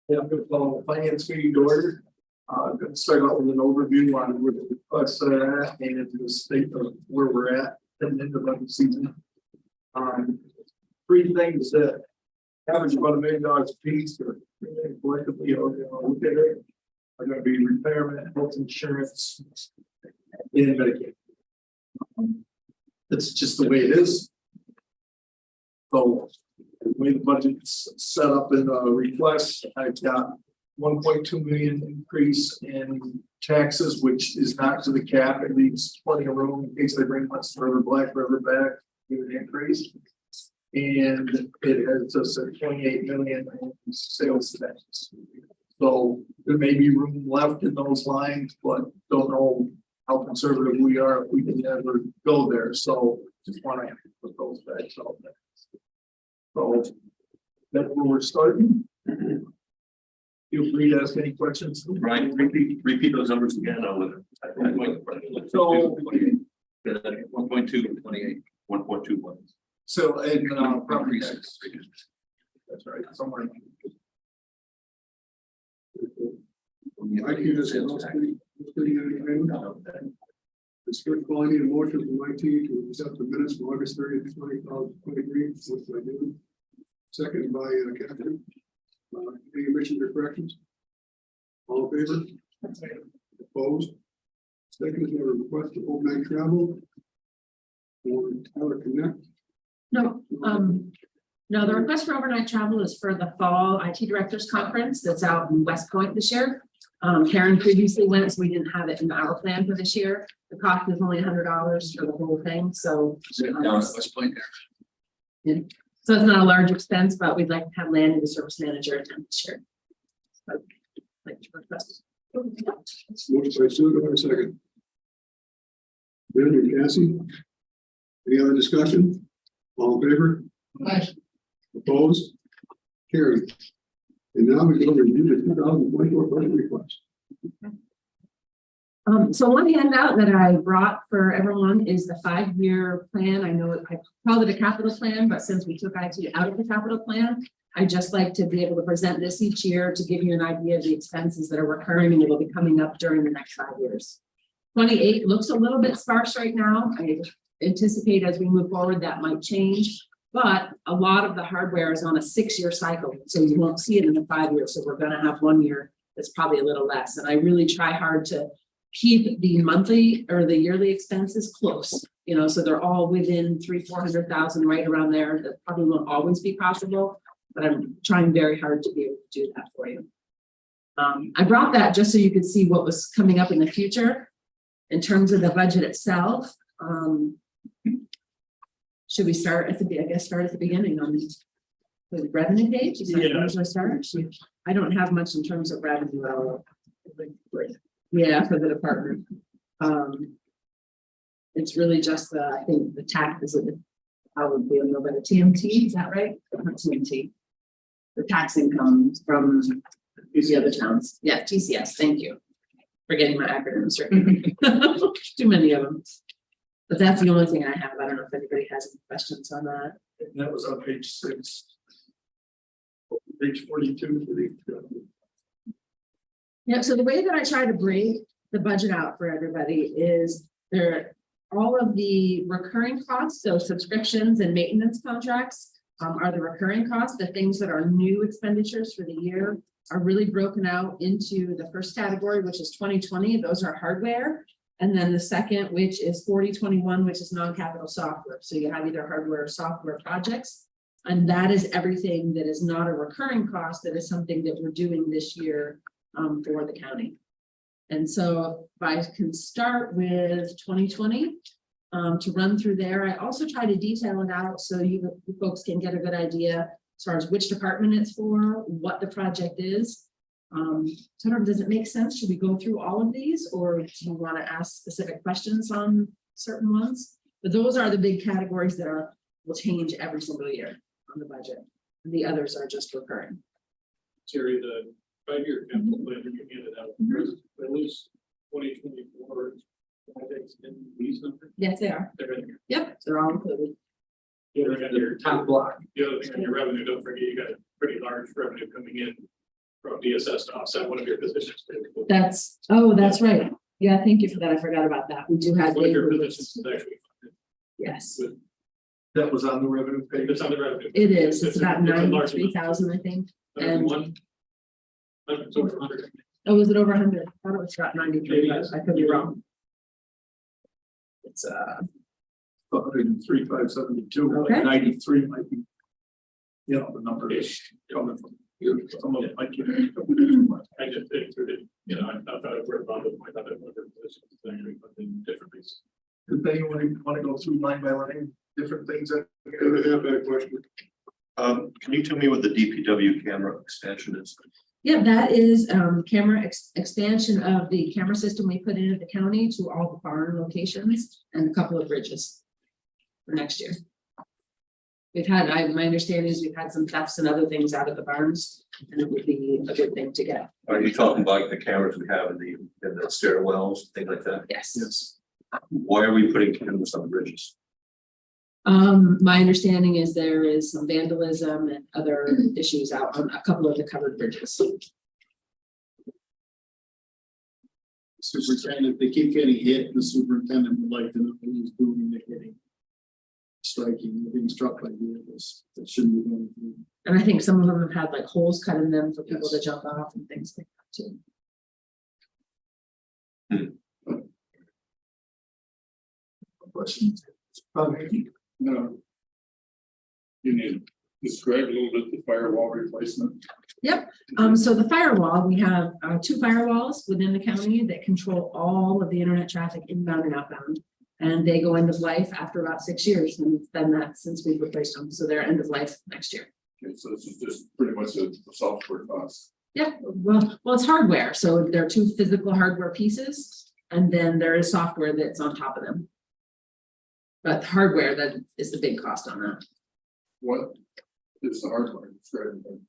Yeah, I'm going to call the finance meeting to order. I'm going to start out with an overview on where the requests are at and the state of where we're at and in the budget season. Three things that average about $1 million a piece or collectively look at it are going to be retirement, health insurance, and Medicaid. That's just the way it is. So the way the budget's set up in the request, I've got 1.2 million increase in taxes, which is not to the cap. It leaves plenty of room in case they bring West River, Black River back, give an increase. And it has us at 28 million in sales tax. So there may be room left in those lines, but don't know how conservative we are if we can ever go there. So just want to put those back out there. So that's where we're starting. Feel free to ask any questions. Brian, repeat those numbers again. So 1.2, 28, 1.2. So in property tax. That's right. Somewhere. I can just it's good quality and motion from my team to accept the minutes from August 30th, 2023. Which I do. Second by Catherine. Any omissions or corrections? All in favor? Opposed? Second is a request to overnight travel for Tyler Connect. No, the request for overnight travel is for the fall IT directors conference that's out in West Point this year. Karen previously went, so we didn't have it in our plan for this year. The cost is only $100 for the whole thing. So West Point there. yeah. So it's not a large expense, but we'd like to have Lanny, the service manager, attend this year. So, like to request. Motion by Sue, do I have a second? Ben and Cassie. Any other discussion? All in favor? Aye. Opposed? Carried. And now we go to review the 2024 budget request. So one handout that I brought for everyone is the 5-year plan. I know I called it a capital plan, but since we took IT out of the capital plan, I just like to be able to present this each year to give you an idea of the expenses that are recurring and will be coming up during the next 5 years. 28 looks a little bit sparse right now. I anticipate as we move forward that might change, but a lot of the hardware is on a 6-year cycle, so you won't see it in the 5 years. So we're going to have 1 year that's probably a little less, and I really try hard to keep the monthly or the yearly expenses close, so they're all within 300,000-400,000 right around there. That probably won't always be possible, but I'm trying very hard to be able to do that for you. I brought that just so you could see what was coming up in the future in terms of the budget itself. Should we start at the beginning on the revenue page? Is that where I start? I don't have much in terms of revenue at all. Yeah, for the department. It's really just I think the tax is how would be a little bit of TMT, is that right? Not TMT. The tax income from the other towns. Yeah, TCS, thank you. For getting my acronyms right. Too many of them. But that's the only thing I have. I don't know if anybody has any questions on that. And that was on page 6. Page 42 for the. Yeah, so the way that I try to break the budget out for everybody is all of the recurring costs, so subscriptions and maintenance contracts are the recurring costs. The things that are new expenditures for the year are really broken out into the first category, which is 2020. Those are hardware. And then the second, which is 4021, which is non-capital software. So you have either hardware or software projects. And that is everything that is not a recurring cost. That is something that we're doing this year for the county. And so if I can start with 2020 to run through there. I also try to detail it out so you folks can get a good idea as far as which department it's for, what the project is. So does it make sense? Should we go through all of these, or do you want to ask specific questions on certain ones? But those are the big categories that will change every single year on the budget. And the others are just recurring. Terry, the 5-year capital plan you handed out, at least 2024 projects in these numbers. Yes, they are. They're in here. Yep, they're all included. The other thing on your top block. The other thing on your revenue, don't forget, you got a pretty large revenue coming in from DSS to offset one of your positions. That's right. Yeah, thank you for that. I forgot about that. We do have. One of your positions is actually funded. Yes, That was on the revenue page. It's on the revenue. it is. It's about a large 93,000, I think. And one. It's over 100. Oh, was it over 100? I thought it was about 93, but I could be wrong. It's 103,572, Okay. 93 might be. You know, the number is coming from here, some of it might get. I just did through the, I thought it worked on the point that it was actually funding different things. Does anyone want to go through line by line, different things that? I have that question. Can you tell me what the DPW camera expansion is? Yeah, that is camera expansion of the camera system we put in at the county to all the barn locations and a couple of bridges for next year. We've had, my understanding is we've had some thefts and other things out of the barns, and it would be a good thing to get. Are you talking about the cameras we have in the stairwells, things like that? Yes. Yes. Why are we putting cameras on the bridges? My understanding is there is some vandalism and other issues out on a couple of the covered bridges. Superintendent, they keep getting hit, the superintendent would like to know who's doing the hitting. Striking, they're being struck by vehicles that shouldn't be going through. And I think some of them have had like holes cut in them for people to jump off and things like that too. Questions? Probably. No. You need to describe a little bit the firewall replacement. So the firewall, we have 2 firewalls within the county that control all of the internet traffic inbound and outbound. And they go end of life after about 6 years, and it's been that since we've replaced them, so they're end of life next year. Okay, so this is just pretty much a software cost. Yeah, well, it's hardware, so there are 2 physical hardware pieces, and then there is software that's on top of them. But the hardware, that is the big cost on that. What is the hardware? Describe it.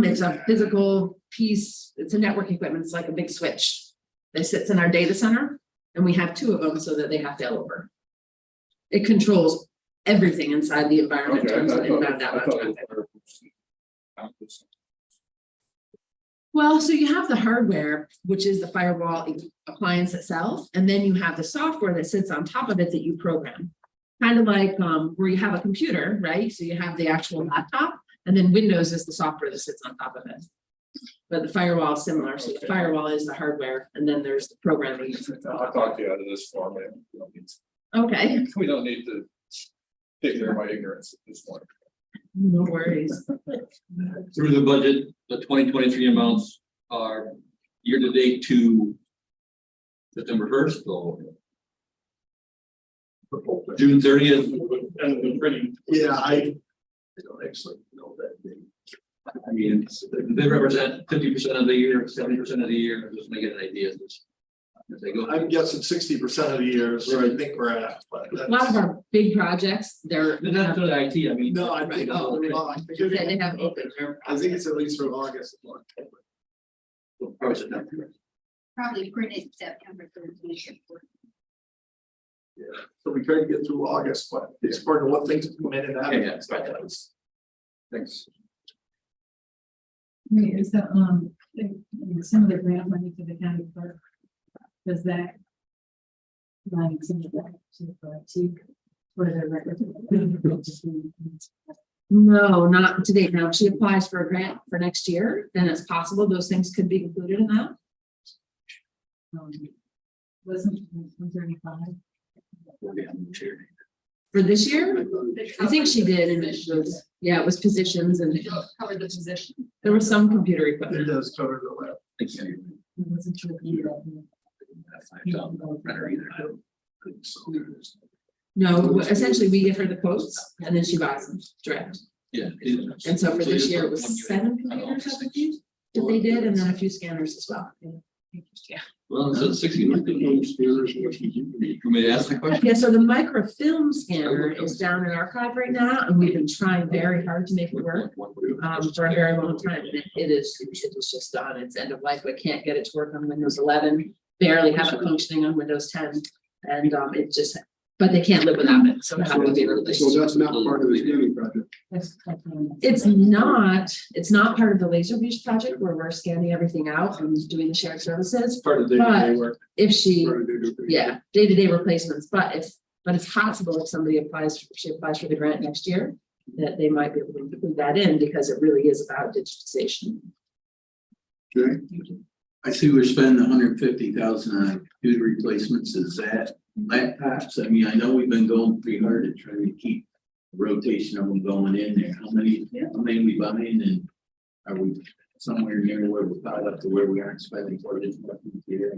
It's a physical piece, it's a network equipment, it's like a big switch. That sits in our data center, and we have 2 of them so that they have failover. It controls everything inside the environment. in terms of inbound, outbound traffic. Well, so you have the hardware, which is the firewall appliance itself, and then you have the software that sits on top of it that you program. Kind of like where you have a computer, right? So you have the actual laptop, and then Windows is the software that sits on top of it. But the firewall is similar. So the firewall is the hardware, and then there's the programming. I'll talk to you out of this format. Okay, We don't need to take care of my ignorance at this point. no worries. Through the budget, the 2023 amounts are year to date to September 1st, so June 30th. And the printing. Yeah, I don't actually know that date. I mean, they represent 50% of the year, 70% of the year, just make it an idea. As they go. I'm guessing 60% of the year is where I think we're at, but A lot of our big projects, they're. Not for the IT, I mean. no, I think, Oh, okay. They have open. I think it's at least for August. Probably September. Probably printed September 13th. Yeah, so we try to get through August, but it's part of what things come in and out. Yeah, Thanks. Wait, is that, some of the grant money to the county clerk? Does that? Line some of that to for the record? No, not to date. Now, if she applies for a grant for next year, then it's possible those things could be included in that. Wasn't 135? For this year, I think she did, and it was, yeah, it was positions and Covered the position. there was some computer It equipment. does cover the lab. I wasn't sure if you No, essentially, we give her the quotes and then she buys them direct. Yeah. And so for this year, it was 7 computers, I believe, that they did, and then a few scanners as well. Yeah. Well, it's 60. You want me to ask the question? Yeah, so the microfilm scanner is down in archive right now, and we've been trying very hard to make it work for a very long time. And it is just on its end of life. We can't get it to work on Windows 11, barely have it functioning on Windows 10. And it just but they can't live without it, so it has to be replaced. So that's not part of the scanning project. It's not part of the laser beach project where we're scanning everything out and doing the shared services. Part of the day-to-day work. If she, Part of the- yeah, day-to-day replacements, but it's possible if somebody she applies for the grant next year, that they might be able to include that in because it really is about digitization. Okay, I see we're spending $150,000 on computer replacements. Is that laptops? I mean, I know we've been going pretty hard to try to keep rotation of them going in there. How many we buying, and are we somewhere near where we're caught up to where we aren't spending for this year?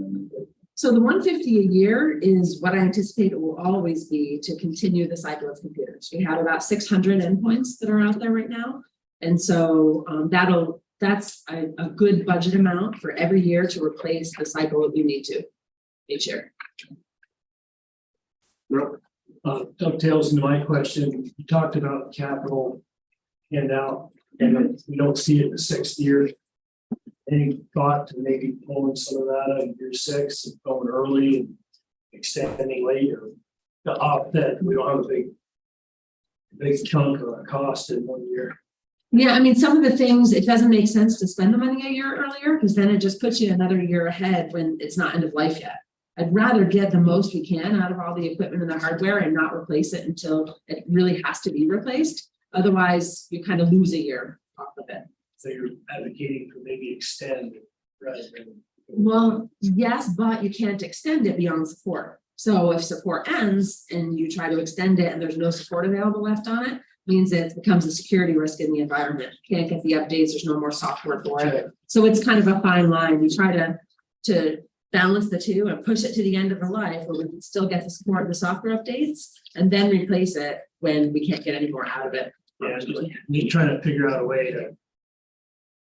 So the 150 a year is what I anticipate it will always be to continue the cycle of computers. We have about 600 endpoints that are out there right now. And so that's a good budget amount for every year to replace the cycle that we need to each year. Dovetails into my question, you talked about capital handout, and we don't see it in the 6th year. Any thought to maybe pulling some of that out of year 6 and going early and extending later? The offset, we don't have a big chunk of our cost in 1 year. Yeah, I mean, some of the things, it doesn't make sense to spend the money a year earlier because then it just puts you another year ahead when it's not end of life yet. I'd rather get the most we can out of all the equipment and the hardware and not replace it until it really has to be replaced. Otherwise, you kind of lose a year off of it. So you're advocating for maybe extend rather than. Well, yes, but you can't extend it beyond support. So if support ends and you try to extend it and there's no support available left on it, means it becomes a security risk in the environment. You can't get the updates, there's no more software for it. So it's kind of a fine line. We try to balance the two and push it to the end of the life where we can still get the support of the software updates and then replace it when we can't get any more out of it. Yeah, you're trying to figure out a way to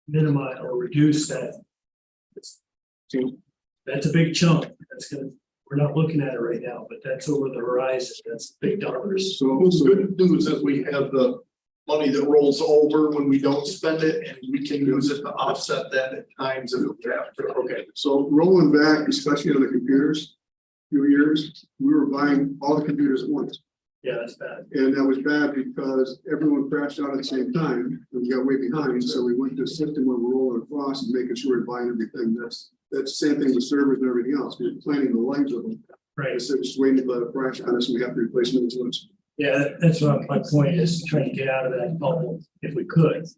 minimize or reduce that. That's a big chunk. We're not looking at it right now, but that's over the horizon. That's big dollars. so The good news is we have the money that rolls over when we don't spend it, and we can use it to offset that at times if we have to. Okay. So rolling back, especially on the computers, few years, we were buying all the computers at once. Yeah, that's bad. And that was bad because everyone crashed out at the same time and we got way behind. So we went to a system where we're rolling across and making sure we're buying everything. That's the same thing with servers and everything else. We're planning the lives of them. Right. Instead of just waiting to let it crash on us and we have to replace them once. Yeah, that's what my point is, trying to get out of that bubble if we could. Just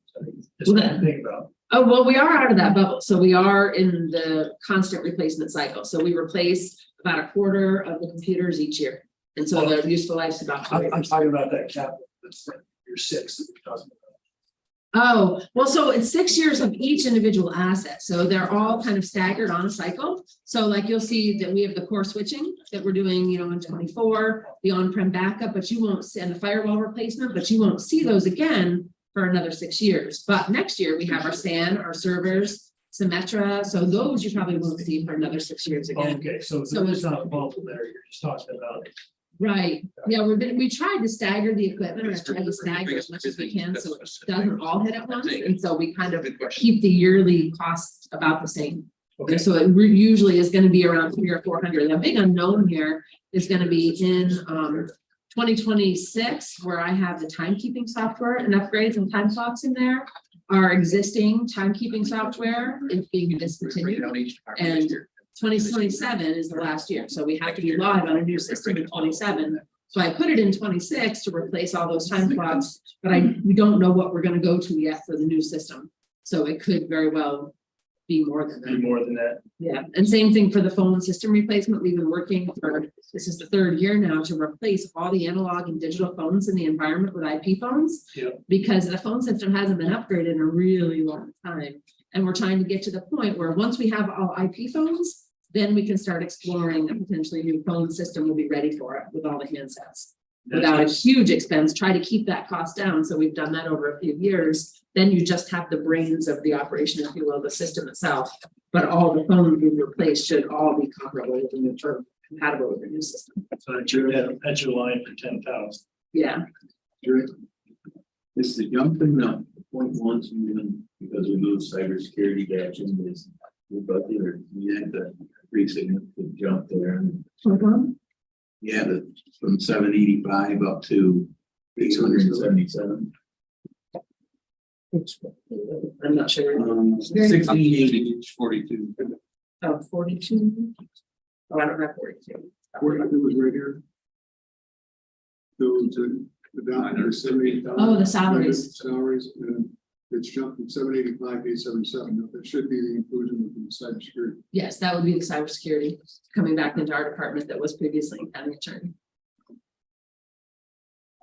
to think about. Oh, well, we are out of that bubble. So we are in the constant replacement cycle. So we replace about a quarter of the computers each year. And so their useful life is about 2 I'm years. talking about that capital. That's year 6 that we're talking about. Oh, well, so it's 6 years of each individual asset. So they're all kind of staggered on a cycle. So like you'll see that we have the core switching that we're doing, in 24, the on-prem backup, but you won't see, and the firewall replacement, but you won't see those again for another 6 years. But next year we have our SAN, our servers, Symmetra. So those you probably won't see for another 6 years again. Okay, so So there's not a bubble there. You're just talking about it. Right, yeah, we tried to stagger the equipment, or tried to stagger as much as we can, so it doesn't all hit at once, and so we kind of keep the yearly costs about the same. Okay. And so it usually is gonna be around 300 or 400. The big unknown here is gonna be in 2026, where I have the timekeeping software and upgrades and time clocks in there. Our existing timekeeping software is being discontinued, and 2027 is the last year, so we have to be live on a new system in 27. So I put it in 26 to replace all those time clocks, but we don't know what we're gonna go to yet for the new system. So it could very well be more than Be that. more than that. Yeah, and same thing for the phone system replacement. We've been working for, this is the 3rd year now, to replace all the analog and digital phones in the environment with IP phones. Yep. Because the phone system hasn't been upgraded in a really long time. And we're trying to get to the point where once we have all IP phones, then we can start exploring a potentially new phone system will be ready for it with all the handsets. Without a huge expense, try to keep that cost down. So we've done that over a few years. Then you just have the brains of the operation, if you will, the system itself. But all the phones we replace should all be comparable with the new or compatible with the new system. So that's your line for 10,000. Yeah. Is the jump in the 0.1 million because we moved cybersecurity back in this budget, or we had the pretty significant jump there? Yeah, from 785 up to 877. I'm not sure. 1680, 42. Oh, 42. Oh, I don't have 42. 42 was right here. So to the down to 78,000. Oh, the salaries. Salaries, and it's jumped from 785 to 877. Now, that should be the inclusion of the cybersecurity. Yes, that would be the cybersecurity coming back into our department that was previously in county attorney.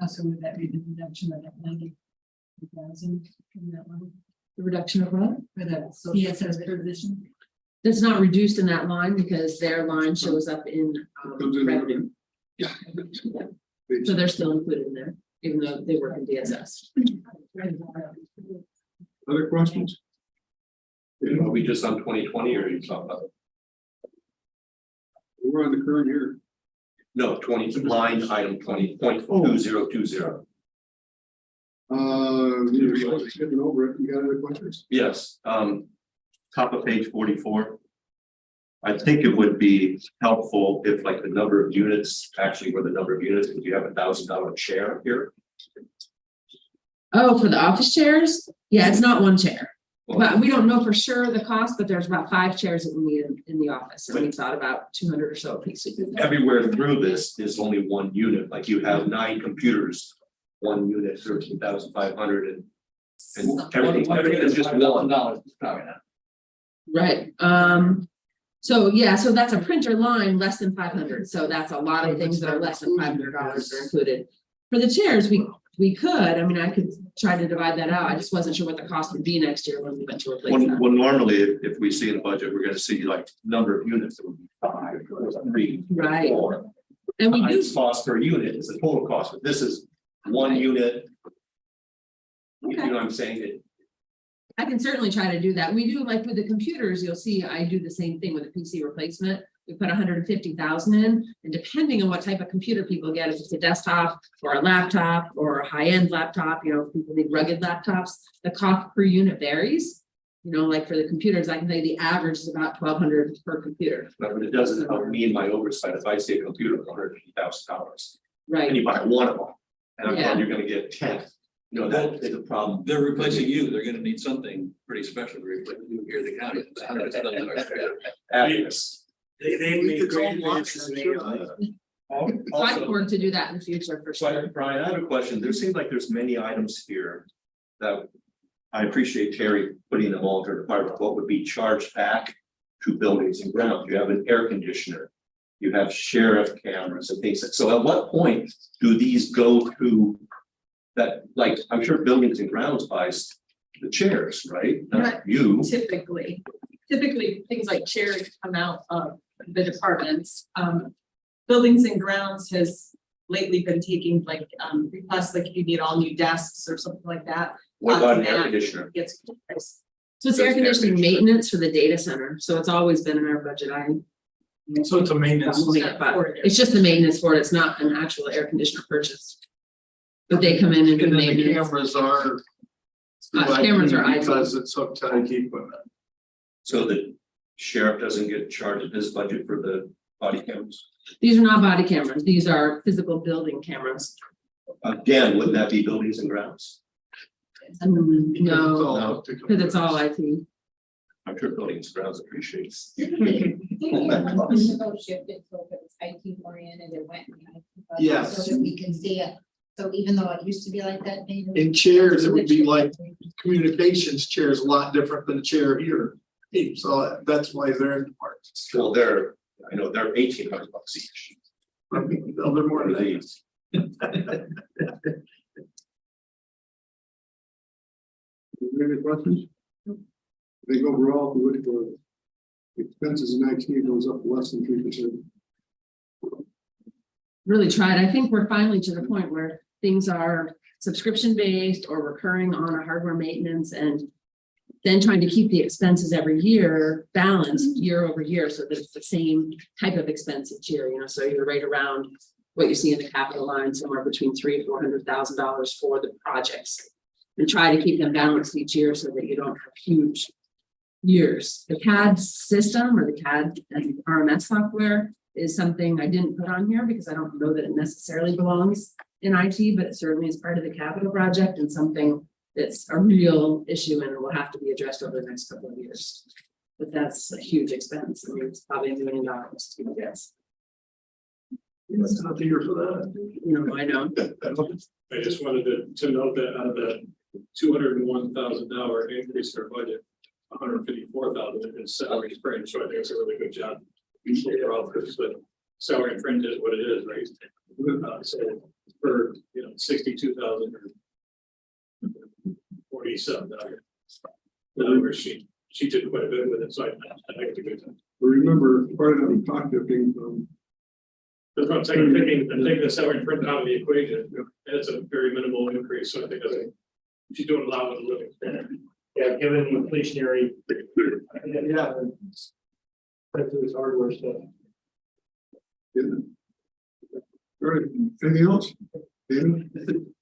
Also, would that be the reduction of that 90,000 in that one The reduction of what? for the CSS position? That's not reduced in that line because their line shows up in Comes in revenue. Yeah. So they're still included in there, even though they work in DSS. Other questions? Are we just on 2020 or are you talking about? We're on the current year. No, 20, line item 20.2020. You're skipping over it. You got other questions? Yes, top of page 44. I think it would be helpful if like the number of units actually were the number of units, if you have $1,000 chair here. Oh, for the office chairs? Yeah, it's not one chair. But we don't know for sure the cost, but there's about 5 chairs that we need in the office. And we thought about 200 or so a piece. Everywhere through this is only one unit, like you have 9 computers, one unit, 13,500 and everything is just one. Probably not. Right. So yeah, so that's a printer line less than 500. So that's a lot of things that are less than $500 are included. For the chairs, we could, I mean, I could try to divide that out. I just wasn't sure what the cost would be next year when we went to replace that. When normally, if we see in the budget, we're gonna see like number of units, it would be 5, 3, Right. 4. And we do, Times cost per unit is the total cost, but this is one unit. You know what I'm saying? I can certainly try to do that. We do, like with the computers, you'll see I do the same thing with a PC replacement. We put 150,000 in, and depending on what type of computer people get, if it's a desktop or a laptop or a high-end laptop, you know, if people need rugged laptops, the cost per unit varies. You know, like for the computers, I can tell you the average is about $1,200 per computer. But it doesn't help me in my oversight if I see a computer for $150,000 and Right. you buy one of them. And I'm Yeah. told you're gonna get 10. You know, that is a problem. They're replacing you, they're gonna need something pretty special to replace you here in the county. Obvious. They It's all made lots advances of in sure. AI. So I can work to do that in the future for sure. Brian, I have a question. There seems like there's many items here that I appreciate Terry putting them all into the department. What would be charged back to buildings and grounds? You have an air conditioner. You have sheriff cameras and things. So at what point do these go to that? Like, I'm sure buildings and grounds buys the chairs, right? Not you. Typically things like chairs come out of the departments. Buildings and grounds has lately been taking like requests, like if you need all new desks or something like that. What about an air that conditioner? Gets. So it's air conditioning maintenance for the data center. So it's always been in our budget item. So it's a maintenance. It's just the maintenance for it. It's not an actual air conditioner purchase. But they come in and do And then the maintenance. cameras are. Cameras are IT. Because it's hooked to IT equipment. So the sheriff doesn't get charged of his budget for the body cams? These are not body cameras. These are physical building cameras. Again, wouldn't that be buildings and grounds? No, because it's all IT. I'm sure buildings and grounds appreciates. IT oriented, it went. Yes. So that we can see it. So even though it used to be like that. maybe- In chairs, it would be like communications chairs, a lot different than a chair here. So that's why they're in departments. Well, I know they're $1,800 each. I mean, they're more than that. These. Any questions? I think overall, if we look for expenses in IT, it goes up less than 3%. Really tried. I think we're finally to the point where things are subscription based or recurring on a hardware maintenance, and then trying to keep the expenses every year balanced year over year so that it's the same type of expense each year, you know, so you're right around what you see in the capital line, somewhere between $300,000 and $400,000 for the projects. And try to keep them balanced each year so that you don't have huge years. The CAD system or the CAD and RMS software is something I didn't put on here because I don't know that it necessarily belongs in IT, but it certainly is part of the capital project and something that's a real issue and will have to be addressed over the next couple of years. But that's a huge expense. I mean, it's probably $1 million to guess. It's not the year for that. No, I know. I just wanted to note that out of the $201,000 increase in our budget, $154,000 is salary and fringe, so I think it's a really good job. Overall, because the salary and fringe is what it is, right? So for, 62,000 or 47,000. Where she did quite a bit with it, so I think it's a good time. But remember, part of that pocket thing from. That's what I'm saying, I'm taking the salary and fringe out of the equation, and it's a very minimal increase, so I think she's doing a lot with the living. Yeah, given inflationary. Yeah. That's his hardware stuff. All right, anything else? David?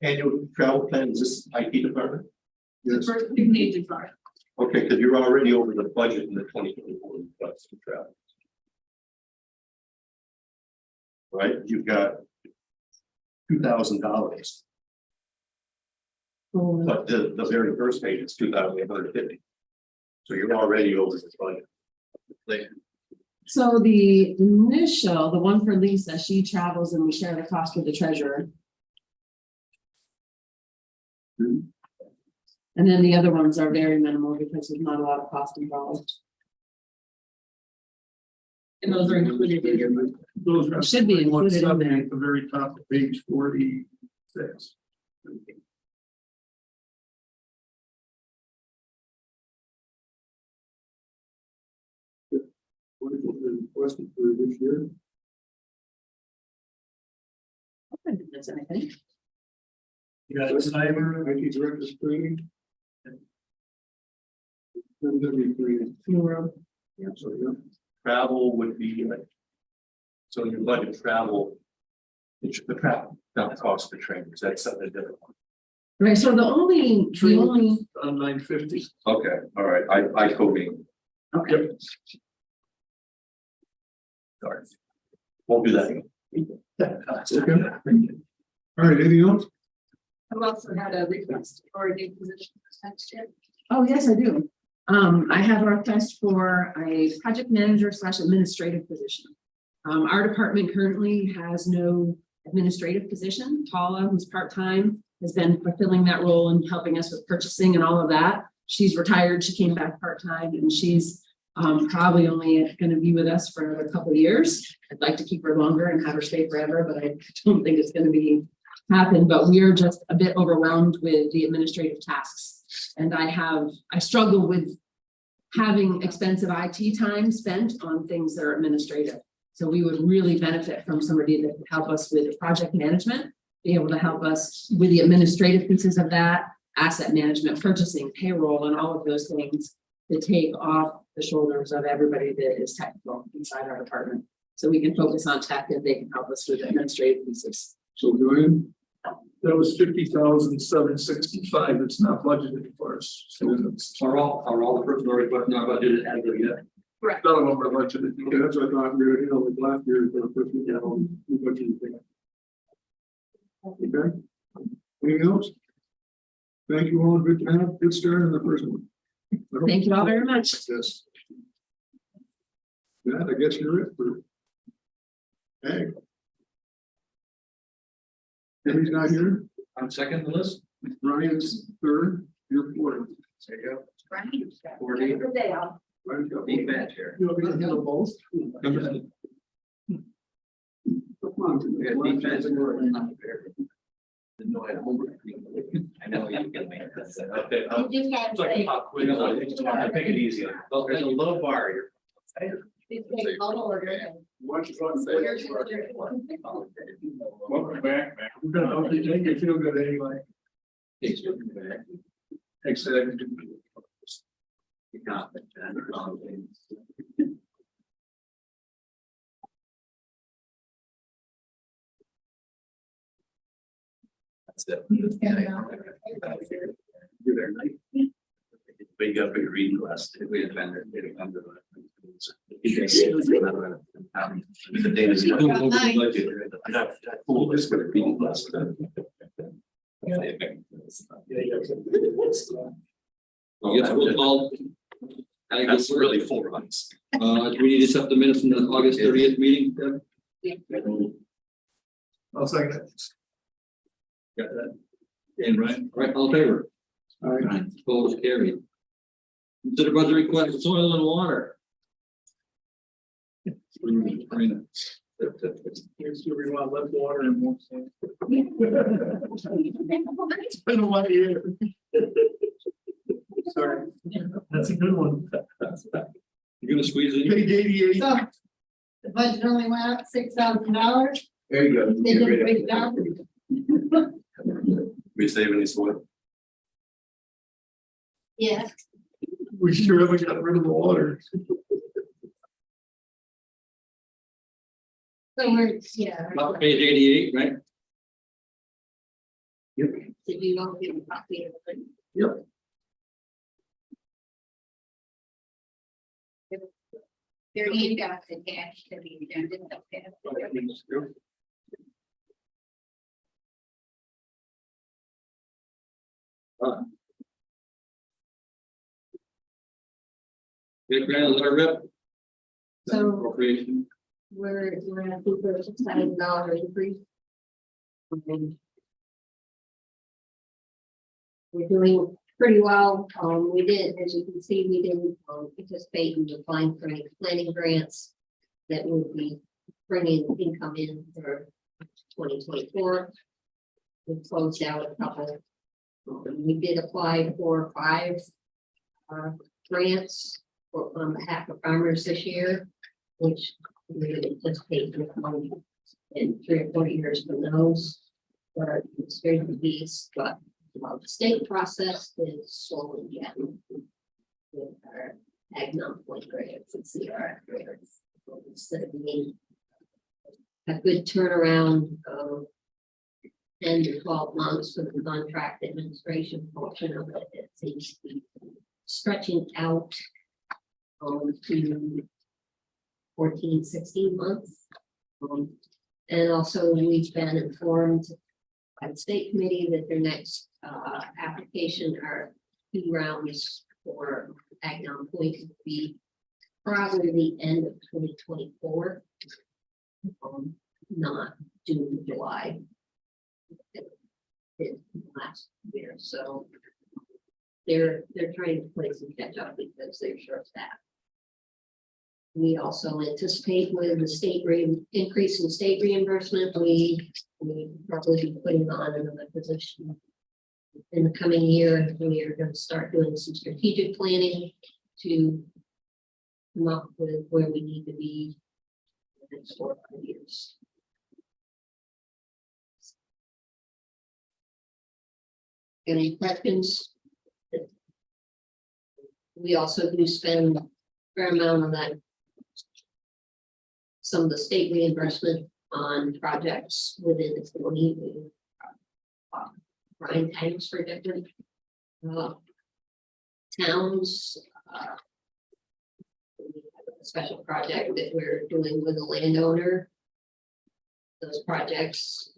Annual travel plan, is this IT department? Yes. First, you need to start. Okay, because you're already over the budget in the 2024 request for travel. Right, you've got $2,000, but the very first page is 2,850. So you're already over the budget. So the initial, the one for Lisa, she travels and we share the cost with the treasurer. And then the other ones are very minimal because there's not a lot of cost involved. And those are included in your. Those It should be included in there. At the very top of page 46. Question for this year. I don't think that's anything. You got cyber, IT director's training. MW training. Yeah, so, yeah. Travel would be like, so your budget travel, it's the travel, not the cost of the trainers, that's something different. Right, so the only. On 950. Okay, all right, I coding. Okay. Sorry. Won't do that again. Okay. All right, anything else? I've also had a request for a new position for next year. Oh, yes, I do. I have a request for a project manager / administrative position. Our department currently has no administrative position. Paula, who's part-time, has been fulfilling that role and helping us with purchasing and all of that. She's retired, she came back part-time and she's probably only going to be with us for another couple of years. I'd like to keep her longer and have her stay forever, but I don't think it's going to happen. But we are just a bit overwhelmed with the administrative tasks. And I struggle with having expensive IT time spent on things that are administrative. So we would really benefit from somebody that could help us with project management, be able to help us with the administrative pieces of that, asset management, purchasing, payroll, and all of those things to take off the shoulders of everybody that is technical inside our department. So we can focus on tech and they can help us with administrative pieces. So Joanne, That was 50,765. It's not budgeted for us. So it's Are all the personnel requests not budgeted as of yet? none of them are budgeted. okay, that's what I thought we were, like last year, for the first week, what do you think? Okay. Anything else? Thank you all, good to have, good start in the first one. Thank you all very much. Yes. That, I guess you're it for. Ag. Debbie's not here, I'm second the list. Brian's third, you're fourth. There you go. Right. 40. Good day, all. Brian's got Big both. match here. You want me to handle both? Come on. We got defense and we're not prepared. Didn't know I had homework. I know you can make this. Okay. You just gotta say, I take it easy. Well, there's a low bar here. you take total order. Watch it on Here's Facebook. your- Welcome back, man. We're gonna hope you make you feel good anyway. Excellent. You got it. That's it. You're there. But you got a big reading list. We had been there. The data's. We're going over the budget. Cool, this would be less than. I guess we'll call. I guess That's really 4 months. do we need to set the minutes from the August 30th meeting? Deb? I'll second it. Got that? And Ryan, all right, all in favor? All right, opposed, carried. Consider budget request, soil and water. Here's where we want left water and more sand. It's been a while here. Sorry. That's a good one. You're gonna squeeze it in? Page 88. So the budget only went up $6,000. There you go. They didn't break it down. We save any soil. Yes, We sure haven't got rid of the water. so we're, yeah. About page 88, right? Did you want to give a copy of it? Yep. There you got the cash to be done. Okay, Brandon, let her rip. So Appropriation. we're at $6,000 increase. We're doing pretty well. We did, as you can see, we didn't participate in applying for any planning grants that would be bringing income in for 2024. We closed out a couple. We did apply for 5 grants on behalf of farmers this year, which we would anticipate with money in 3 or 4 years from those. But it's very fees, but the state process is slowing down with our ag non-point grants and CRF grants. Instead of being a good turnaround of 10 to 12 months for the contract administration portion of it, it seems to be stretching out to 14, 16 months. And also we've been informed by the state committee that their next application are 2 rounds for ag non-point would be probably the end of 2024. Not June, July. Last year, so they're trying to play some catch up because they're short staffed. We also anticipate with the state increase in state reimbursement, we probably be putting on another position in the coming year. We are going to start doing some strategic planning to come up with where we need to be in the next 4 or 5 years. Any questions? We also do spend a fair amount of that. Some of the state reimbursement on projects within the county. Brine tanks for different towns. We have a special project that we're doing with a landowner. Those projects,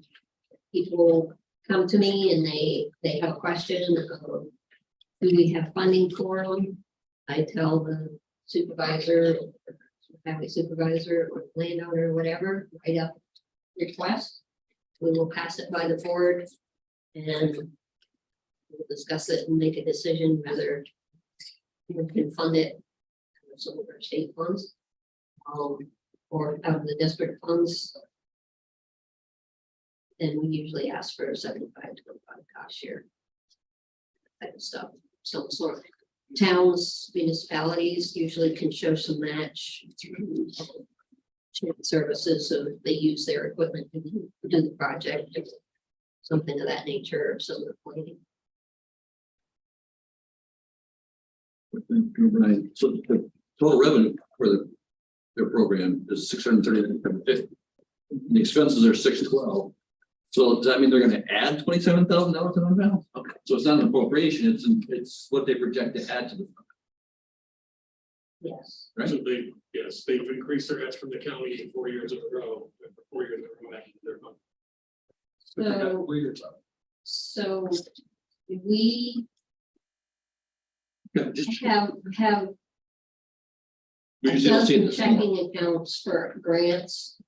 people come to me and they have a question of, do we have funding for them? I tell the supervisor, family supervisor or landowner or whatever, write up request. We will pass it by the board and we'll discuss it and make a decision whether we can fund it out of some of our state funds or out of the district funds. And we usually ask for 75 to 25 cost share. Type of stuff. Some sort of towns, municipalities usually can show some match through shared services, so if they use their equipment to do the project, something of that nature, or some of the planning. Right. So the total revenue for their program is $639,750. The expenses are $612. So does that mean they're going to add $27,000 to the balance? Okay, so it's not an appropriation; it's what they project to add to the fund. Yes. So they, yes, they've increased their ads from the county 4 years in a row, for 4 years in a row, actually, they're not. So we Yeah, just, have we a just don't see it dozen in this form. checking accounts for grants.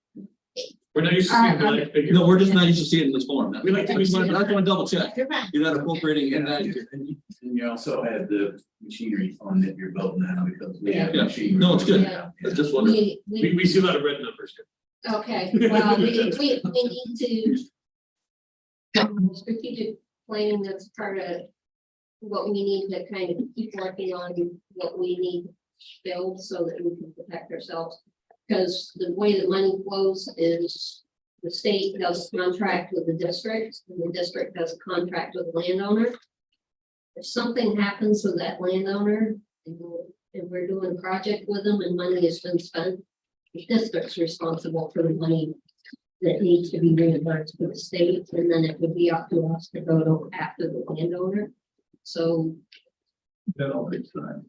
We're not used to seeing blank figures. No, we're just not used to seeing it in this form. That's We like to I just see it. want to double check. You're fine. You're not appropriating in that. And you also had the machinery fund that you're building now because we have Yeah. machinery. No, it's good. Yeah. I just wonder. We see a lot of red numbers here. Okay, well, we need to. Strategic planning, that's part of what we need to kind of keep working on, what we need to build so that we can protect ourselves. Because the way that money flows is the state does a contract with the district, and the district does a contract with the landowner. If something happens with that landowner, and we're doing a project with them and money has been spent, the district's responsible for the money that needs to be reimbursed to the state, and then it would be up to us to go to after the landowner. So That all takes time.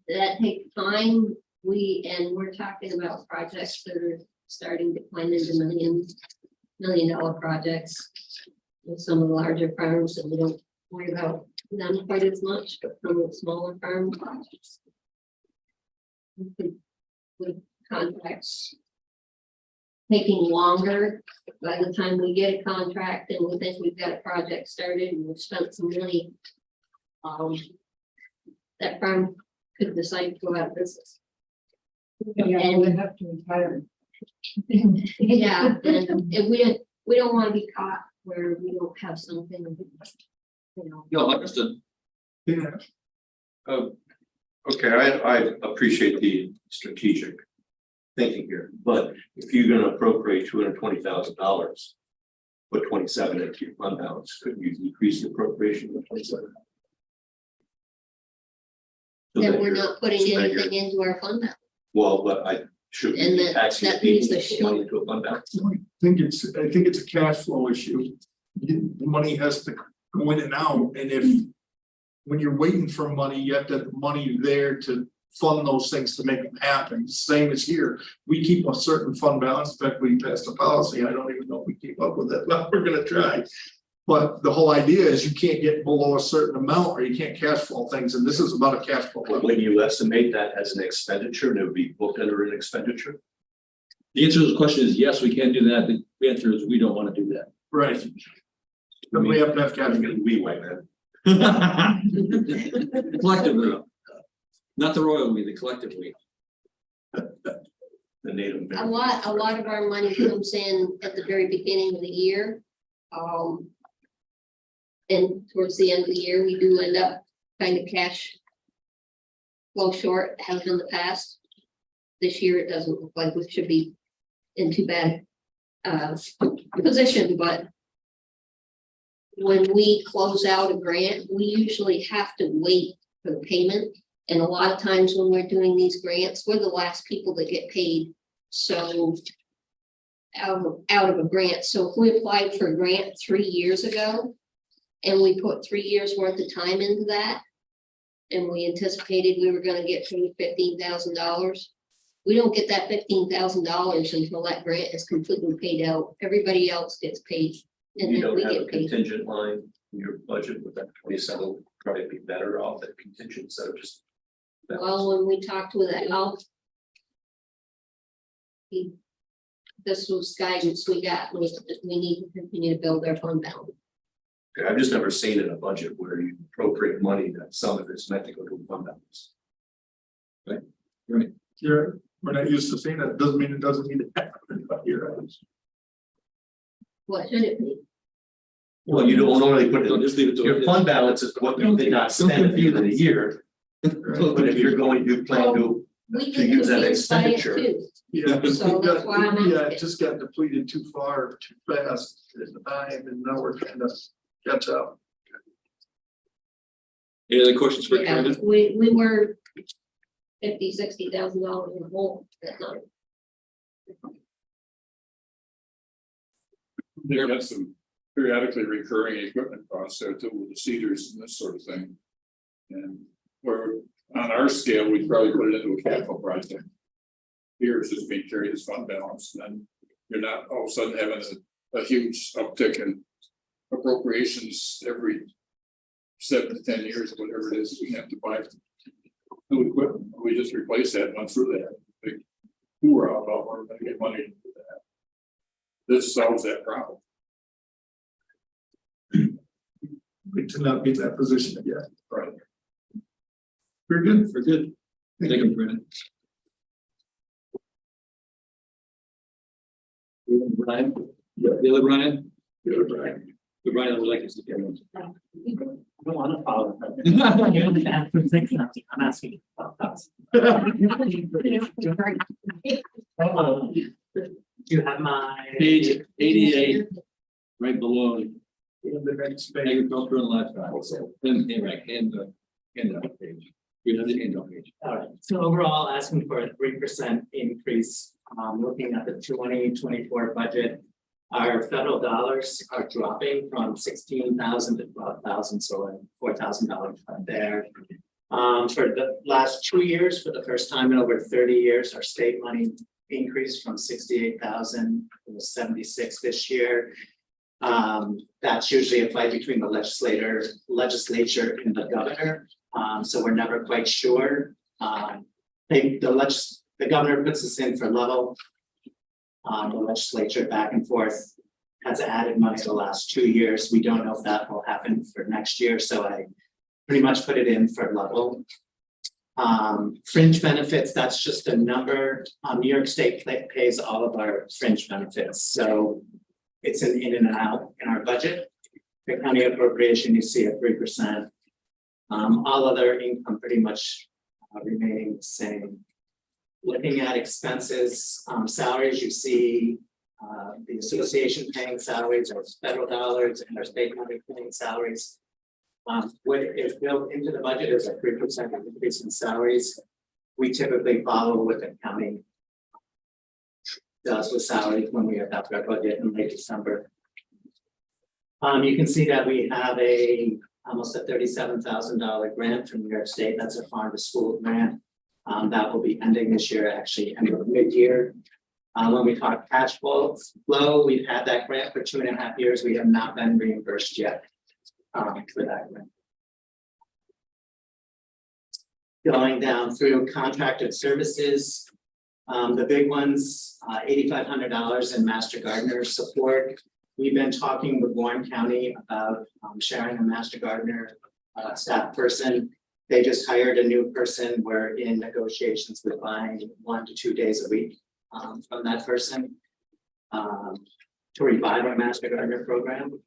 that takes time. We're talking about projects that are starting to climb into million-dollar projects with some of the larger farms, and we don't worry about them quite as much, but some of the smaller farm projects. With contracts taking longer, by the time we get a contract and we think we've got a project started and we've spent some money, that farm could decide to go out of business. Yeah, we have to retire. Yeah, and we don't want to be caught where we don't have something, you know. No, understood. Yeah. Okay, I appreciate the strategic thinking here, but if you're gonna appropriate $220,000. Put 27 into your fund balance, couldn't you decrease the appropriation to 27? So Then that we're you're- not putting so that you're- anything into our fund balance. Well, but I should And be that- taxing that people means to the put money into a fund balance. I think it's a cash flow issue. The money has to go in and out, and if. When you're waiting for money, you have to have the money there to fund those things to make them happen. Same as here, we keep a certain fund balance. In fact, we passed a policy. I don't even know if we keep up with it, but we're gonna try. But the whole idea is you can't get below a certain amount or you can't cash flow things, and this is about a cash flow. But when you estimate that as an expenditure, it would be booked under an expenditure. The answer to the question is yes, we can do that. The answer is we don't want to do that. Right. Then we have to have cash. We wait, man. Collectively, not the royal we, the collective we. The native. A lot of our money comes in at the very beginning of the year. And towards the end of the year, we do end up kind of cash flow short, has in the past. This year, it doesn't look like we should be in too bad position, but when we close out a grant, we usually have to wait for the payment. And a lot of times when we're doing these grants, we're the last people that get paid. So out of a grant. So if we applied for a grant 3 years ago and we put 3 years worth of time into that, and we anticipated we were going to get paid $15,000, we don't get that $15,000 until that grant is completely paid out. Everybody else gets paid. And You then don't we have a get paid. contingent line in your budget with that 27, would probably be better off at contingent instead of just. Well, when we talked with Al, this was guidance we got, we need to continue to build our fund balance. Okay, I've just never seen in a budget where you appropriate money that some of it's meant to go to a fund balance. We're not used to seeing that. Doesn't mean it doesn't need to happen, but you're right. What should it be? Well, you don't normally put Don't it, just leave it to your fund balance is what you did not spend at the end of the year. But if you're going to plan to, We To get use that confused by it expenditure. too. Yeah, So that's why I'm yeah, asking. it just got depleted too far, too fast at the time, and now we're trying to catch up. Any other questions for Yeah, Brandon? we were $50,000-$60,000 in the hole that night. They've got some periodically recurring equipment costs there too, with the cedars and this sort of thing. And we're on our scale, we'd probably put it into a capital project. Here it's just being carried as fund balance, and then you're not all of a sudden having a huge uptick in appropriations every 7 to 10 years, whatever it is, we have to buy new equipment. We just replace that, run through that. Big hoorah about where we're gonna get money to do that. This solves that problem. We do not be in that position yet. Right. We're good. We're good. Thank you, Brandon. Brian? The other Brian? The Brian that would like us to get one. I don't want to follow. I'm asking about that. You have my. Page 88, right below In the next page. agriculture and livestock. And handout page. You're the handout page. All right, so overall, asking for a 3% increase, looking at the 2024 budget. Our federal dollars are dropping from 16,000 to 12,000, so $4,000 cut there. For the last 2 years, for the first time in over 30 years, our state money increased from 68,000 to 76 this year. That's usually a fight between the legislature and the governor. So we're never quite sure. The governor puts us in for level. The legislature back and forth has added money the last 2 years. We don't know if that will happen for next year, so I pretty much put it in for level. Fringe benefits, that's just a number. New York State pays all of our fringe benefits, so it's an in and out in our budget. The county appropriation, you see at 3%. All other income pretty much remaining the same. Looking at expenses, salaries, you see the association paying salaries, our federal dollars, and our state money paying salaries. What is built into the budget is a 3% increase in salaries. We typically follow what the county does with salaries when we adopt our budget in late December. You can see that we have almost a $37,000 grant from New York State. That's a farm to school grant. That will be ending this year, actually, end of mid-year. When we talk cash flow, we've had that grant for 2.5 years. We have not been reimbursed yet for that grant. Going down through contracted services, the big ones, $8,500 in master gardener support. We've been talking with Warren County about sharing a master gardener staff person. They just hired a new person. We're in negotiations with buying 1 to 2 days a week from that person to revive our master gardener program.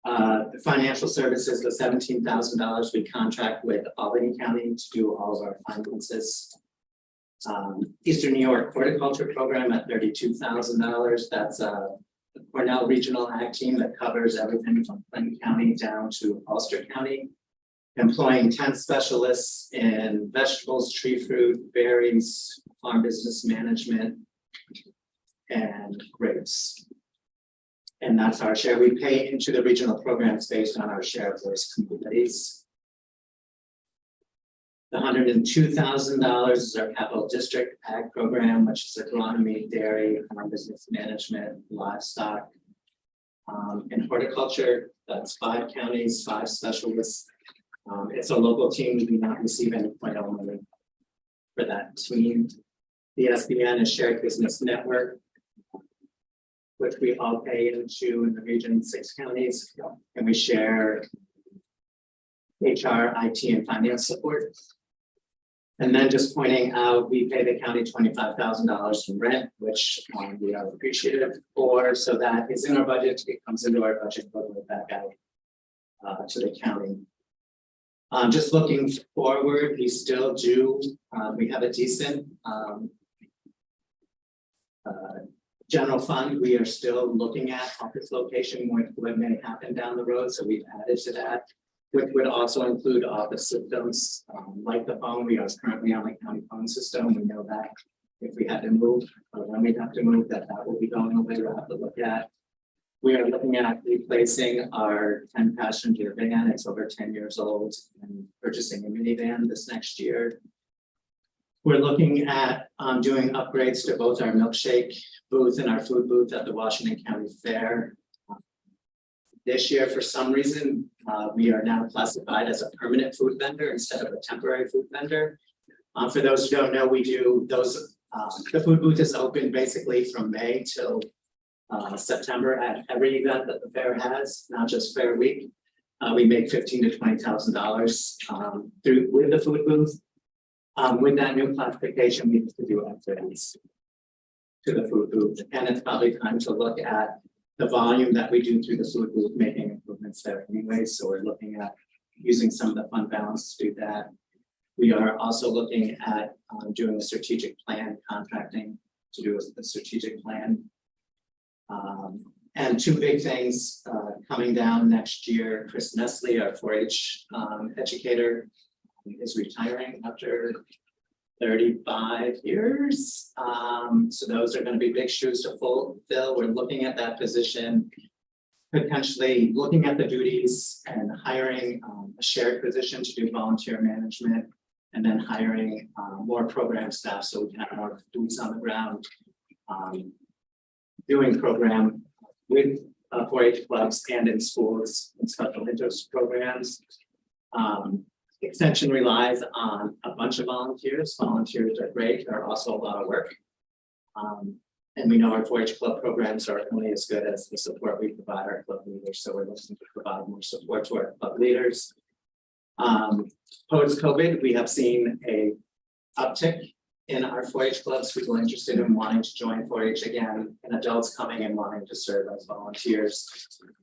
The financial services, the $17,000 we contract with Albany County to do all of our finances. Eastern New York horticulture program at $32,000. That's a Cornell Regional Ag Team that covers everything from Clinton County down to Ulster County. Employing 10 specialists in vegetables, tree fruit, berries, farm business management, and grapes. And that's our share. We pay into the regional programs based on our share of those communities. The $102,000 is our capital district ag program, which is agronomy, dairy, farm business management, livestock. In horticulture, that's 5 counties, 5 specialists. It's a local team. We do not receive any point money for that team. The SBN is Shared Business Network, which we all pay into in the region, 6 counties, and we share HR, IT, and finance support. And then just pointing out, we pay the county $25,000 in rent, which we are appreciative for. So that is in our budget. It comes into our budget, but we're back out to the county. Just looking forward, we still do, we have a decent general fund. We are still looking at office location, what may happen down the road. So we've added to that, which would also include office systems like the phone. We are currently on the county phone system. We know that if we had to move, or when we have to move, that will be going away. We'll have to look at. We are looking at replacing our 10-passenger van. It's over 10 years old, and purchasing a minivan this next year. We're looking at doing upgrades to both our milkshake booth and our food booth at the Washington County Fair. This year, for some reason, we are now classified as a permanent food vendor instead of a temporary food vendor. For those who don't know, we do those, the food booth is open basically from May till September at every event that the fair has, not just Fair Week. We make $15,000 to $20,000 through with the food booth. With that new classification, we have to do upgrades to the food booth, and it's probably time to look at the volume that we do through the food booth, making improvements there anyway. So we're looking at using some of the fund balance to do that. We are also looking at doing a strategic plan, contracting to do a strategic plan. And two big things coming down next year. Chris Nestle, our 4-H educator, is retiring after 35 years. So those are going to be big shoes to fill. We're looking at that position, potentially looking at the duties and hiring a shared position to do volunteer management, and then hiring more program staff so we can have more boots on the ground doing program with 4-H clubs and in schools and special interest programs. Extension relies on a bunch of volunteers. Volunteers are great, they're also a lot of work. And we know our 4-H club programs are only as good as the support we provide our club leaders. So we're looking to provide more support to our club leaders. Post-COVID, we have seen a uptick in our 4-H clubs, people interested in wanting to join 4-H again, and adults coming and wanting to serve as volunteers.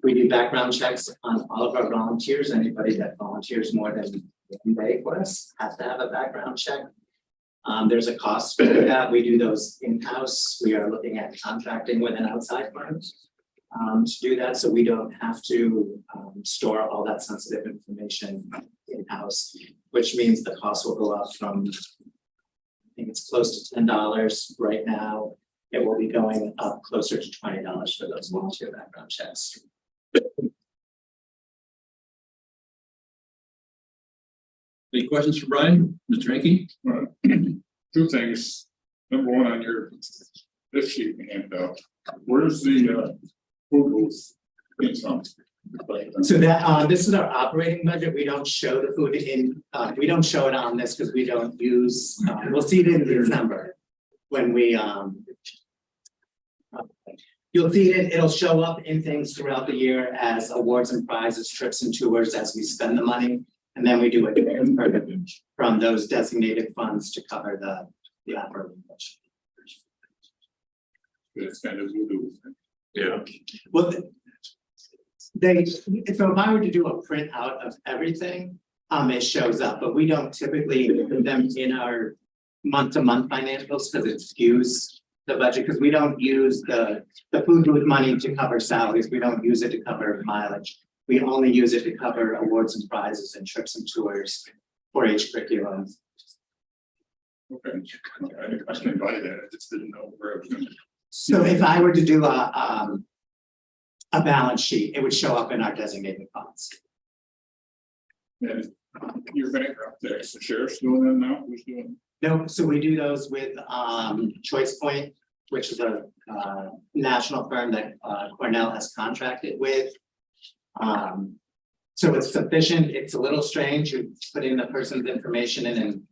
We do background checks on all of our volunteers. Anybody that volunteers more than 1 day for us has to have a background check. There's a cost for that. We do those in-house. We are looking at contracting with an outside firm to do that, so we don't have to store all that sensitive information in-house, which means the cost will go up from, I think it's close to $10 right now. It will be going up closer to $20 for those volunteer background checks. Any questions for Brian? Mr. Ranky? Two things. Number one, on your this sheet we handed out, where's the food booth income? So that this is our operating budget. We don't show the food in, we don't show it on this because we don't use, we'll see it in December when we you'll see it, it'll show up in things throughout the year as awards and prizes, trips and tours as we spend the money. And then we do a transfer from those designated funds to cover the operating budget. It's kind of voodoo. Yeah. Well, so if I were to do a print out of everything, it shows up, but we don't typically put them in our month-to-month financials because it skews the budget, because we don't use the food booth money to cover salaries. We don't use it to cover mileage. We only use it to cover awards and prizes and trips and tours, 4-H curriculum. Okay, I can buy that, I just didn't know where it was going. So if I were to do a balance sheet, it would show up in our designated funds. And your bankrupt there, is the sheriff's doing that now? Who's doing? No, so we do those with Choice Point, which is a national firm that Cornell has contracted with. So it's sufficient. It's a little strange. You put in the person's information and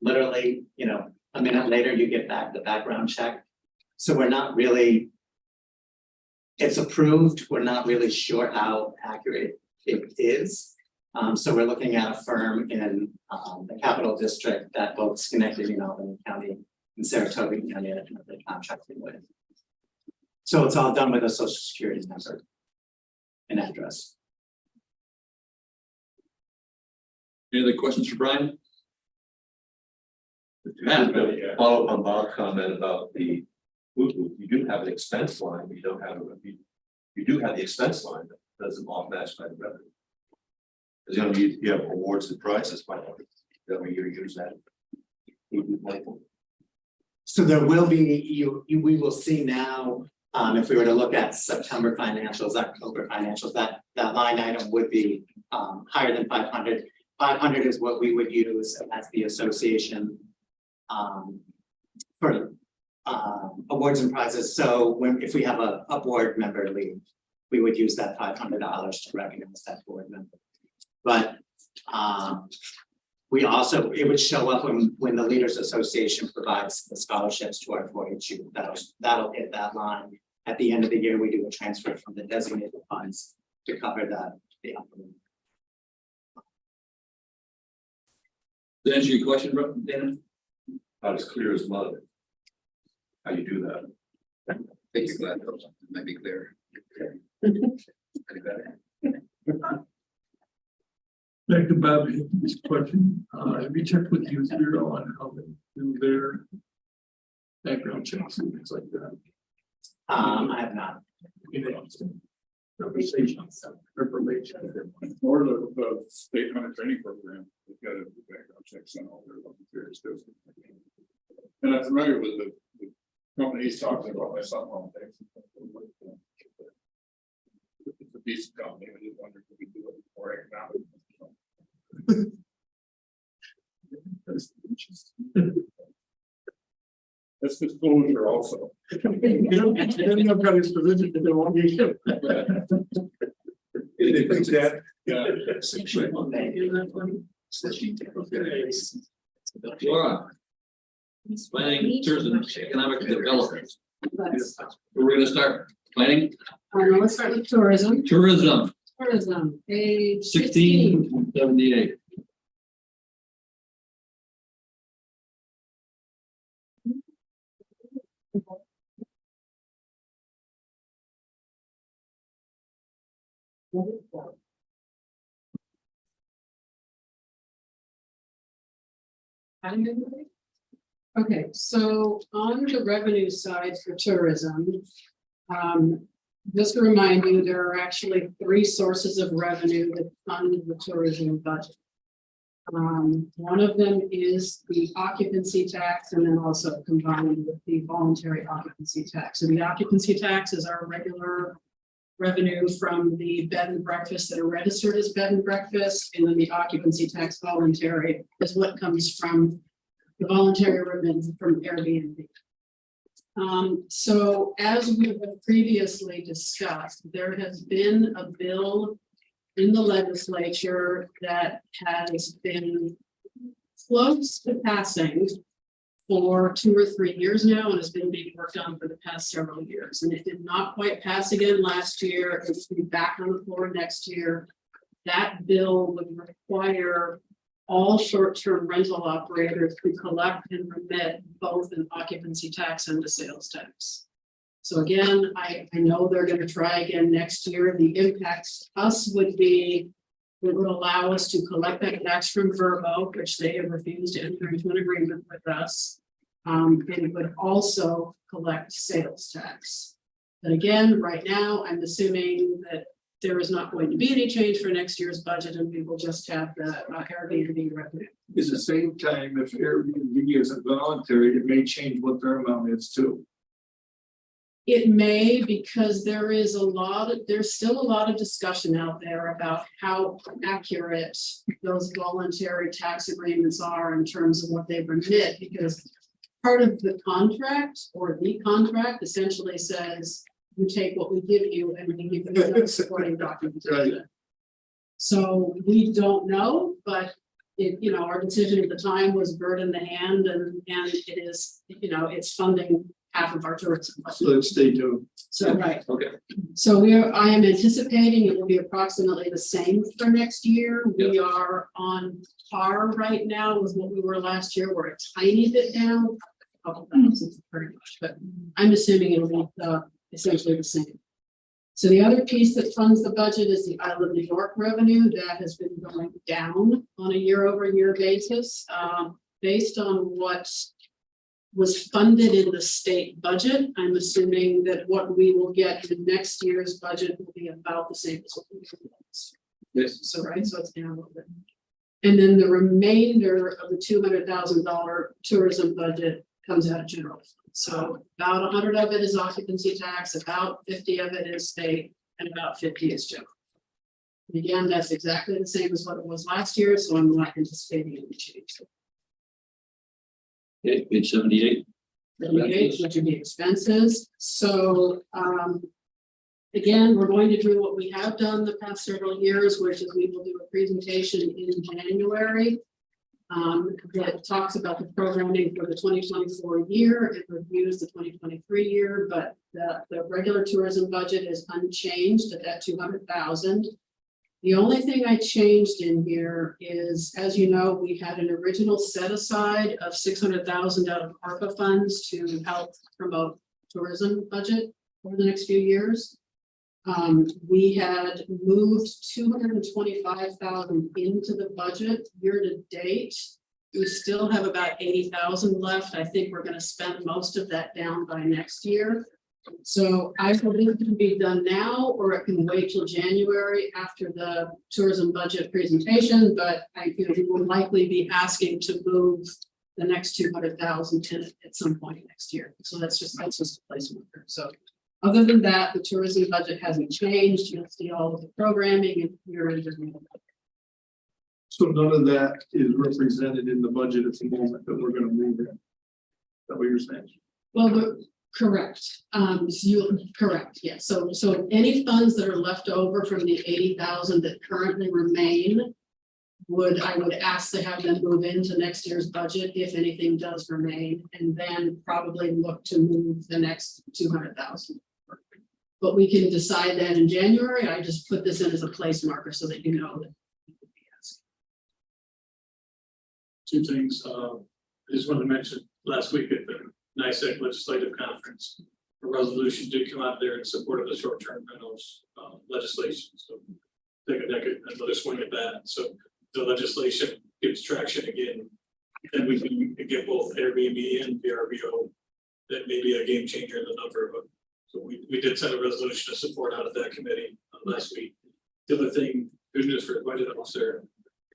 literally, you know, a minute later you get back the background check. So we're not really, it's approved. We're not really sure how accurate it is. So we're looking at a firm in the Capital District that both Schenectady and Albany County and Saratoga County are contracting with. So it's all done with a social security number and address. Any other questions for Brian? Follow up on Bob's comment about the food booth. You do have an expense line, but you don't have you do have the expense line that doesn't all match by the revenue. Because you have awards and prizes, why don't that way you use that? So there will be, we will see now If we were to look at September financials, October financials, that line item would be higher than 500. 500 is what we would use as the association for awards and prizes. So if we have a board member leave, we would use that $500 to recognize that board member. But we also, it would show up when the Leaders Association provides the scholarships to our 4-H. That'll hit that line. At the end of the year, we do a transfer from the designated funds to cover the upper. Does that answer your question, bro, Dana? Not as clear as mud. How you do that? Thank you, glad that might be clear. Back to Bob, this question, have you checked with Youth Bureau on how they do their background checks and things like that? I have not. Conversations, information. Or the state hunter training program, they've got a background checks on all their volunteers too. And I'm familiar with the company he's talking about, my son on things. It's a decent company, I just wondered if we could do it more economic. That's disclosure also. You don't have got his position to do on you. They think that. Yeah. Laura. Planning, tourism, economic development. We're gonna start planning, Let's start with tourism. tourism, Tourism, page 16. 1678. Okay, so on the revenue side for tourism, just to remind you, there are actually 3 sources of revenue that fund the tourism budget. One of them is the occupancy tax, and then also combined with the voluntary occupancy tax. So the occupancy tax is our regular revenue from the bed and breakfast that are registered as bed and breakfast, and then the occupancy tax voluntary is what comes from the voluntary remittance from Airbnb. So as we have previously discussed, there has been a bill in the legislature that has been close to passing for 2 or 3 years now and has been being worked on for the past several years. And it did not quite pass again last year. It's be back on the floor next year. That bill would require all short-term rental operators to collect and remit both an occupancy tax and a sales tax. So again, I know they're going to try again next year. The impacts to us would be, it would allow us to collect that tax from Verbo, which they have refused to enter into an agreement with us. And it would also collect sales tax. But again, right now, I'm assuming that there is not going to be any change for next year's budget, and we will just have the Airbnb revenue. At the same time, if Airbnb isn't voluntary, it may change what their amount is too. It may, because there's still a lot of discussion out there about how accurate those voluntary tax agreements are in terms of what they remit, because part of the contract or the contract essentially says, you take what we give you and we give you no supporting documentation. Right. So we don't know, but our decision at the time was bird in the hand, and it is, it's funding half of our tourism. So stay tuned. So, right. Okay. So I am anticipating it will be approximately the same for next year. We are on par right now with what we were last year. We're a tiny bit down, a couple thousand pretty much, but I'm assuming it'll be essentially the same. So the other piece that funds the budget is the Isle of New York revenue that has been going down on a year-over-year basis, based on what was funded in the state budget. I'm assuming that what we will get in next year's budget will be about the same as what we did last year. Yes. So it's down a little bit. And then the remainder of the $200,000 tourism budget comes out of general funds. So about 100 of it is occupancy tax, about 50 of it is state, and about 50 is general. And again, that's exactly the same as what it was last year, so I'm not anticipating any change. Okay, page 78. Which would be expenses, so, again, we're going to do what we have done the past several years, which is we will do a presentation in January. That talks about the programming for the 2024 year, it reviews the 2023 year, but the regular tourism budget is unchanged at that 200,000. The only thing I changed in here is, as you know, we had an original set aside of 600,000 out of ARPA funds to help promote tourism budget over the next few years. We had moved 225,000 into the budget year to date. We still have about 80,000 left. I think we're going to spend most of that down by next year. So I believe it can be done now, or it can wait till January after the tourism budget presentation, but we will likely be asking to move the next 200,000 at some point next year. So that's just a placeholder. So other than that, the tourism budget hasn't changed. You'll see all of the programming and your engineering. So none of that is represented in the budget at the moment that we're gonna move in. Is that what you're saying? Well, correct. Correct, yeah. So any funds that are left over from the 80,000 that currently remain I would ask to have them move into next year's budget if anything does remain, and then probably look to move the next 200,000. But we can decide that in January. I just put this in as a place marker so that you know that. Two things, I just wanted to mention, last week at the NICEAG legislative conference, a resolution did come out there in support of the short-term rentals legislation, so they could another swing at that, so the legislation gives traction again, and we can get both Airbnb and VRBO. That may be a game changer in the number, but so we did send a resolution of support out of that committee last week. The other thing, good news for the budget officer,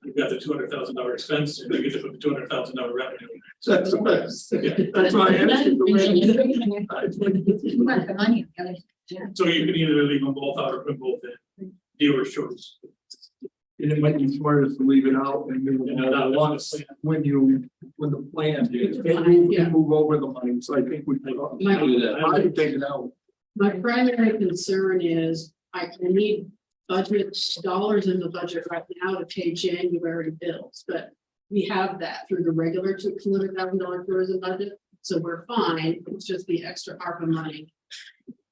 you've got the $200,000 expense, and you get to put the $200,000 revenue. That's the best. Yeah. That's why I asked you. So you can either leave them both out or put both in, dealer's choice. And it might be smartest to leave it out and then when the plan is, Yeah. move over the money, so I think we can. Do that. I can take it out. My primary concern is I need budget dollars in the budget right now to pay January bills, but we have that through the regular $200,000 tourism budget, so we're fine. It's just the extra ARPA money.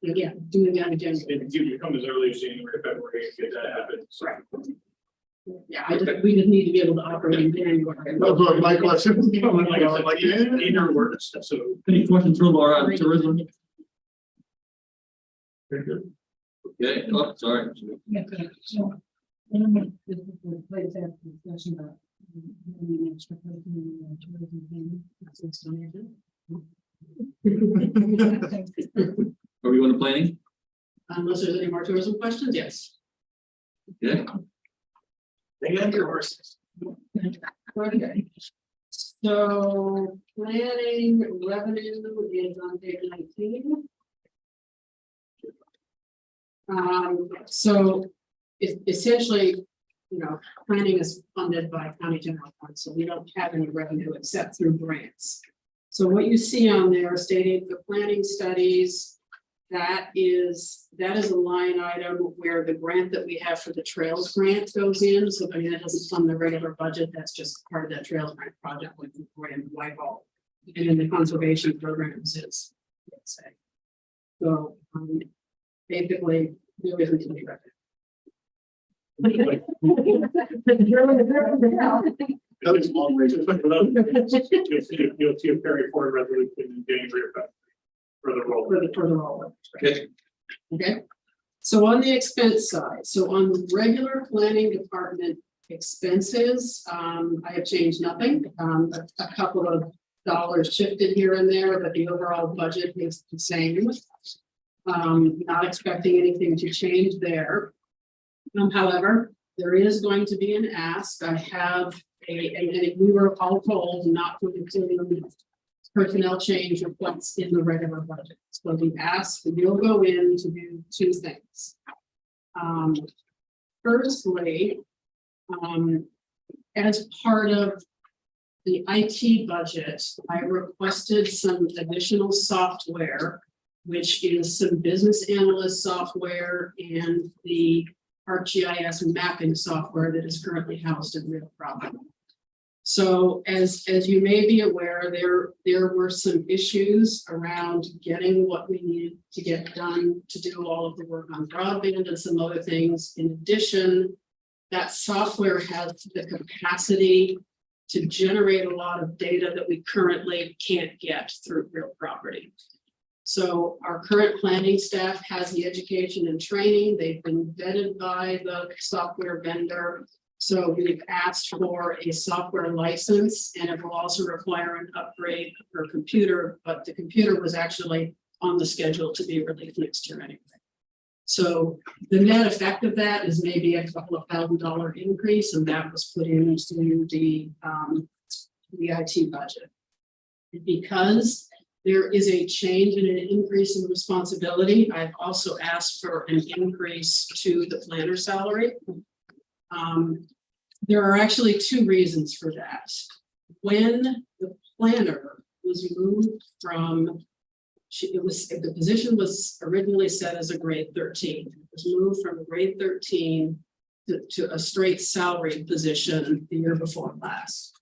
Again, doing that in January. If you come as early as January, February, if that happens. Right. Yeah, we just need to be able to operate in January. That's what my question was coming, Like I said, either works, so. Any questions for Laura on tourism? Very good. Okay, oh, sorry. Yeah, okay. So, then this is the place to have a discussion about any extra person in the tourism thing. That's what's on there. Are we going to planning? Unless there's any more tourism questions, yes. Yeah. They got your horses. Okay. So planning revenue is on page 19. So essentially, planning is funded by county general fund, so we don't have any revenue except through grants. So what you see on there stating for planning studies, that is a line item where the grant that we have for the trails grant goes in. So that doesn't fund the regular budget. That's just part of that trails grant project with Whitehall. And then the conservation programs is, let's say. So basically, there isn't any revenue. That is long range. You'll see a carry forward resolution in January for the role. For the role. Okay. Okay, so on the expense side, so on the regular planning department expenses, I have changed nothing. A couple of dollars shifted here and there, but the overall budget is the same. Not expecting anything to change there. However, there is going to be an ask. I have and we were all told not to include personnel change requests in the regular budget. So we asked, we'll go in to do two things. Firstly, as part of the IT budget, I requested some additional software, which is some business analyst software and the ArcGIS mapping software that is currently housed in Real Property. So as you may be aware, there were some issues around getting what we needed to get done to do all of the work on broadband and some other things. In addition, that software has the capacity to generate a lot of data that we currently can't get through Real Property. So our current planning staff has the education and training. They've been vetted by the software vendor. So we've asked for a software license, and it will also require an upgrade of her computer, but the computer was actually on the schedule to be released next year anyway. So the net effect of that is maybe a couple of $1,000 increase, and that was put into the IT budget. Because there is a change and an increase in responsibility, I've also asked for an increase to the planner salary. There are actually two reasons for that. When the planner was moved from, the position was originally set as a grade 13. It was moved from grade 13 to a straight salary position the year before last.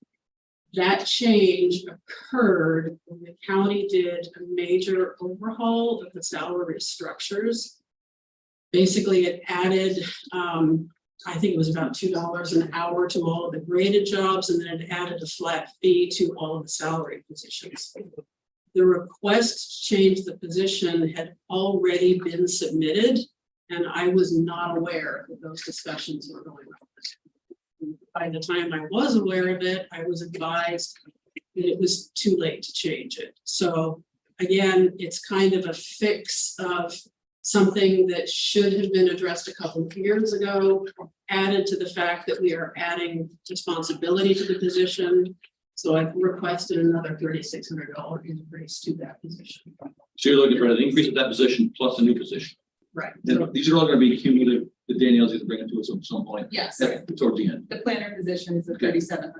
That change occurred when the county did a major overhaul of the salary structures. Basically, it added, I think it was about $2 an hour to all of the graded jobs, and then it added a flat fee to all of the salary positions. The request to change the position had already been submitted, and I was not aware that those discussions were going on. By the time I was aware of it, I was advised that it was too late to change it. So again, it's kind of a fix of something that should have been addressed a couple of years ago, added to the fact that we are adding responsibility to the position. So I've requested another $3,600 increase to that position. So you're looking for an increase of that position plus a new position. Right. And these are all going to be cumulative, that Danielle's going to bring it to us at some point. Yes, Towards the end. the planner position is a $3,700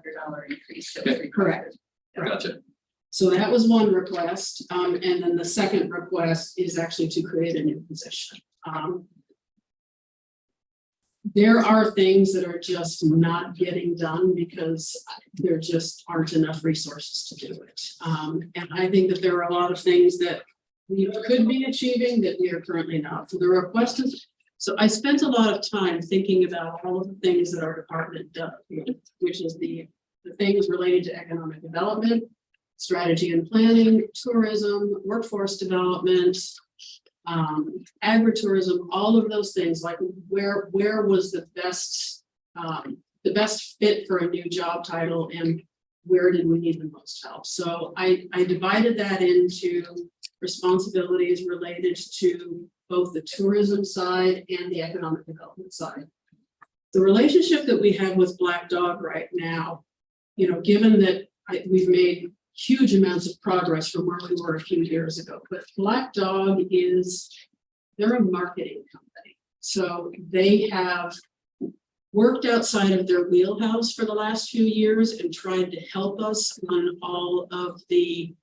increase. That was Okay. required. Gotcha. So that was one request. And then the second request is actually to create a new position. There are things that are just not getting done because there just aren't enough resources to do it. And I think that there are a lot of things that we could be achieving that we are currently not. So the request is, so I spent a lot of time thinking about all of the things that our department does, which is the things related to economic development, strategy and planning, tourism, workforce development, agritourism, all of those things, like where was the best fit for a new job title and where did we need the most help? So I divided that into responsibilities related to both the tourism side and the economic development side. The relationship that we have with Black Dog right now, given that we've made huge amounts of progress from where we were a few years ago, but Black Dog they're a marketing company. So they have worked outside of their wheelhouse for the last few years and tried to help us on all of the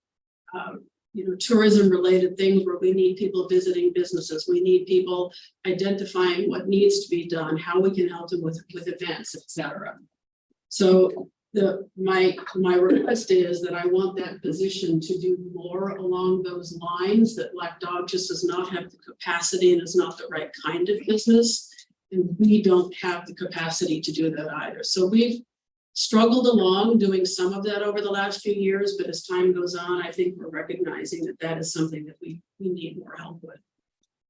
tourism related things where we need people visiting businesses. We need people identifying what needs to be done, how we can help them with events, etc. So my request is that I want that position to do more along those lines, that Black Dog just does not have the capacity and is not the right kind of business. And we don't have the capacity to do that either. So we've struggled along doing some of that over the last few years, but as time goes on, I think we're recognizing that that is something that we need more help with.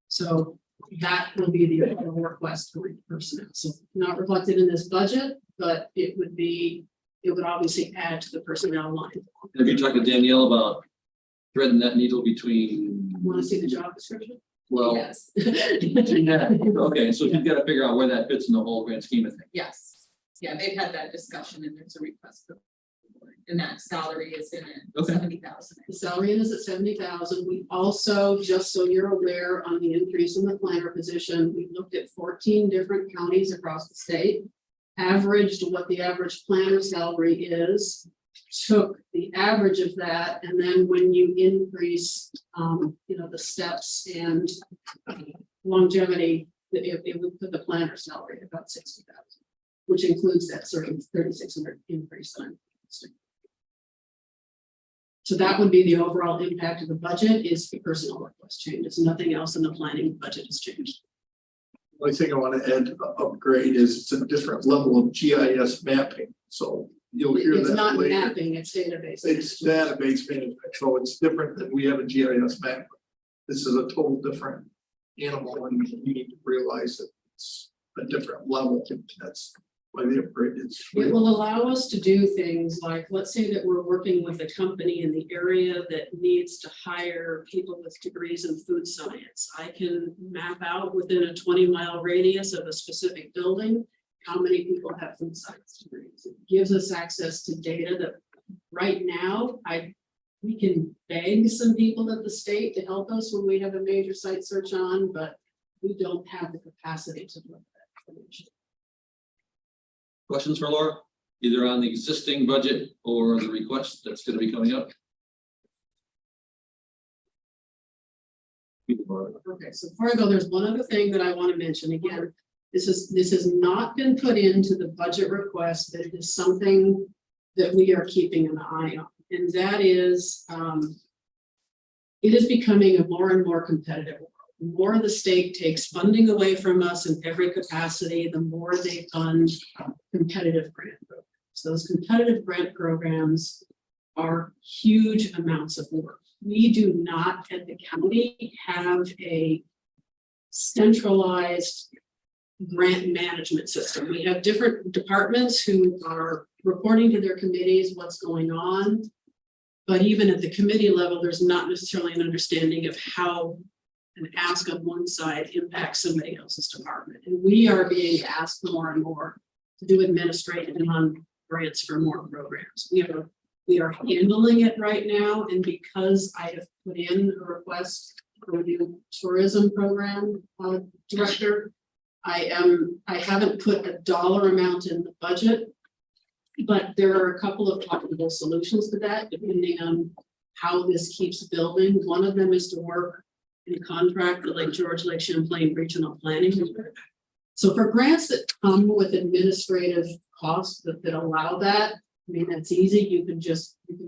So that will be the request for personnel. So not reflected in this budget, but it would obviously add to the personnel line. Have you talked to Danielle about threading that needle between? Want to see the job description? Well, Yes. okay, so you've got to figure out where that fits in the whole grand scheme of things. Yes. Yeah, they've had that discussion and there's a request for. and that salary is in it, Okay. 70,000. The salary is at 70,000. We also, just so you're aware, on the increase in the planner position, we looked at 14 different counties across the state. Averaged what the average planner salary is, took the average of that, and then when you increase, the steps and longevity, it would put the planner salary at about 60,000, which includes that sort of 3,600 increase that I'm suggesting. So that would be the overall impact of the budget is the personnel request changes. Nothing else in the planning budget has changed. The only thing I want to add to the upgrade is it's a different level of GIS mapping, so you'll hear It's that not later. mapping, it's database. It's database management, so it's different than we have a GIS map. This is a total different animal, and you need to realize that it's a different level. That's why the upgrade is. It will allow us to do things like, let's say that we're working with a company in the area that needs to hire people with degrees in food science. I can map out within a 20-mile radius of a specific building, how many people have food science degrees. It gives us access to data that right now, we can beg some people at the state to help us when we have a major site search on, but we don't have the capacity to look at that information. Questions for Laura, either on the existing budget or the request that's gonna be coming up? Okay, so before I go, there's one other thing that I want to mention. Again, this has not been put into the budget request, but it is something that we are keeping an eye on. And that is, it is becoming a more and more competitive world. The more the state takes funding away from us in every capacity, the more they fund competitive grant programs. Those competitive grant programs are huge amounts of work. We do not at the county have a centralized grant management system. We have different departments who are reporting to their committees what's going on. But even at the committee level, there's not necessarily an understanding of how an ask on one side impacts somebody else's department. And we are being asked more and more to do administrative and on grants for more programs. We are handling it right now, and because I have put in a request for a new tourism program director, I haven't put a dollar amount in the budget, but there are a couple of possible solutions to that, depending on how this keeps building. One of them is to work in a contract with Lake George, Lake Champlain Regional Planning. So for grants that come with administrative costs that allow that, I mean, that's easy. You can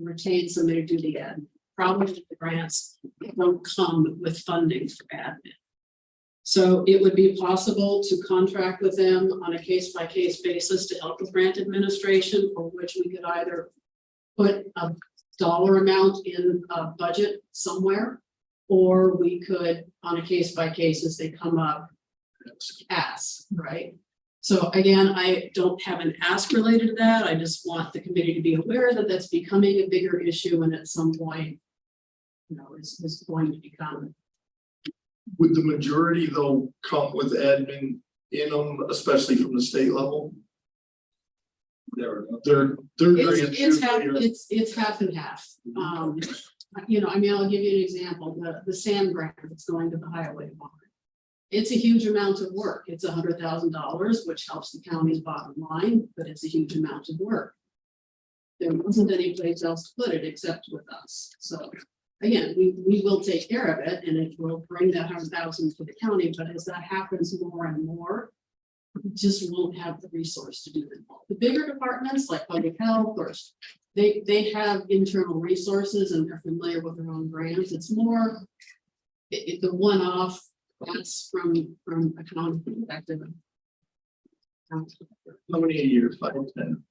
retain somebody to do the admin. Problem with the grants, they don't come with funding for admin. So it would be possible to contract with them on a case-by-case basis to help with grant administration, for which we could either put a dollar amount in a budget somewhere, or we could, on a case-by-case as they come up, ask, right? So again, I don't have an ask related to that. I just want the committee to be aware that that's becoming a bigger issue, and at some point, is going to become. Would the majority though come with admin in them, especially from the state level? They're It's half and half. I'll give you an example, the sand grant that's going to the highway bond. It's a huge amount of work. It's $100,000, which helps the county's bottom line, but it's a huge amount of work. There wasn't any place else to put it except with us. So again, we will take care of it, and it will bring that $100,000 to the county, but as that happens more and more, we just won't have the resource to do it. The bigger departments like public health, or they have internal resources and are familiar with their own grants. It's more the one-off. That's from a county perspective. How many a year? 5 or 10?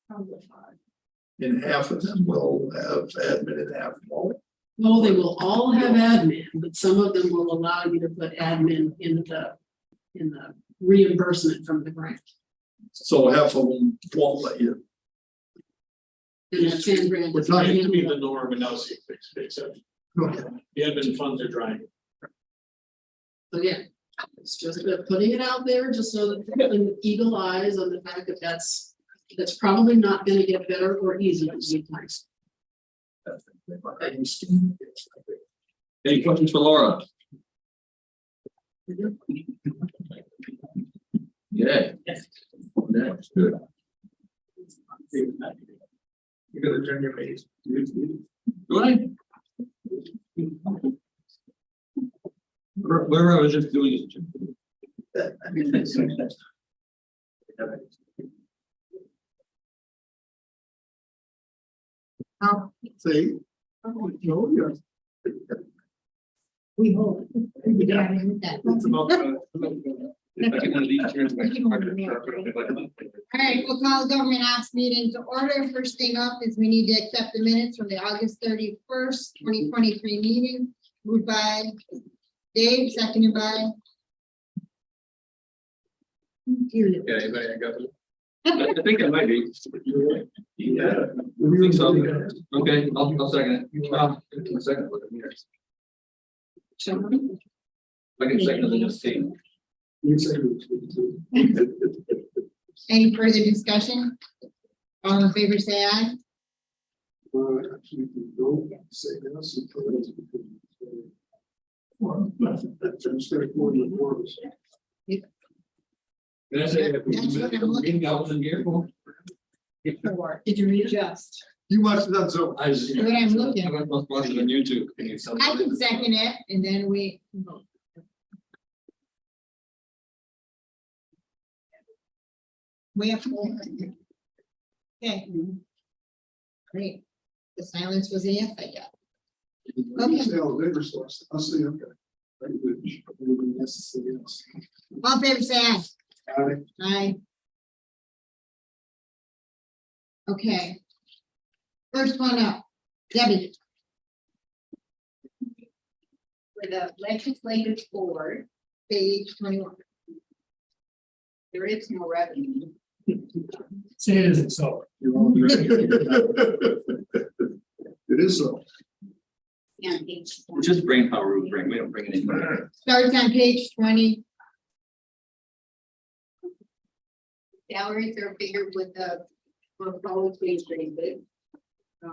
Probably 5. And half of them will have admin and half won't. No, they will all have admin, but some of them will allow you to put admin in the reimbursement from the grant. So half of them won't let you. And that 10 grand. We're trying to be the norm and now see if it's the exception. Okay. The admin funds are drying. Again, it's just putting it out there just so that people can eagle eyes on the fact that that's that's probably not gonna get better or easier anytime soon. Any questions for Laura? Yeah. That's good. You gotta turn your face. Do I? Where I was just doing it. See? Oh, yeah. We hope. Yeah. It's about, All right, we'll call the government ops meeting to order. First thing up is we need to accept the minutes from the August 31st, 2023 meeting. Moved by Dave, seconded by. Yeah, anybody got it? I think it might be. yeah. I think so. Okay, I'll second it. I'll second it. I can second it, just see. Any further discussion? All in favor, say aye. Actually, don't say yes. That's straightforward. Can I say? That's what I'm looking Meeting I wasn't here for? Did you readjust? You watched it on Zoom. I was. What I'm looking. I was watching on YouTube. Can you tell me? I can second it, and then we vote. We have four. Okay. Great. The silence was a yes, I guess. I'll see, okay. Yes. All in favor, say aye. Aye. Aye. Okay. First one up, Debbie. For the legislative board, Page 21. there is no revenue. Say it isn't so. You're all right. It is so. On page It's just brain power we bring. We don't bring anything. Starts on page 20. salaries are figured with the proposed increases.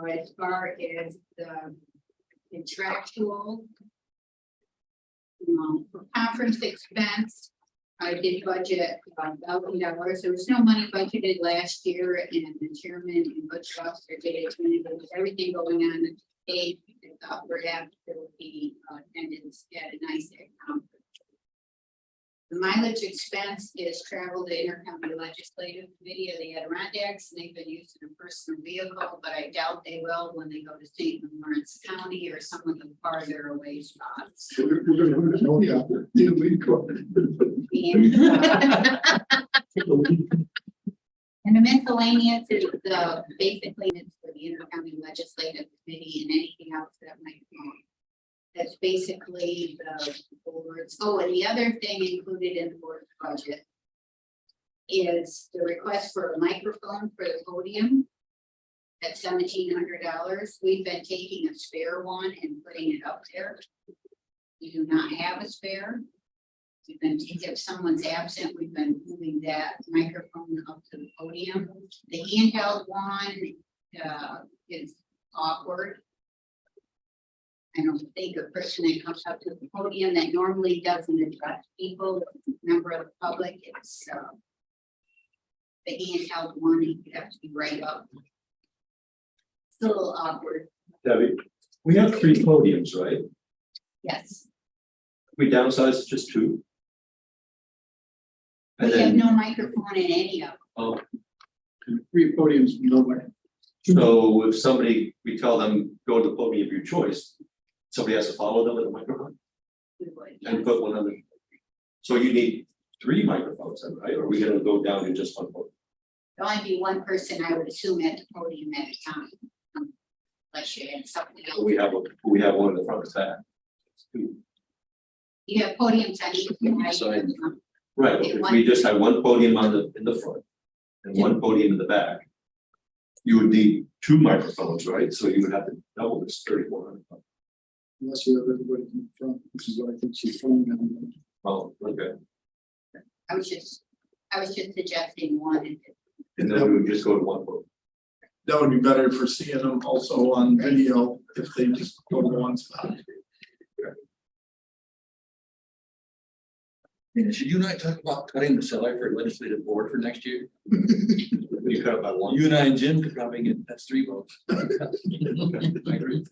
As far as the contractual. For conference expense, I did budget $1,000. There was no money budgeted last year, and the chairman and budget officer did it. With everything going on at the state, I thought perhaps there would be attendance at a nice conference. The mileage expense is travel to intercounty legislative committee of the Adirondacks, and they've been using a personal vehicle, but I doubt they will when they go to St. Lawrence County or some of the farther away spots. We're gonna know you out there. Yeah, we go. And the miscellaneous is the basically it's for the intercounty legislative committee and anything else that might come. That's basically the boards. Oh, and the other thing included in the board's budget is the request for a microphone for the podium at $1,700. We've been taking a spare one and putting it up there. We do not have a spare. We've been, if someone's absent, we've been moving that microphone up to the podium. The handheld one is awkward. I don't think a person that comes up to the podium that normally doesn't address people, member of the public, it's the handheld one, you have to be right up. It's a little awkward. Debbie, we have 3 podiums, right? Yes, We downsize to just 2. And we have then, no microphone in any of them. oh, 3 podiums, nowhere. so if somebody, we tell them, go to the podium of your choice, somebody has to follow them with a microphone We would, and yes. put one on the. So you need 3 microphones, then, right? Or are we gonna go down to just 1 podium? There'll only be one person, I would assume, at the podium at a time. Unless you had something else. We have one in the front of that. You have podiums on each side. Right, if we just have 1 podium in the front and 1 podium in the back. You would need 2 microphones, right? So you would have to double this 3,400. Unless you have everybody in the front, which is what I think she's trying. Oh, okay. I was just suggesting one. And then we would just go to one vote. That would be better for seeing them also on video if they just go to one spot. And should you and I talk about cutting the salary for legislative board for next year? You cut it by one. You and I and Jim could probably get, that's 3 votes. I agree.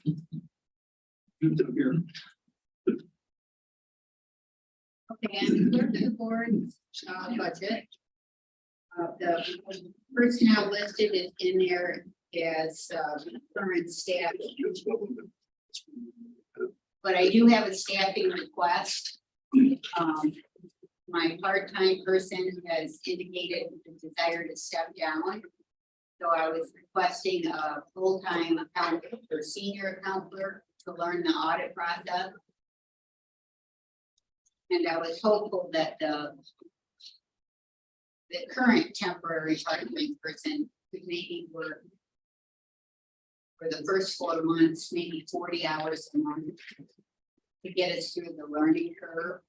Okay, and clerk of the board's budget. The personnel listed is in there as current staff. But I do have a staffing request. My part-time person has indicated the desire to step down. So I was requesting a full-time accountant or senior accountant to learn the audit process. And I was hopeful that the current temporary part-time person could maybe work for the first 4 months, maybe 40 hours a month to get us through the learning curve.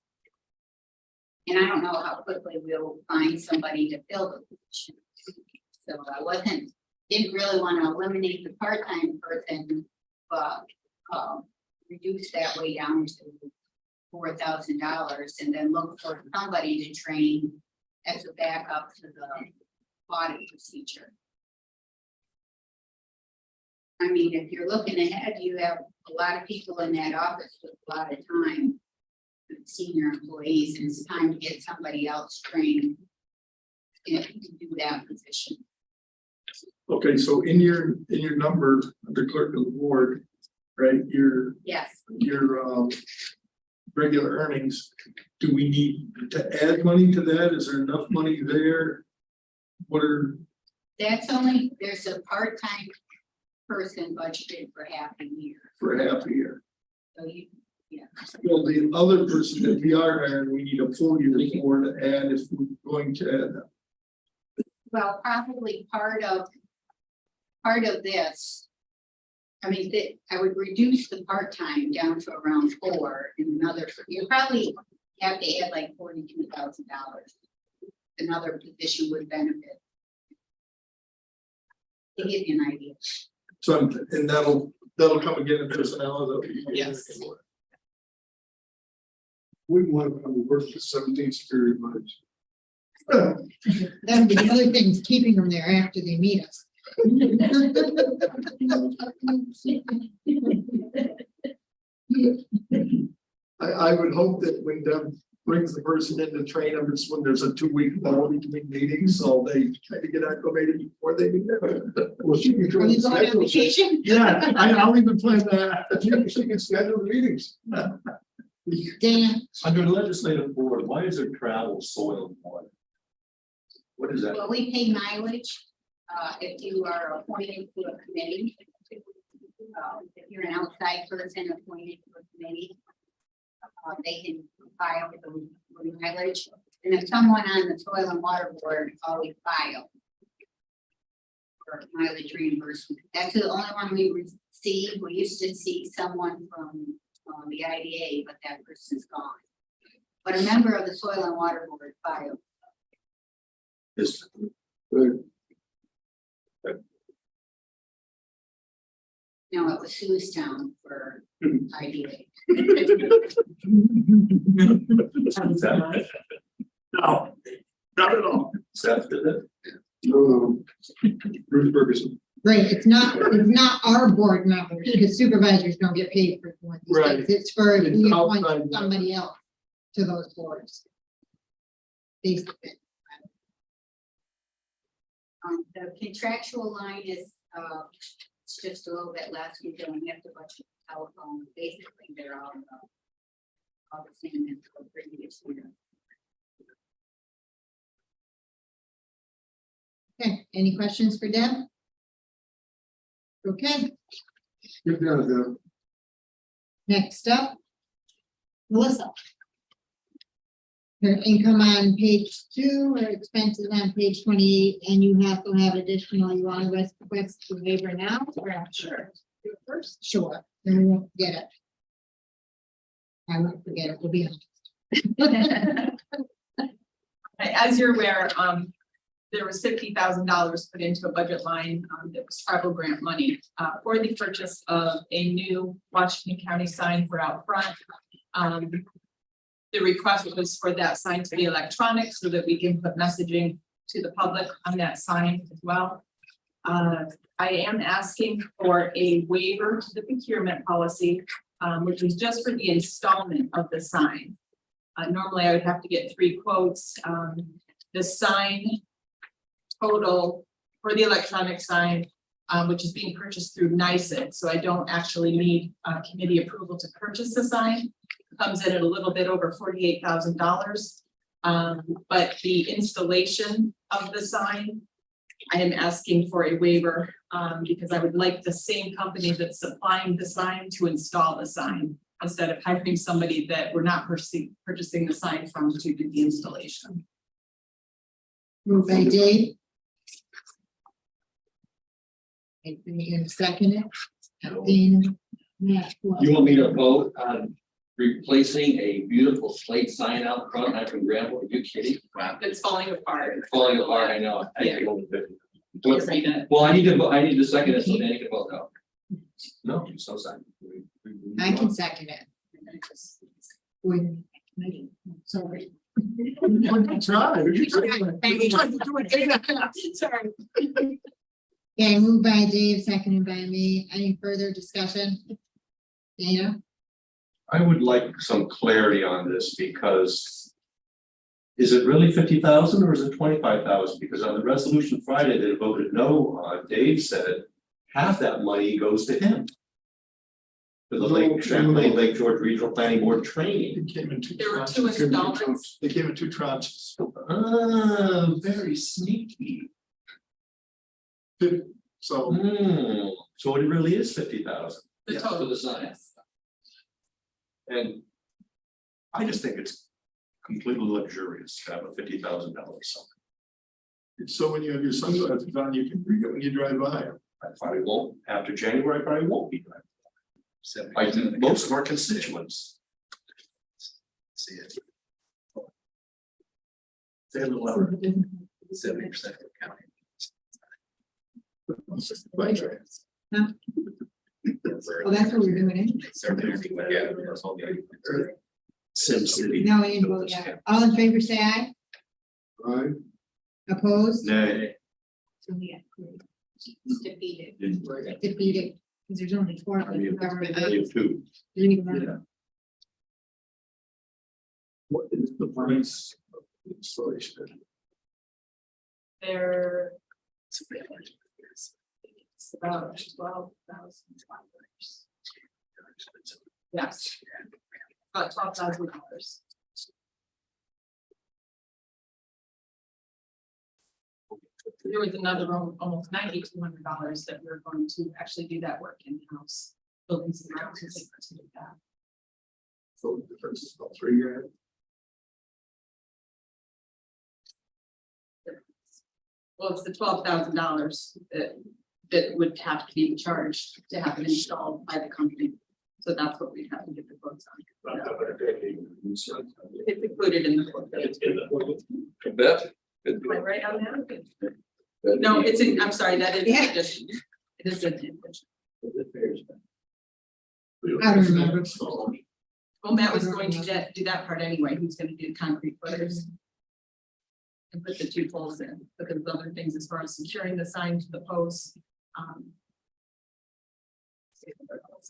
And I don't know how quickly we'll find somebody to fill the position. So I didn't really want to eliminate the part-time person, but reduce that way down to $4,000 and then look for somebody to train as a backup to the audit procedure. I mean, if you're looking ahead, you have a lot of people in that office with a lot of time, senior employees, and it's time to get somebody else trained to do that position. Okay, so in your number, under clerk of the board, right, your Yes, regular earnings, do we need to add money to that? Is there enough money there? there's a part-time person budgeted for half a year. For half a year? So you, Well, the other person that we are hiring, we need a full year for to add if we're going to add them. well, probably part of this. I mean, I would reduce the part-time down to around 4 and another, you probably have to add like $42,000. Another position would benefit. To give you an idea. So, and that'll come again in personnel. Yes. We want to come to work for 17 superior minds. That'd be the other things, keeping them there after they meet us. I would hope that when Deb brings the person in to train them, it's when there's a 2-week lull between meetings, so they try to get acclimated before they meet. Well, she can Are try you to going on schedule. vacation? Yeah, I'll even plan that. She can schedule the meetings. Dan, Under the legislative board, why is there travel, soil, and water? What is that? well, we pay mileage, if you are appointed to a committee. If you're an outside person appointed to a committee, they can file the mileage. And if someone on the soil and water board always file for mileage reimbursement, that's the only one we receive. We used to see someone from the IDA, but that person's gone. But a member of the soil and water board filed. Is No, it was Suestown for IDA. No, not at all. Seth, did it? Bruce Ferguson. Right, it's not our board members, because supervisors don't get paid for doing these Right. things. It's for if It's we appoint outside. somebody else to those boards. Basically. The contractual line is, it's just a little bit less. We don't have to budget telephone. Basically, they're all the same as the previous year. Okay, any questions for Deb? Okay, Get down to next up. Melissa. Her income on page 2, her expenses on page 28, and you have to have additional, you want to request the waiver now? Sure. Do it first? Sure, then we won't forget it. I won't forget it, we'll be honest. As you're aware, there was $50,000 put into a budget line, that was tribal grant money, for the purchase of a new Washington County sign for out front. The request was for that sign to be electronic so that we can put messaging to the public on that sign as well. I am asking for a waiver to the procurement policy, which is just for the installment of the sign. Normally I would have to get 3 quotes. The sign total for the electronic sign, which is being purchased through NICEAG, so I don't actually need committee approval to purchase the sign. Comes in at a little bit over $48,000. But the installation of the sign, I am asking for a waiver because I would like the same company that's supplying the sign to install the sign instead of hiring somebody that we're not purchasing the sign from to do the installation. Moved by Dave. And second it. Then Matt. You want me to vote on replacing a beautiful slate sign out front, I'm from Granville, are you kidding? It's falling apart. Falling apart, I know. Yeah. Well, Read it. I need to second it, so then you can vote no. No, you so second. I can second it. Wait, sorry. Sorry. Okay, moved by Dave, seconded by me. Any further discussion? Dana? I would like some clarity on this because is it really 50,000 or is it 25,000? Because on the resolution Friday that voted no on, Dave said half that money goes to him. For the Lake Champlain Lake George Regional Planning Board training. It came in 2 There were tranches. 2 installments. They came in 2 tranches. Ah, very sneaky. So So it really is 50,000. The Yeah, total. For the sign. Yes. And I just think it's completely luxurious to have a $50,000 sign. so when you have your sunglasses on, you can read it when you drive by. I probably won't, after January, I probably won't be driving. Like most of our constituents. See it. Say a little louder. 70% of the county. Huh? Well, that's what we're doing anyway. Sim City. No, we didn't vote yet. All in favor, say aye. Aye. Opposed? Nay. So we got Defeated. defeated, because there's only 4 of us who government. I have 2. Yeah. What is the price of the installation? There. It's about $12,000. Yes. About $12,000. There was another almost $9,200 that we're going to actually do that work in-house. Buildings and grounds and things to do that. So the difference is about $3,000. Well, it's the $12,000 that would have to be charged to have it installed by the company. So that's what we'd have to get the quotes on. It's included in the quote. Beth? Am I right on that? No, it's in, I'm sorry, that is an addition. It is an addition. I don't remember. Well, Matt was going to do that part anyway. He's gonna do concrete footers. And put the 2 poles in, but there's other things as far as securing the sign to the post.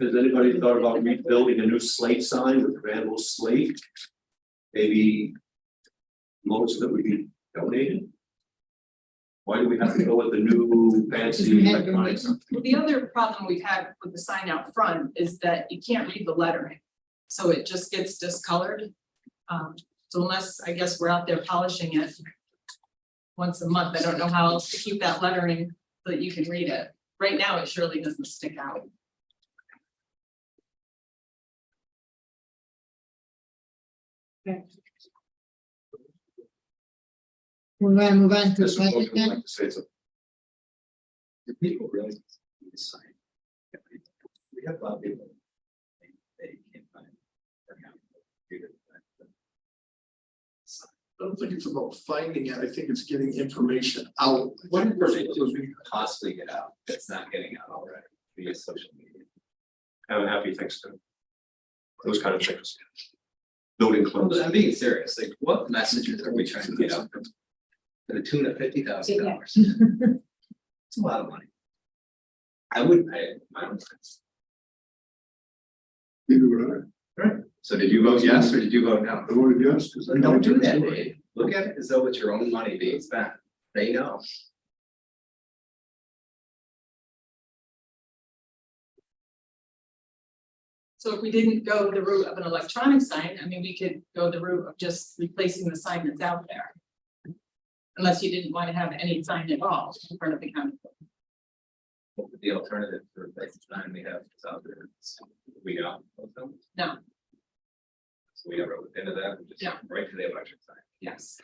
Has anybody thought about rebuilding a new slate sign with Granville slate? Maybe most that would be donated? Why do we have to go with the new fancy electronic sign? Well, the other problem we've had with the sign out front is that you can't read the lettering. So it just gets discolored. So unless, I guess, we're out there polishing it once a month, I don't know how else to keep that lettering so that you can read it. Right now, it surely doesn't stick out. We're gonna move on to This the is what budget we'd then. like to say something. Do people really need a sign? We have a lot of people. They can't find. I don't think it's about finding it, I think it's getting information out. What information could we possibly get out that's not getting out already via social media? Have happy Thanksgiving. Those kind of things. Building Well, clubs. I'm being serious, like what messages are we trying to get out? To the tune of $50,000. It's a lot of money. I would pay it, my own friends. Neither would I. So did you vote yes or did you vote no? I voted yes, because I. Don't do that, Dave. Look at it as though it's your own money being spent. They know. So if we didn't go the route of an electronic sign, I mean, we could go the route of just replacing the sign that's out there. Unless you didn't want to have any sign at all in front of the county. What would the alternative to replace the sign we have is out there? We got. No. So we never looked into that, we just Yeah. right to the electric sign. Yes.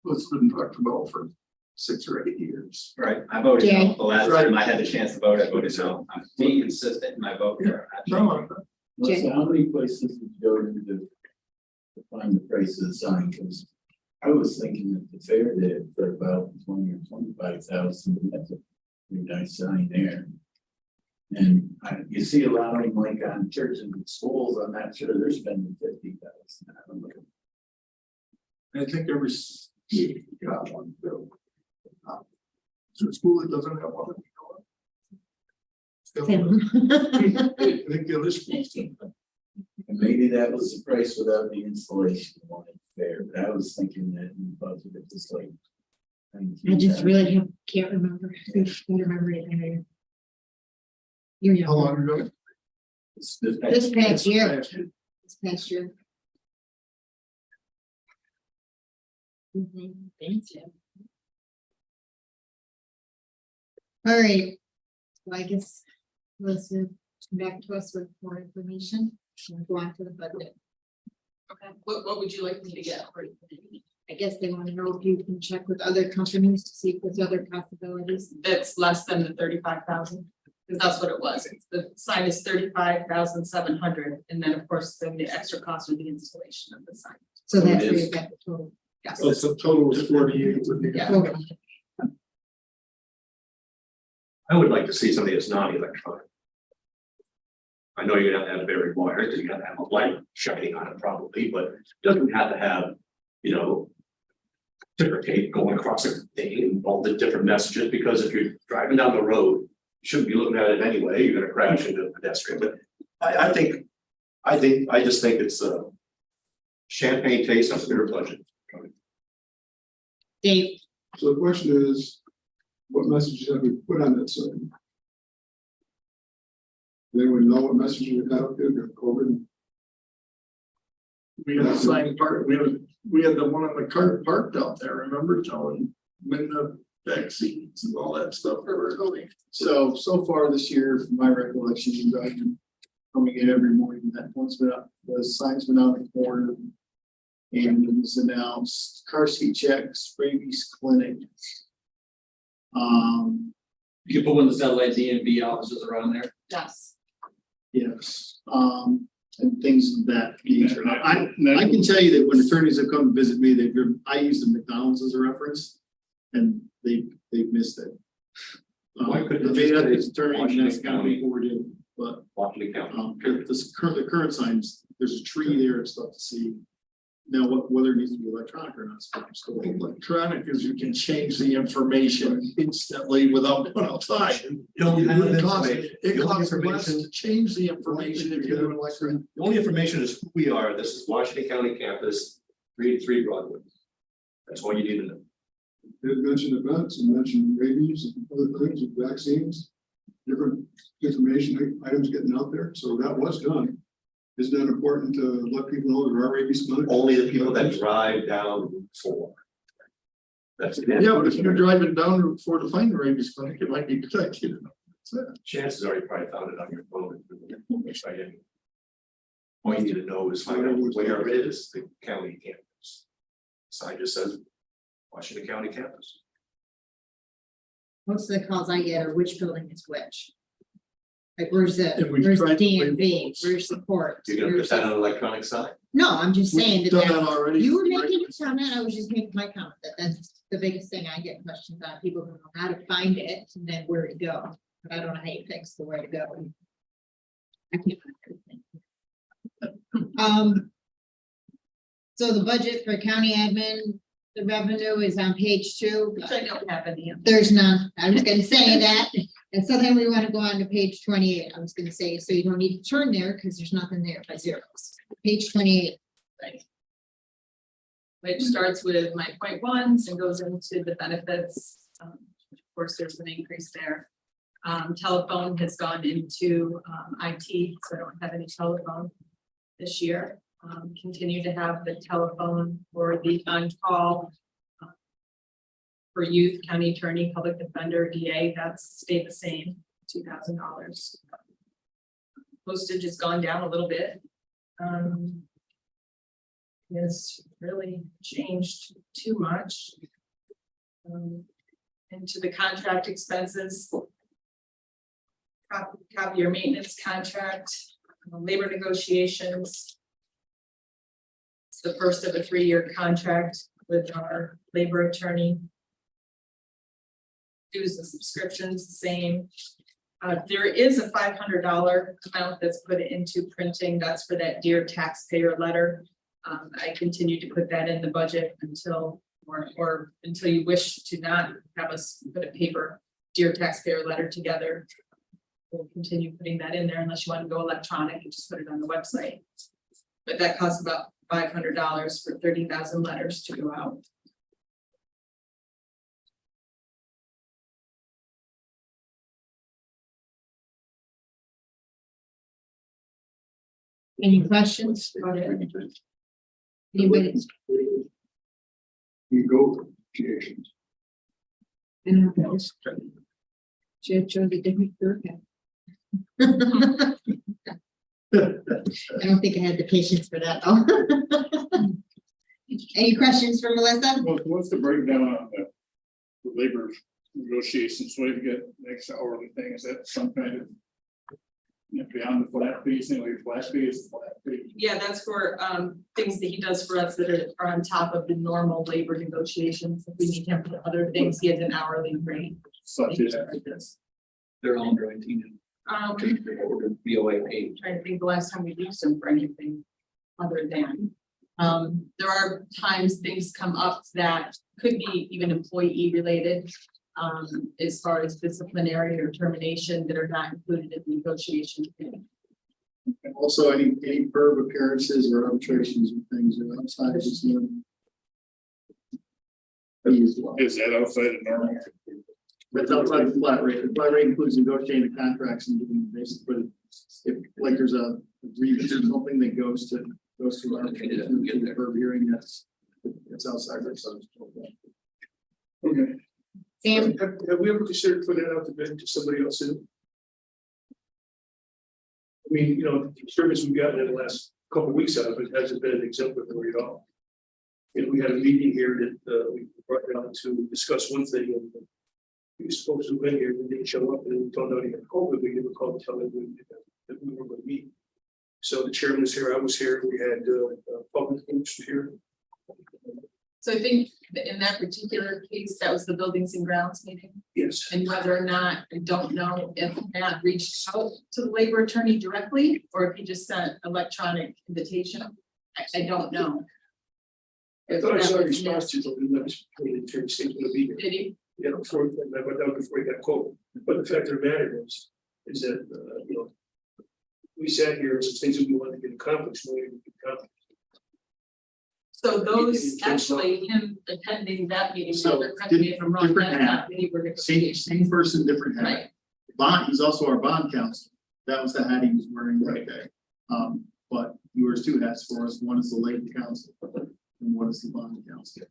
It's been talked about for 6 or 8 years. Right, I voted Jay? no. The last time I had the chance to vote, I voted no. I'm being consistent in my vote here. Melissa, how many places did you go to find the price of the sign? Because I was thinking that the fair did for about 20 or 25,000. That's a pretty nice sign there. And you see a lot of them like on churches and schools. I'm not sure they're spending 50,000. I don't know. I think every school got one built. Is there a school that doesn't have one? I think the other schools do. And maybe that was the price without the installation on it fair, but I was thinking that in the budget it was like. I just really can't remember. I can't remember it. You're How young. long ago? This past year. This past year. Thank you. All right. Well, I guess let's come back to us with more information. We'll go on to the budget. Okay, what would you like me to get? I guess they want to know if you can check with other companies to see if there's other possibilities. That's less than the 35,000, because that's what it was. The sign is 35,700, and then of course, then the extra cost of the installation of the sign. So that's where you got the total. Yes. So the total was 48 with the. Yeah. Okay. I would like to see something that's non-electronic. I know you're gonna have to have buried wire, because you have to have a light shining on it probably, but it doesn't have to have, you know. Ticker tape going across everything and all the different messages, because if you're driving down the road, you shouldn't be looking at it anyway, you're gonna crash into a pedestrian, but I just think it's a champagne taste on your budget. Dave, So the question is, what messages have we put on that sign? Does anyone know what message we have there, the COVID? We had a sign park, we had the one on the cart parked out there, remember, telling when the vaccines and all that stuff were going. So far this year, from my recollection, I've been coming in every morning, that one's been up, the sign's been on the corner. And it was announced, car seat checks, rabies clinic. You can put one of the satellite DMV offices around there. Yes. Yes, and things of that nature. I can tell you that when attorneys have come to visit me, I use the McDonald's as a reference. And they've missed it. Why couldn't it They just had say this attorney, Washington that's kind of County? forwarded, but Washington County. the current signs, there's a tree there and stuff to see. Now, whether it needs to be electronic or not, I'm still waiting. Electronic is you can change the information instantly without going outside. Don't have It costs information. it The only costs less information- to change the information if you do an electronic. The only information is who we are. This is Washington County campus, 3 Broadway. That's all you need to know. It mentioned events and mentioned rabies and other things and vaccines, different information items getting out there, so that was done. Isn't that important to let people know there are rabies clinics? Only the people that drive down Route 4. That's it. Yeah, but if you're driving down Route 4 to find the rabies clinic, it might be detected. Chances are you probably found it on your phone. All you need to know is find out where it is, the county campus. Sign just says Washington County campus. most of the calls I get are which building is which. Like, where's the And we've DMV, tried to label where's those. the court? You're gonna put that on an electronic sign? No, I'm just saying that. Done that already. You were making a comment, I was just making my comment, that's the biggest thing I get questions on, people don't know how to find it and then where to go. But I don't know how you fix the where to go. I can't find everything. So the budget for county admin, the revenue is on page 2. Which I don't have any of. There's none, I was gonna say that, and so then we wanna go on to page 28, I was gonna say, so you don't need to turn there, because there's nothing there by zeros. Page 28. Which starts with my point ones and goes into the benefits. Of course, there's an increase there. Telephone has gone into IT, so I don't have any telephone this year. Continue to have the telephone for the on-call for youth, county attorney, public defender, DA, that's stayed the same, $2,000. Postage has gone down a little bit. Has really changed too much. Into the contract expenses. Copy your maintenance contract, labor negotiations. It's the first of a 3-year contract with our labor attorney. Dues and subscriptions, the same. There is a $500 amount that's put into printing. That's for that Dear Taxpayer letter. I continue to put that in the budget until, or until you wish to not have us put a paper Dear Taxpayer letter together. We'll continue putting that in there unless you want to go electronic and just put it on the website. But that costs about $500 for 30,000 letters to go out. Any questions? Anybody? You go negotiations. Should show the different. I don't think I had the patience for that though. Any questions for Melissa? Well, what's the breakdown on the labor negotiations, so you get next hourly thing, is that some kind of? Beyond the flat fees, you know, your flat fee is flat fee. Yeah, that's for things that he does for us that are on top of the normal labor negotiations. If we need him for other things, he has an hourly rate. Such as. They're all under 18. BOA paid. Trying to think the last time we used them for anything other than. There are times things come up that could be even employee related. As far as disciplinary or termination that are not included in the negotiation. And also any perv appearances or arbitrations and things are outside of this one. Is that outside of normal? That's outside the flat rate. The flat rate includes negotiating the contracts and doing basically, if like there's a grievance or something that goes to arbitration, to the perv hearing, it's outside of that. Okay. Sam? Have we ever considered putting it out to bid to somebody else in? I mean, you know, the service we've gotten in the last couple of weeks out of it hasn't been exemplary at all. And we had a meeting here that we brought down to discuss one thing, and we were supposed to have been here, we didn't show up, and we found out he had COVID, we didn't call to tell him that we were going to meet. So the chairman was here, I was here, we had public groups here. So I think that in that particular case, that was the buildings and grounds meeting. Yes. And whether or not, I don't know if Matt reached out to the labor attorney directly, or if he just sent electronic invitation. I don't know. I thought I If saw a that was response to the letters from the attorney saying it's going to be here. Did he? You know, before, I went down before he got COVID. But the fact of the matter is that, you know, we sat here and some things that we wanted to get accomplished, we didn't get accomplished. So those, actually, him attending that meeting, So, correct me if I'm wrong, different that's hat. not labor Same negotiation. person, different hat. Right. Bond, he's also our bond counsel. That was the hat he was wearing that day. But he wears 2 hats for us. One is the labor counsel and one is the bond counsel.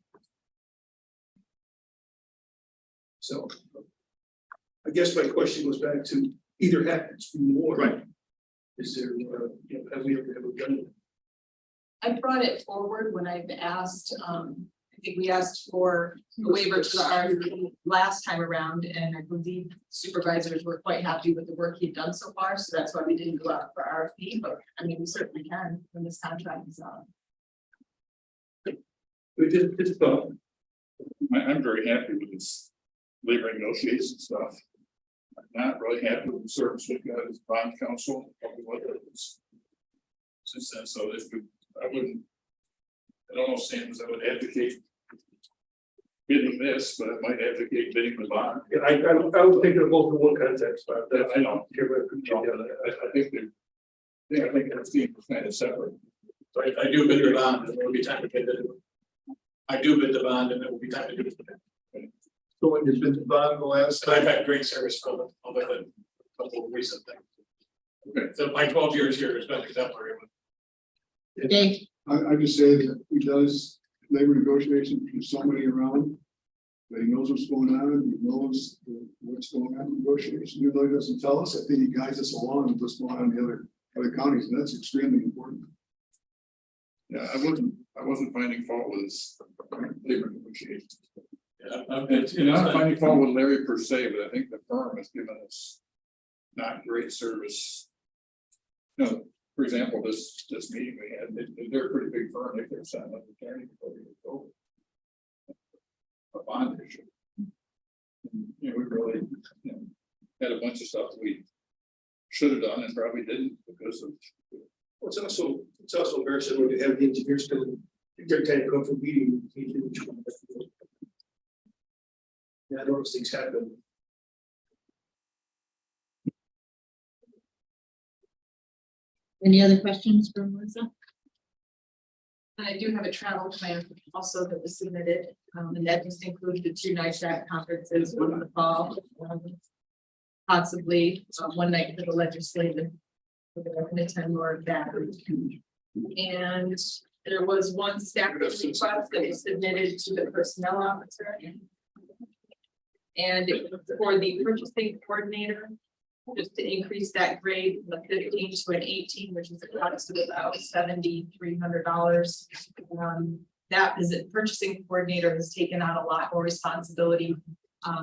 So I guess my question goes back to either happens more. Right. Is there, you know, have we ever done it? I brought it forward when I've asked I think we asked for a waiver to the RFP last time around, and I believe supervisors were quite happy with the work he'd done so far, so that's why we didn't go out for RFP, but I mean, we certainly can when this contract is on. We did, I'm very happy with this labor negotiation stuff. I'm not really happy with the service we've got as bond counsel. Since then, so if I wouldn't, I don't know, Sam, I would advocate bidding this, but I might advocate bidding the bond. Yeah, I would think they're both in one context, but I know. give it a good job. I think they're, yeah, I think that's being kind of separate. I do bid the bond, and there will be time to bid it. I do bid the bond, and there will be time to do it. So when you bid the bond the last And I've time, had great service from them, other than a couple of recent things. Okay. So my 12 years here has been exemplary. Dave, I just say that he does labor negotiations, there's somebody around. But he knows what's going on, he knows what's going on in negotiations, even though he doesn't tell us, I think he guides us along with what's going on in the other counties, and that's extremely important. Yeah, I wasn't finding fault with this labor negotiations. Yeah, And I'm not finding fault with Larry per se, but I think the firm has given us not great service. You know, for example, this meeting we had, they're a pretty big firm, they could have signed up the county before we go. A bond issue. And, you know, we really, you know, had a bunch of stuff we should have done and probably didn't because of. It's also embarrassing when you have the engineers come, they're kind of go for meeting. Yeah, I know those things happen. any other questions for Melissa? And I do have a travel plan also that was submitted, and that just includes the 2 NISHAC conferences, one in the fall. Possibly, one night for the legislative. We're going to attend more of that. And there was one staff request that was submitted to the personnel officer. And it was for the purchasing coordinator, just to increase that grade from a 15 to an 18, which is a cost of about $7,300. That is a purchasing coordinator has taken on a lot more responsibility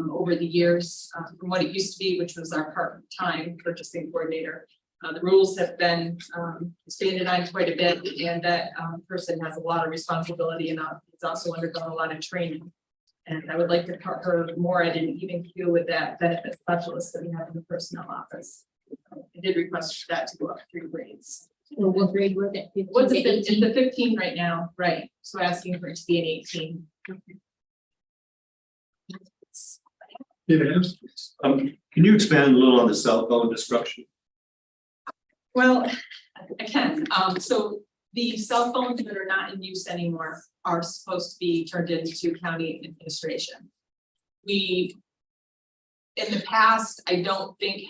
over the years from what it used to be, which was our part-time purchasing coordinator. The rules have been expanded on quite a bit, and that person has a lot of responsibility, and it's also undergone a lot of training. And I would like to cut her more at an even keel with that benefit specialist that we have in the personnel office. I did request that to go up 3 grades. Or what grade was it? 15 What's to it? It's 18? the 15 right now, right? So asking for it to be an 18. Can you expand a little on the cell phone destruction? Well, I can. So the cell phones that are not in use anymore are supposed to be turned into county administration. We, in the past, I don't think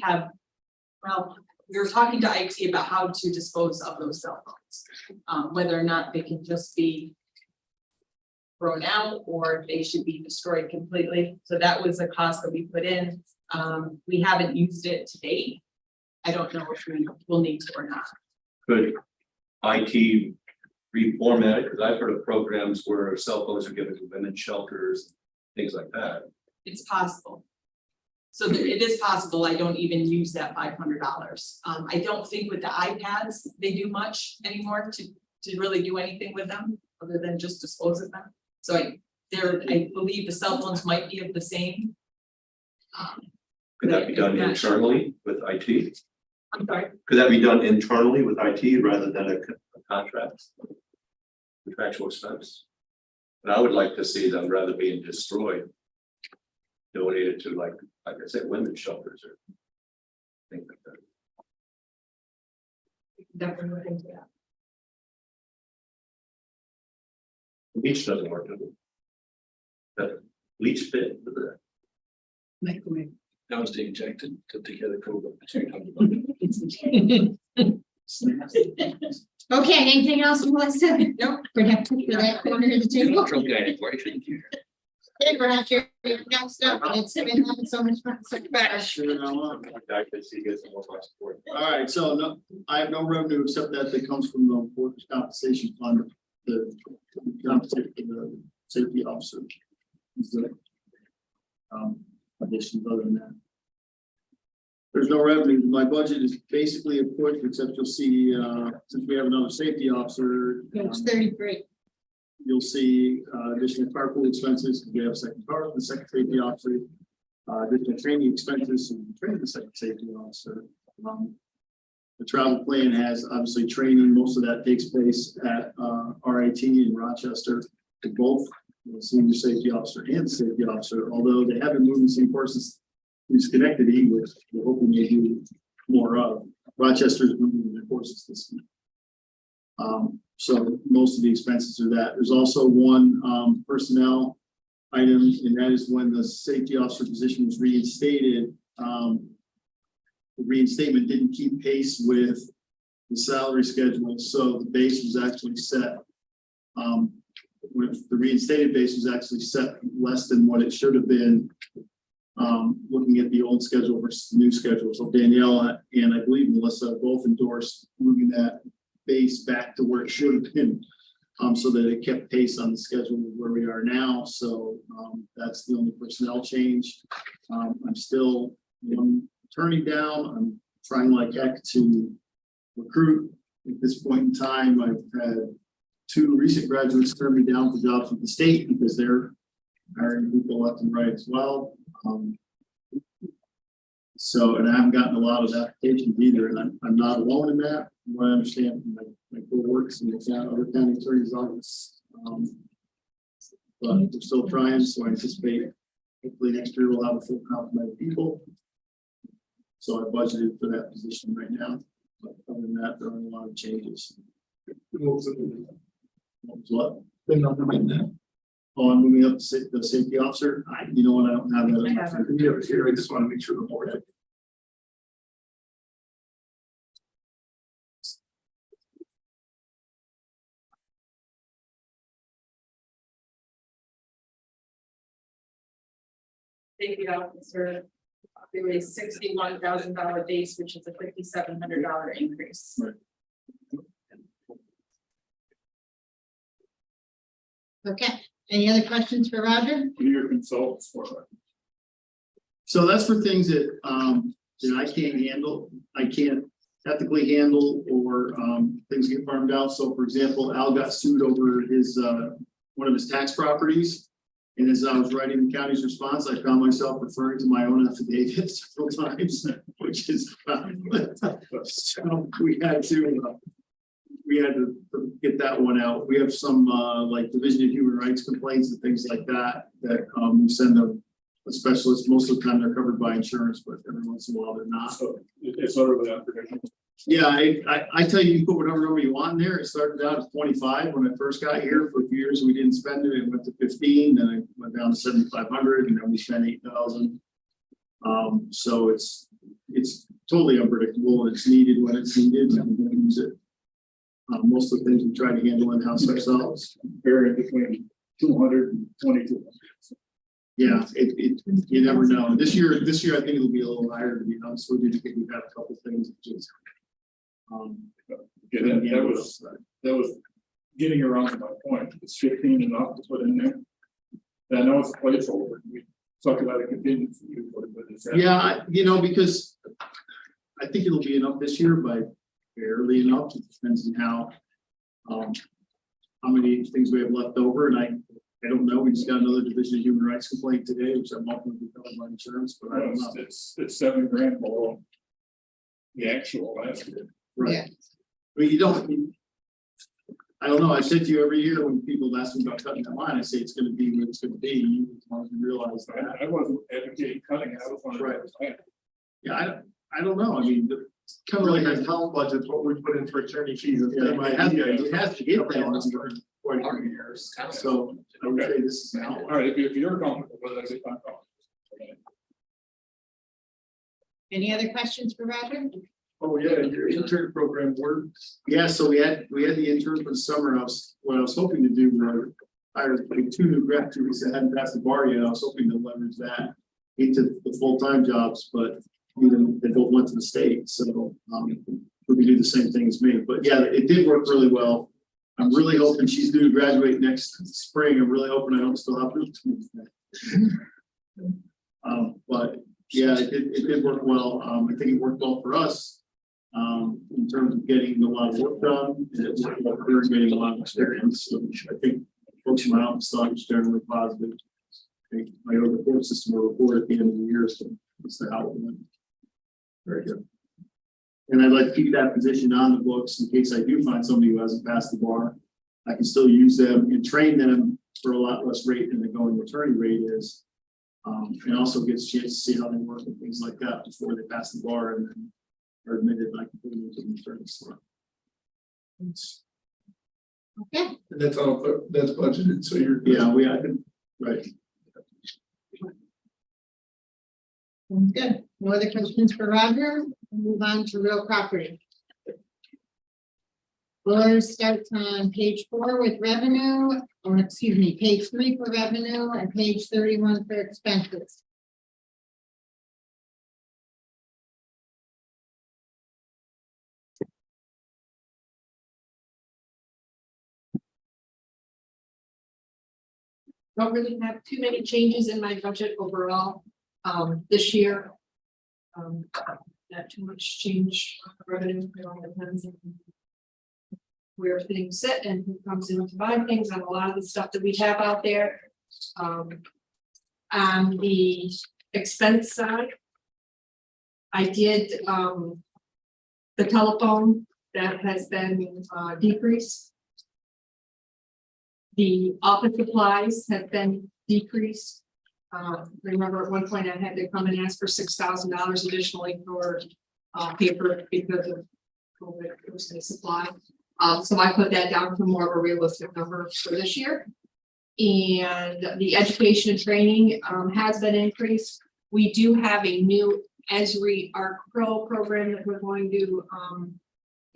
we were talking to IT about how to dispose of those cell phones. Whether or not they can just be thrown out or they should be destroyed completely. So that was a cost that we put in. We haven't used it to date. I don't know if we will need to or not. Could IT reformat it? Because I've heard of programs where cell phones are given to women's shelters, things like that. It's possible. So it is possible. I don't even use that $500. I don't think with the iPads, they do much anymore to really do anything with them other than just dispose of them. So I believe the cell phones might be of the same. Could that be done internally with IT? I'm sorry. Could that be done internally with IT rather than a contract? Contractual expense? And I would like to see them rather being destroyed. Donated to like I said, women's shelters or things like that. Definitely look into that. Bleach doesn't work, does it? That bleach fit with that. Microwave. That was the injected to together code. Okay, anything else, Melissa? Nope. For that corner of the table? Hey, Roger, you're next up, and it's been having so much fun, so better. Sure, I want. I could see you get some more support. All right, so no, I have no revenue except that comes from the workers' compensation fund, the compensation, the safety officer. Is there, additions other than that? There's no revenue. My budget is basically a push, except you'll see, since we have another safety officer. Page 33. You'll see additional carpool expenses, because we have a second car, the second safety officer. Additional training expenses, so we can train the second safety officer. The travel plan has obviously training, most of that takes place at RIT in Rochester, to both the senior safety officer and the safety officer, although they haven't moved the same courses in Schenectady, which we're hoping they do more of. Rochester is moving their courses this week. So most of the expenses are that. There's also one personnel item, and that is when the safety officer position was reinstated. The reinstatement didn't keep pace with the salary schedule, so the base was actually set. With the reinstated base was actually set less than what it should have been. Looking at the old schedule versus the new schedule. So Danielle and I believe Melissa both endorsed moving that base back to where it should have been. So that it kept pace on the schedule where we are now. So that's the only personnel change. I'm still turning down. I'm trying like heck to recruit. At this point in time, I've had 2 recent graduates turn me down for jobs with the state because they're hiring people left and right as well. So, and I haven't gotten a lot of applications either, and I'm not alone in that. From what I understand from my co-workers and the other county attorney's office. But we're still trying, so I anticipate hopefully next year we'll have a full complement of people. So I budgeted for that position right now. But other than that, there are a lot of changes. What? Oh, I'm moving up to the safety officer. You know what? I don't have that. Here, I just want to make sure the board. Safety officer, really $61,000 base, which is a $5,700 increase. Okay, any other questions for Roger? Who are your consultants for? So that's for things that, I can't handle. I can't ethically handle, or things get farmed out. So for example, Al got sued over his one of his tax properties. And as I was writing the county's response, I found myself referring to my own affidavit several times, which is, so we had to get that one out. We have some like Division of Human Rights complaints and things like that, we send them a specialist. Most of the time they're covered by insurance, but every once in a while they're not. So it's sort of an unpredictable. Yeah, I tell you, you put whatever number you want in there. It started out at 25 when I first got here. For a few years, we didn't spend it. It went to 15, then it went down to 7,500, and then we spent 8,000. So it's totally unpredictable, and it's needed when it's needed, and we're going to use it. Most of the things we try to handle in-house ourselves. Varying between 200 and 22. Yeah, you never know. This year I think it'll be a little higher, to be honest with you. I think we've had a couple things that just. Yeah, that was getting around to my point. It's 15 enough to put in there. And I know it's a placeholder. We talked about a contingency. Yeah, because I think it'll be enough this year, but barely enough. It depends on how many things we have left over, and I don't know. We just got another Division of Human Rights complaint today, which I'm not going to be covered by insurance, but I don't know. It's $7,000 below the actual last year. Right. Yeah. But you don't. I don't know. I said to you every year when people ask me about cutting that line, I say it's going to be what it's going to be. You realize that. I wasn't advocating cutting it. I was wondering. Right. Yeah, I don't know. I mean, kind of like our town budget, what we put in for attorney fees. Yeah, it has to get that for 20 years. So I would say this is now. All right, if you're comfortable with it, I'm comfortable. Any other questions for Roger? Oh, yeah, your intern program works. Yeah, so we had the intern for the summer. What I was hoping to do was hire 2 new graduates that hadn't passed the bar yet. I was hoping to leverage that into the full-time jobs, but they both went to the state, so we could do the same thing as me. But yeah, it did work really well. I'm really hoping she's due to graduate next spring. I'm really hoping I don't still have to. But yeah, it did work well. I think it worked well for us. In terms of getting a lot of work done, and it worked well for her getting a lot of experience. So I think folks in my office thought it was generally positive. I think my own report system will report at the end of the year, so that's how it went. Very good. And I'd like to keep that position on the books in case I do find somebody who hasn't passed the bar. I can still use them and train them for a lot less rate than the going attorney rate is. And also gets a chance to see how they work and things like that before they pass the bar and then are admitted like into the attorney slot. Okay, And that's all, that's budgeted, so you're. I can, right. sounds good. No other questions for Roger? We'll move on to real property. Floor starts on page 4 with revenue, or excuse me, page 3 for revenue and page 31 for expenses. Don't really have too many changes in my budget overall, this year. Not too much change on the revenue, it all depends on where things sit and who comes in to buy things and a lot of the stuff that we have out there. On the expense side, I did, the telephone that has been decreased. The office supplies have been decreased. Remember at one point I had to come and ask for $6,000 additionally for paper because of COVID, it was in supply. So I put that down to more of a realistic number for this year. And the education and training has been increased. We do have a new Esri Arc Pro program that we're going to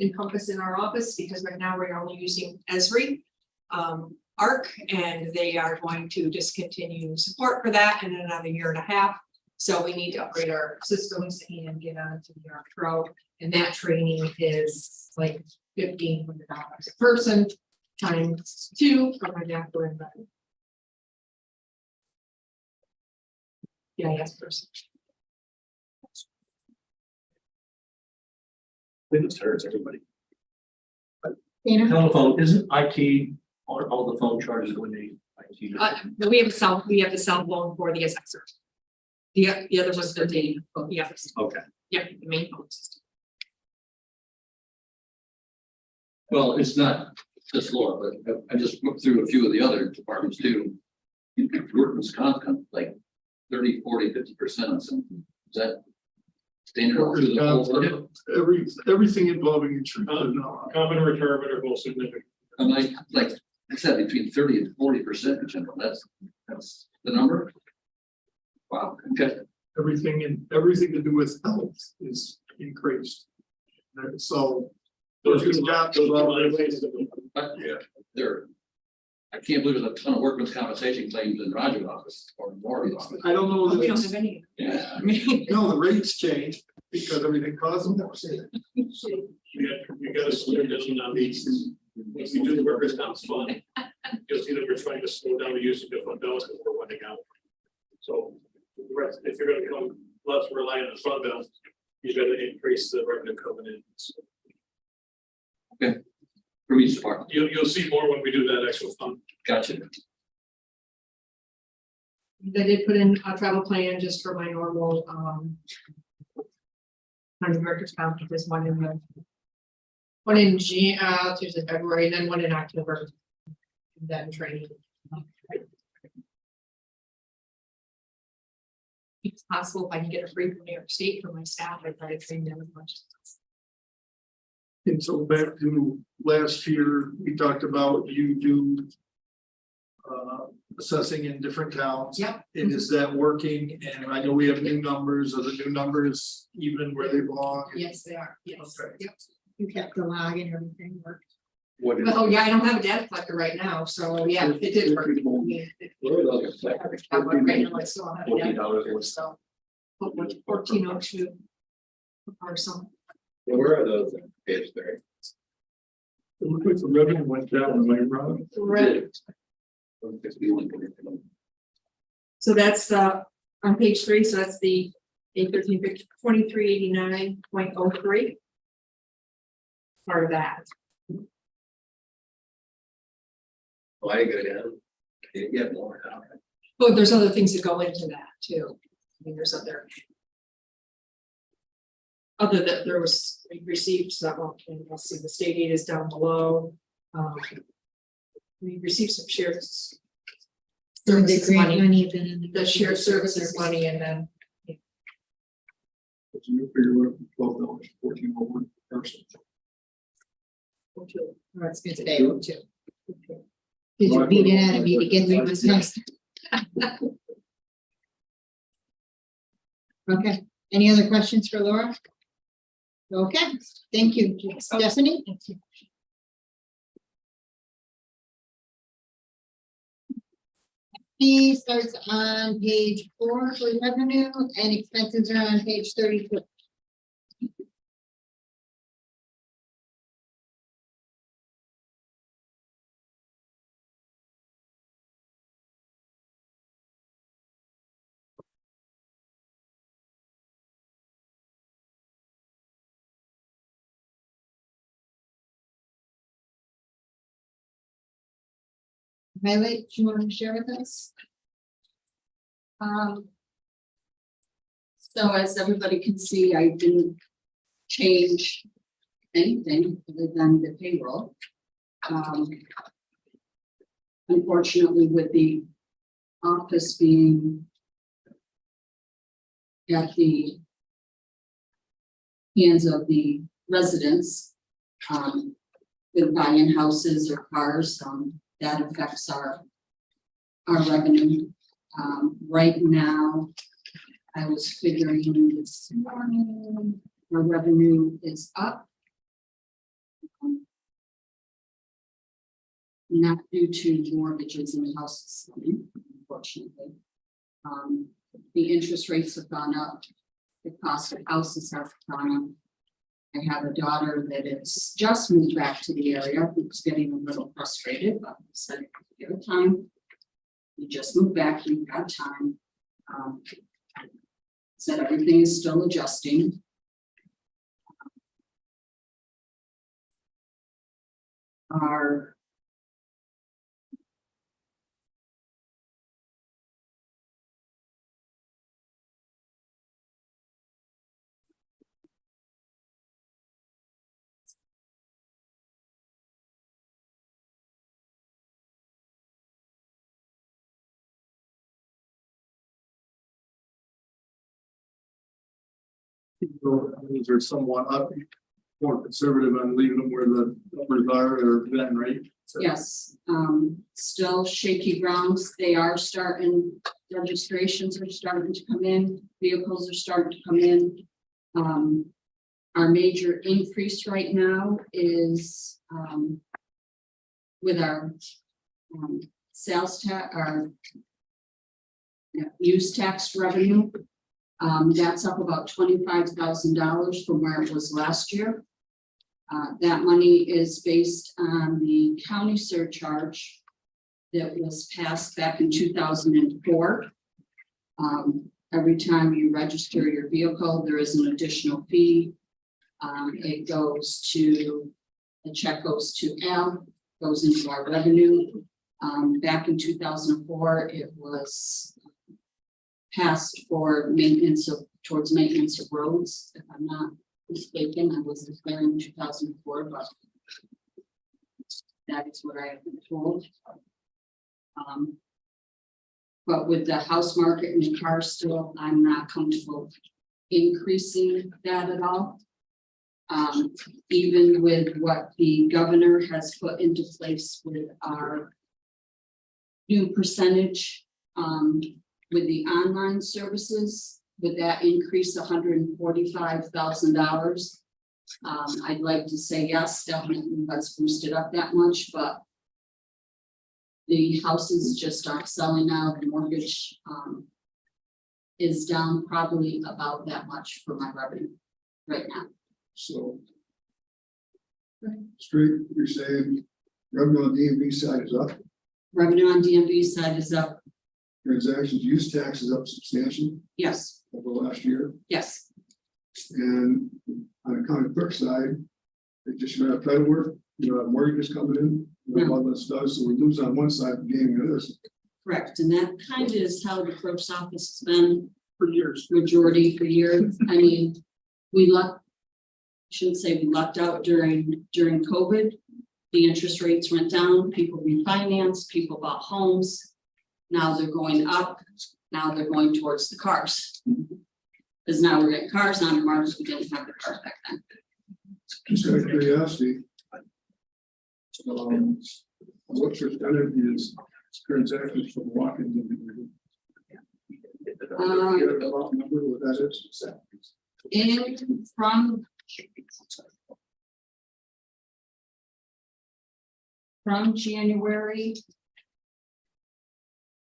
encompass in our office because right now we're only using Esri Arc, and they are going to discontinue support for that in another 1.5 years. So we need to upgrade our systems and get on to the Arc Pro, and that training is like $1,500 a person times 2 for my doctor and better. Yeah, yes, person. I think this hurts everybody. Dana? Telephone, isn't IT, all the phone charges when they IT? No, we have the cell phone for the assessor. The other was the data, yeah. Okay. Yeah, the main phone system. Well, it's not just Laura, but I just looked through a few of the other departments too. Workman's comp, like 30, 40, 50% on something. Is that standard all through the whole budget? Everything involving insurance. Common and retirement are both significant. I'm like I said, between 30 and 40% in general. That's the number. Wow. Okay. Everything to do with health is increased. And so those jobs, those are related. Yeah, there. I can't believe there's a ton of workman's compensation claims in Roger's office or Lori's office. I don't know. We don't have any. Yeah. No, the rates change because everything costs more. You got to slow down on these. When you do the workers' comp fund, you'll see that we're trying to slow down the use of different bills because we're running out. So the rest, if you're gonna come less reliant on fund balance, you got to increase the revenue coming in. So Okay. From each department. you'll see more when we do that actual fund. Gotcha. They did put in a travel plan just for my normal kind of workers' comp, there's one in Tuesday, February, and then one in October. Then training. It's possible if I can get a free from New York State for my staff, I try to train them as much as possible. And so back to last year, we talked about you do assessing in different towns. Yep. And is that working? And I know we have new numbers. Are the new numbers even where they belong? Yes, they are. Yes. Okay. Yep. You kept the log and everything worked. What is? But, oh yeah, I don't have a data collector right now, so yeah, it did work. I mean, I still have a data collector, so. 1402. Or some. Where are those in page 3? It looks like the revenue went down, am I wrong? Right. So that's on page 3, so that's the 2389.03. Part of that. Why go down? You get more. But there's other things that go into that too. I mean, there's other. Other that there was, we received some, okay, let's see, the state aid is down below. We received some shares. So the Services grant money, money been in the shared services money, and then But you figure what, $12, 1401 person. That's good today, too. Did you beat it out of me to get through this next? Okay, any other questions for Laura? Okay, thank you. Stephanie? Fee starts on page 4 for revenue and expenses are on page 32. Highlights you want to share with us? so as everybody can see, I didn't change anything other than the payroll. Unfortunately, with the office being at the hands of the residents, with buying houses or cars, that affects our revenue. Right now, I was figuring this morning, our revenue is up. Not due to mortgages in houses, unfortunately. The interest rates have gone up. The cost of houses have gone up. I have a daughter that has just moved back to the area who's getting a little frustrated, but I said, give it time. We just moved back, we've got time. Said everything is still adjusting. Our These are somewhat up, more conservative on leaving them where the numbers are or then, right? So- Yes, still shaky grounds. They are starting, registrations are starting to come in, vehicles are starting to come in. Our major increase right now is, with our, sales tax, our use tax revenue. That's up about $25,000 from where it was last year. That money is based on the county surcharge that was passed back in 2004. Every time you register your vehicle, there is an additional fee. It goes to, the check goes to Al, goes into our revenue. Back in 2004, it was passed for maintenance of, towards maintenance of roads, if I'm not mistaken. I wasn't there in 2004, but that is what I have been told. But with the house market and the car still, I'm not comfortable increasing that at all. Even with what the governor has put into place with our new percentage, with the online services, with that increase $145,000. I'd like to say yes, definitely let's boost it up that much, but the houses just aren't selling now. The mortgage is down probably about that much for my revenue right now. So Street, you're saying revenue on the DMV side is up, Revenue on DMV side is up, transactions, use tax is up substantially yes, over last year. yes. And on the county clerk side, they just got title work, mortgages coming in, all that stuff, so we lose on one side, gaining on the other. Correct, and that kind of is how the clerk's office has been for years, majority for years. I mean, we shouldn't say we lucked out during COVID. The interest rates went down, people refinanced, people bought homes. Now they're going up, now they're going towards the cars. Because now we're getting cars on the market, we didn't have the cars back then. Just out of curiosity. What percentage is transactions from walk-ins? You have a rough number what that is? And from January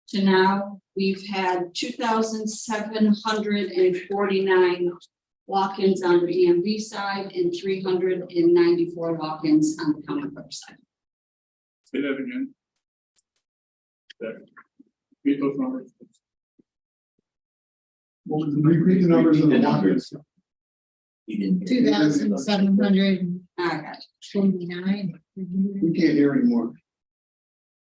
to now, we've had 2,749 walk-ins on the DMV side and 394 walk-ins on the county clerk side. Say that again. Read those numbers. What was the repeat the numbers of the walk-ins? 2,729. I got it. We can't hear anymore.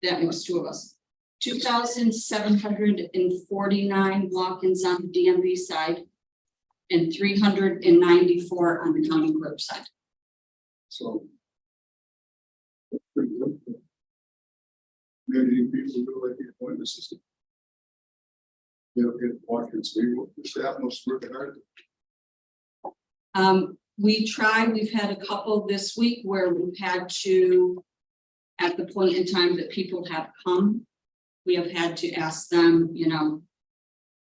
That makes two of us. 2,749 walk-ins on the DMV side and 394 on the county clerk side. So. That's pretty good. Maybe people do like the appointment system. Get walk-ins, the staff must work hard. We tried, we've had a couple this week where we've had to, at the point in time that people have come, we have had to ask them, do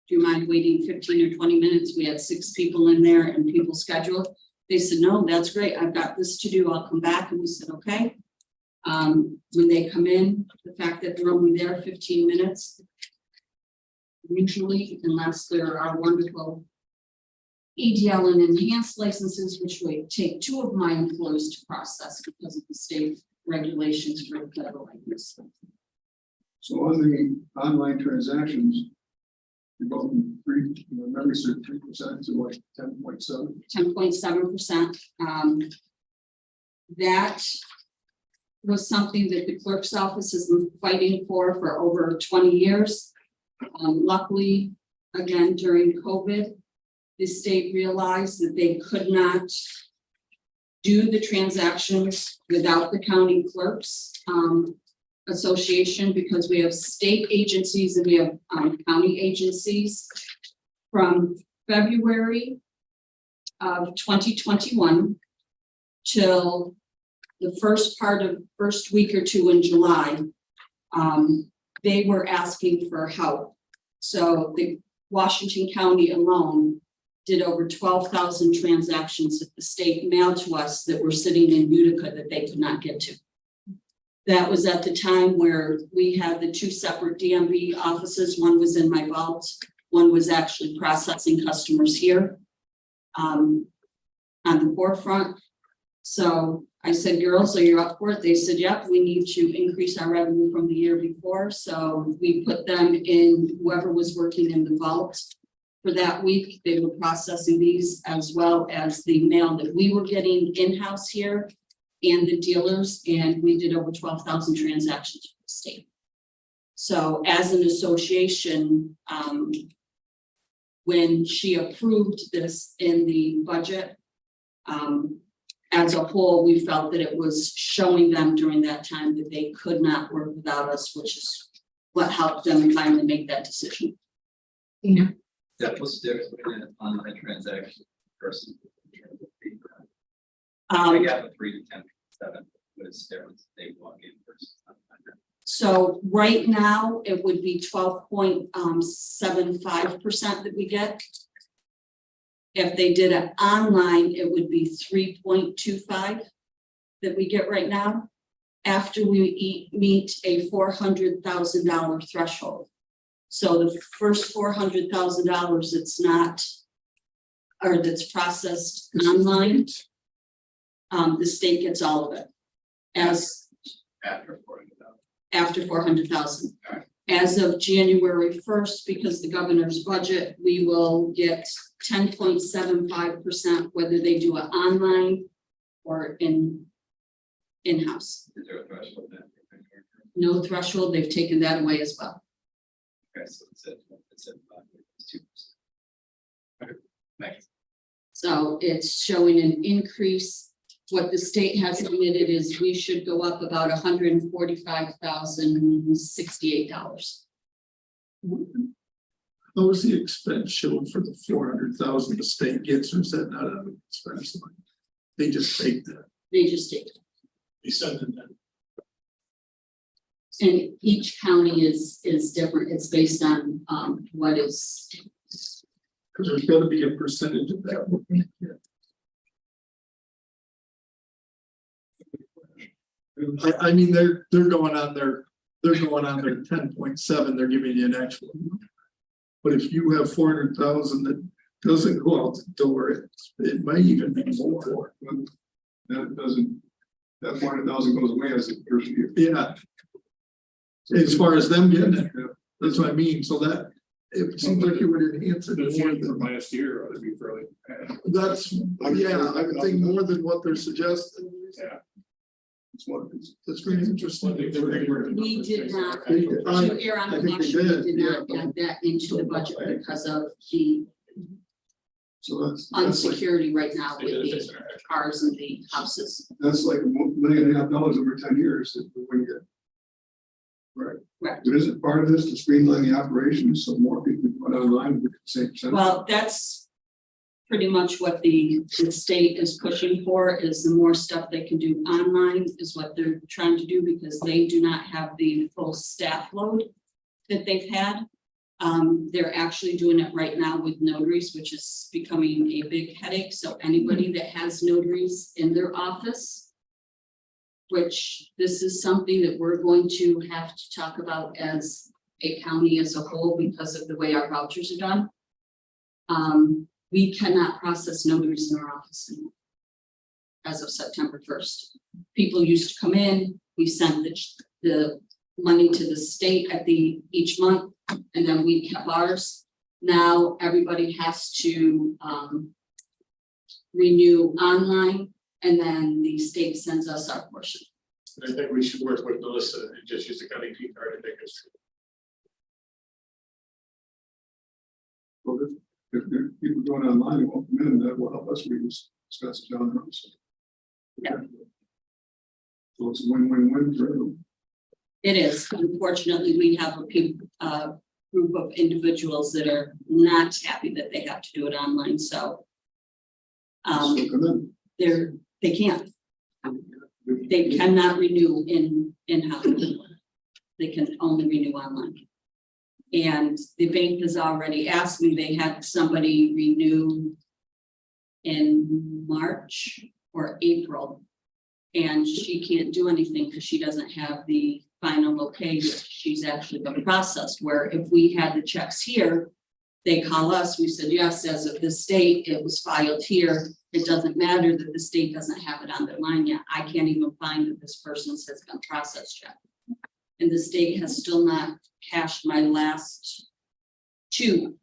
you mind waiting 15 or 20 minutes? We had 6 people in there and people scheduled. They said, no, that's great. I've got this to do. I'll come back. And we said, okay. When they come in, the fact that they're only there 15 minutes, usually, unless there are wonderful EDL and enhanced licenses, which would take 2 of my employees to process because of the state regulations for federal license. So on the online transactions, you go from 3% to like 10.7. 10.7%. That was something that the clerk's office has been fighting for over 20 years. Luckily, again, during COVID, the state realized that they could not do the transactions without the county clerks association, because we have state agencies and we have county agencies. From February of 2021 till the first week or 2 in July, they were asking for help. So the Washington County alone did over 12,000 transactions that the state mailed to us that were sitting in Utica that they could not get to. That was at the time where we had the 2 separate DMV offices. One was in my vault. One was actually processing customers here on the forefront. So I said, girls, are you up for it? They said, yep, we need to increase our revenue from the year before. So we put them in, whoever was working in the vault for that week. They were processing these as well as the mail that we were getting in-house here and the dealers. And we did over 12,000 transactions for the state. So as an association, when she approved this in the budget, as a whole, we felt that it was showing them during that time that they could not work without us, which is what helped them finally make that decision. Yeah, what's the difference between an online transaction versus I got a 3 to 10.7. What is the difference? They walk in versus online. So right now it would be 12.75% that we get. If they did it online, it would be 3.25 that we get right now, after we meet a $400,000 threshold. So the first $400,000 it's not, or that's processed online, the state gets all of it. As After 40,000. after 400,000. As of January 1st, because the governor's budget, we will get 10.75%, whether they do it online or in-house. Is there a threshold then? No threshold, they've taken that away as well. Okay, so it's at 2%. Thanks. So it's showing an increase. What the state has submitted is we should go up about $145,068. How was the expense shown for the 400,000 the state gets, or is that not an expense line? They just take that. They just take it. They send it in. And each county is different. It's based on what is. Because there's gotta be a percentage of that. I mean, they're going on their 10.7, they're giving you an actual. But if you have 400,000 that doesn't go out the door, it might even be more. That doesn't, that 400,000 goes away as the first year. Yeah. As far as them getting it, that's what I mean, so that, it seems like it would enhance it The more change from than, last year ought to be fairly. that's, yeah, I would think more than what they're suggesting. Yeah. It's what, it's really interesting. We did not, I to err on I think they caution, did, we did not yeah. add that into the budget because of the So that's like, unsecurity right now with the cars and the houses. That's like $1.5 million over 10 years that we wouldn't get. Right. Correct. But isn't part of this to streamline the operation so more people can put online with the same percentage? Well, that's pretty much what the state is pushing for, is the more stuff they can do online is what they're trying to do, because they do not have the full staff load that they've had. They're actually doing it right now with notaries, which is becoming a big headache. So anybody that has notaries in their office, which this is something that we're going to have to talk about as a county as a whole because of the way our vouchers are done. We cannot process notaries in our office anymore as of September 1st. People used to come in, we sent the money to the state at each month, and then we kept ours. Now everybody has to renew online, and then the state sends us our portion. I think we should work with Melissa and just use the county key card. I think it's. Well, if people going online and won't come in, that will help us reduce expenses down the road. Yeah. So it's a win-win-win for everyone. It is. Unfortunately, we have a group of individuals that are not happy that they have to do it online, so So come in. they can't. They cannot renew in-house. They can only renew online. And the bank has already asked me, they had somebody renew in March or April. And she can't do anything because she doesn't have the final okay that she's actually going to process. Where if we had the checks here, they call us, we said, yes, as of this date, it was filed here. It doesn't matter that the state doesn't have it on their line yet. I can't even find that this person says been processed yet. And the state has still not cashed my last two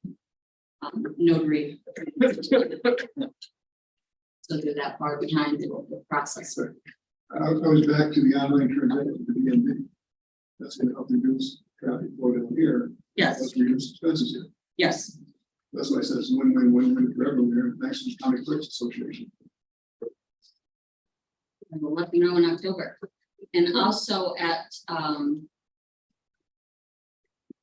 notary. So they're that far behind the process. I was back to the online transaction at the beginning. That's going to help reduce traffic flow down here. Yes, Let's reduce expenses here. yes. That's why I said it's win-win-win-win for everyone here. Next is County Clerks Association. I will let you know in October. And also at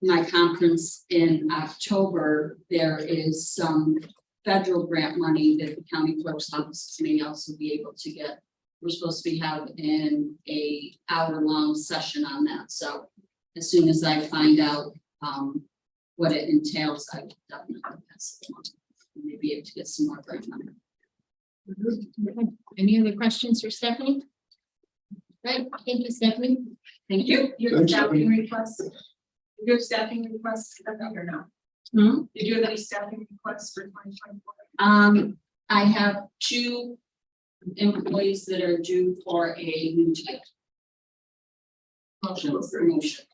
my conference in October, there is some federal grant money that the county clerk's offices may also be able to get. We're supposed to be having a hour-long session on that. So as soon as I find out what it entails, I will definitely pass it on. Maybe able to get some more grant money. Any other questions for Stephanie? Right, thank you, Stephanie. Thank you. Your Thanks, staffing requests? You have staffing requests or no? Did you have any staffing requests for 2024? I have two employees that are due for a new check. Motion for motion.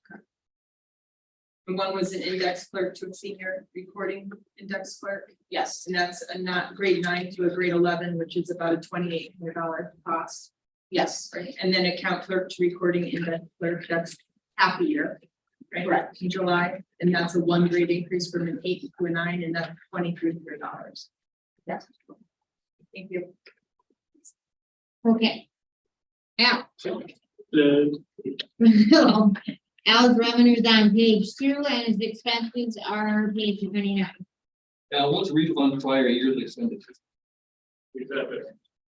And one was an index clerk to a senior recording index clerk. Yes, and that's a not grade 9 to a grade 11, which is about a $2,800 cost. Yes, right. And then account clerk to recording index clerk, that's half a year. Right, correct, in July, and that's a 1 grade increase from an 8 to a 9, and that's $2,300. Yes. Thank you. Okay. Al. The Al's revenues on page 2 and his expenses are page 29. Now, what's refund prior year's expenditures? Exactly.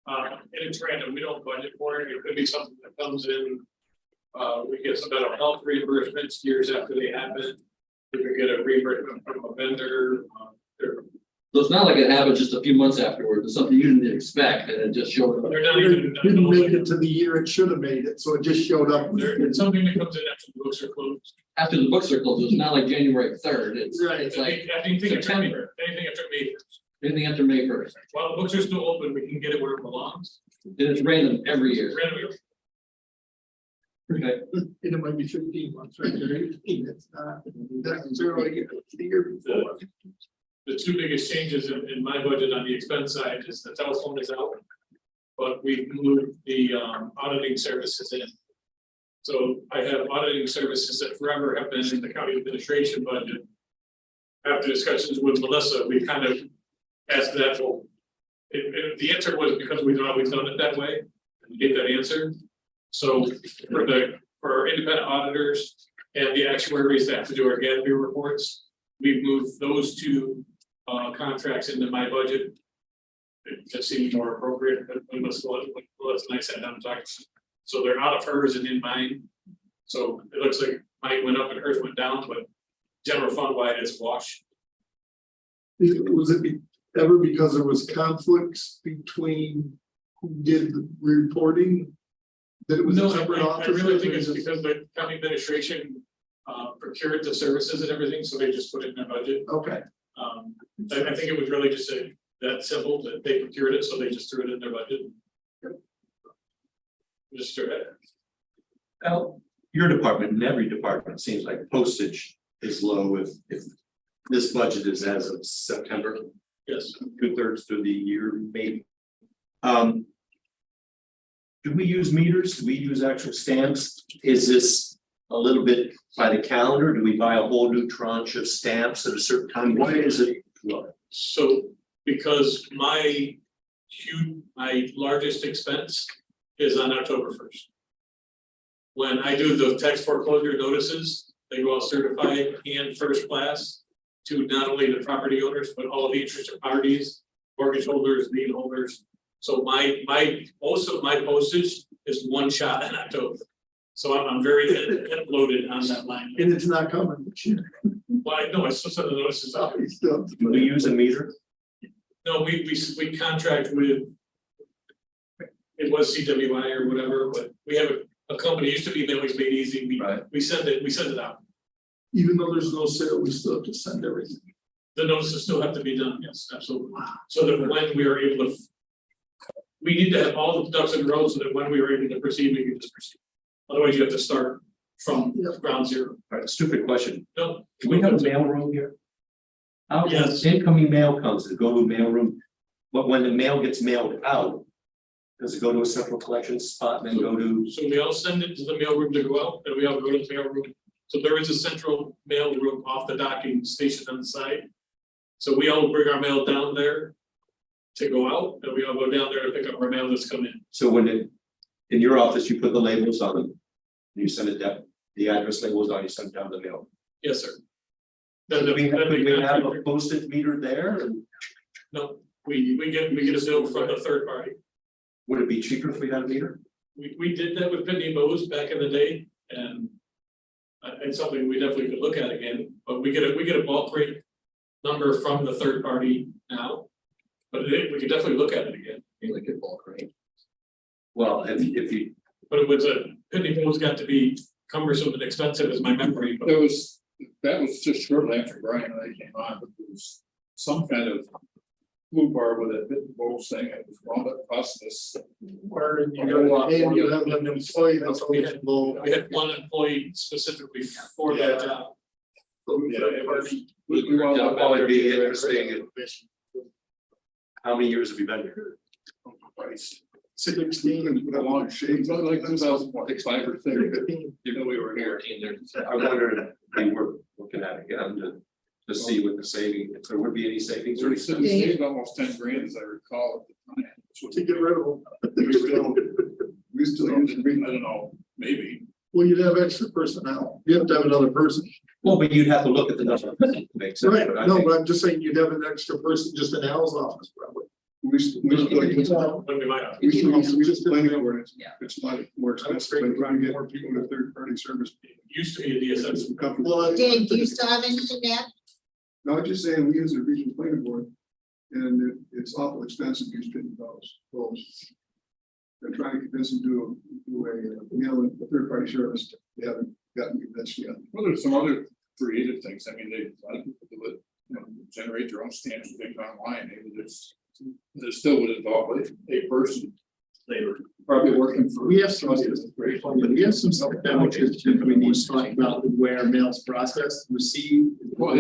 And it's random, we don't budget for it, it could be something that comes in. We get some mental health reimbursements years after they happen. We could get a reimbursement from a vendor. So it's not like it happened just a few months afterwards, it's something you didn't expect and it just showed up. They're not even. Didn't make it to the year it should have made it, so it just showed up. It's something that comes in after the books are closed. After the books are closed, it's not like January 3rd, it's Right. it's like Anything after May, September. anything after May 1st. anything after May 1st. While the books are still open, we can get it where it belongs. And it's random every year. Randomly. Okay. And it might be 15 months, right? Or 18, it's not necessarily the year before. The two biggest changes in my budget on the expense side is the telephone is out. But we've moved the auditing services in. So I have auditing services that forever have been in the county administration budget. After discussions with Melissa, we kind of asked that, well, the answer was because we've always done it that way, and get that answer. So for our independent auditors and the actuaries that have to do our GADB reports, we've moved those two contracts into my budget. It just seemed more appropriate, but let's and I sat down and talked. So they're out of hers and in mine. So it looks like mine went up and hers went down, but general fund wide it's wash. Was it ever because there was conflicts between who did the reporting? That it was a No, separate I office? really think it's because the county administration procured the services and everything, so they just put it in their budget. Okay, I think it was really just that simple, that they procured it, so they just threw it in their budget. Just threw it. Well, your department and every department seems like postage is low if this budget is as of September. Yes. 2/3 through the year, maybe. Do we use meters? Do we use actual stamps? Is this a little bit by the calendar? Do we buy a whole new tranche of stamps at a certain time? Why is it low? So because my largest expense is on October 1st. When I do the tax foreclosure notices, they go out certified and first class to not only the property owners, but all of the interested parties, mortgage holders, lien holders. So most of my postage is one shot in October. So I'm very loaded on that line. and it's not coming this year. Well, I know, I still send the notices out. Still. Do we use a meter? No, we contract with. It was CWI or whatever, but we have a company, used to be Mailings Made Easy, we send it out. Even though there's no sale, we still have to send everything. The notices still have to be done, yes, absolutely. So that when we are able to. We need to have all the ducks in a row so that when we are able to proceed, we can just proceed. Otherwise, you have to start from ground zero. All right, stupid question. No. Do we have a mail room here? How Yes. incoming mail comes, does it go to a mail room? But when the mail gets mailed out, does it go to a central collection spot and then go to? So we all send it to the mailroom to go out, and we all go to the mailroom. So there is a central mail room off the docking station on the side. So we all bring our mail down there to go out, and we all go down there to pick up our mail that's come in. So when in your office, you put the labels on them, you send it down, the address labels on, you send it down the mail. Yes, sir. Then Do we have a contract- postage meter there? And No, we get a bill from the third party. would it be cheaper if we had a meter? We did that with Pitney Bowes back in the day, and it's something we definitely could look at again, but we get a bulk rate number from the third party now. But we could definitely look at it again. Like a bulk rate. Well, if you, But it was Pitney Bowes got to be cumbersome and expensive as my memory, but That was just shortly after Brian and I came on, but there was some kind of blue bar with a bit of both saying it was wound up costing us. Or you got, and you have an employee that's eligible. We had one employee specifically for that job. We wound up probably be interesting. How many years have you been here? Price. 16 and Put a long shades, like 2005 or 6. Even though we were here, I wondered if we were looking at it again to see what the saving, if there would be any savings or We anything. saved almost 10 grand, as I recall at the time. So to get rid of them. we still use it, I don't know, maybe. Well, you'd have extra personnel. You have to have another person. Well, but you'd have to look at the number. to make sense, Right, but I no, think- but I'm just saying you'd have an extra person just in Al's office probably. We still use it. When we might have. We just planning over it. Yeah. It's not more expensive, but trying to get more people to third-party service. Used to be a DSS. Well, Dave, do you still have anything to add? No, I'm just saying, we use a regional planning board, and it's awful expensive to use those. They're trying to convince them to do a third-party service. They haven't gotten convinced yet. Well, there's some other creative things. I mean, a lot of people do it, generate their own stamps and things online. Maybe there still would involve a person. They were probably working for. we have some stuff that which is we need to talk about where mails processed, received. Well,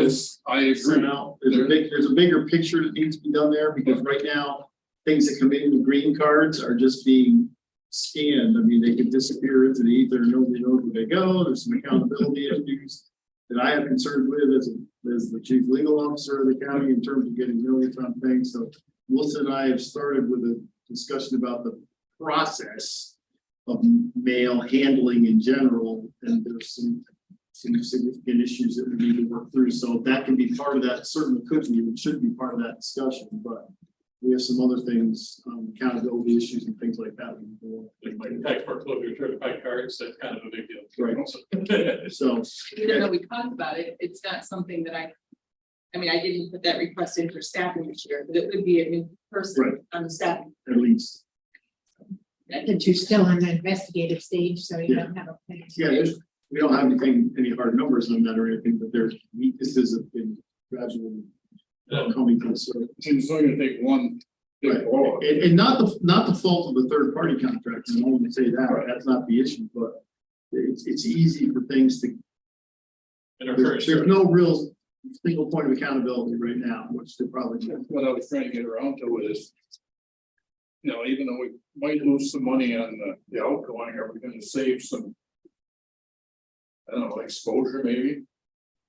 I agree. Sent out. There's a bigger picture that needs to be done there because right now, things that come in with green cards are just being scanned. I mean, they could disappear into the ether, nobody knows where they go. There's some accountability issues that I have concerns with as the chief legal officer of the county in terms of getting millions on things. So Wilson and I have started with a discussion about the process of mail handling in general, and there's some significant issues that we need to work through. So that can be part of that, certainly could be, and should be part of that discussion, but we have some other things, accountability issues and things like that. Like tax foreclosure, certified cards, that's kind of a big deal. Right. So, Even though we talked about it, it's not something that I mean, I didn't put that request in for staffing this year, but it would be a new person Right. on the staff. at least, But you're still in the investigative stage, so you don't have a plan. yeah, we don't have any hard numbers on that or anything, but there's weaknesses have been gradually coming to us. So, It's only gonna take one big right. blow. And not the fault of the third party contract, I don't want to say that, that's not the issue, but it's easy for things to, there's no real single point of accountability right now, which they probably do. What I was trying to get around to is, even though we might lose some money on the outgoing, are we gonna save some? I don't know, exposure maybe?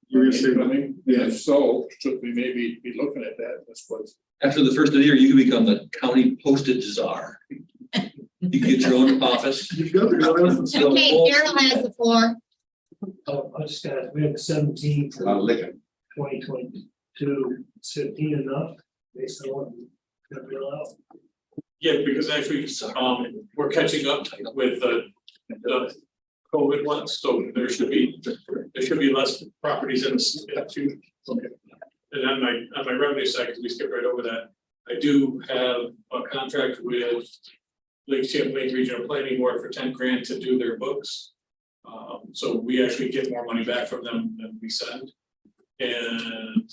You're gonna say, Incoming? yeah. If so, should we maybe be looking at that? That's what's. after the first of the year, you can become the county postage czar. You can get your own office. You've got the- Okay, Carol has the floor. I just got, we have 17 A lot of licking. 2022, 15 enough, based on what we got real out. Yeah, because actually, we're catching up with the COVID ones, so there should be less properties in the two. And on my revenue side, because we skipped right over that, I do have a contract with Lake Champlain Regional Planning Board for 10 grand to do their books. So we actually get more money back from them than we send. And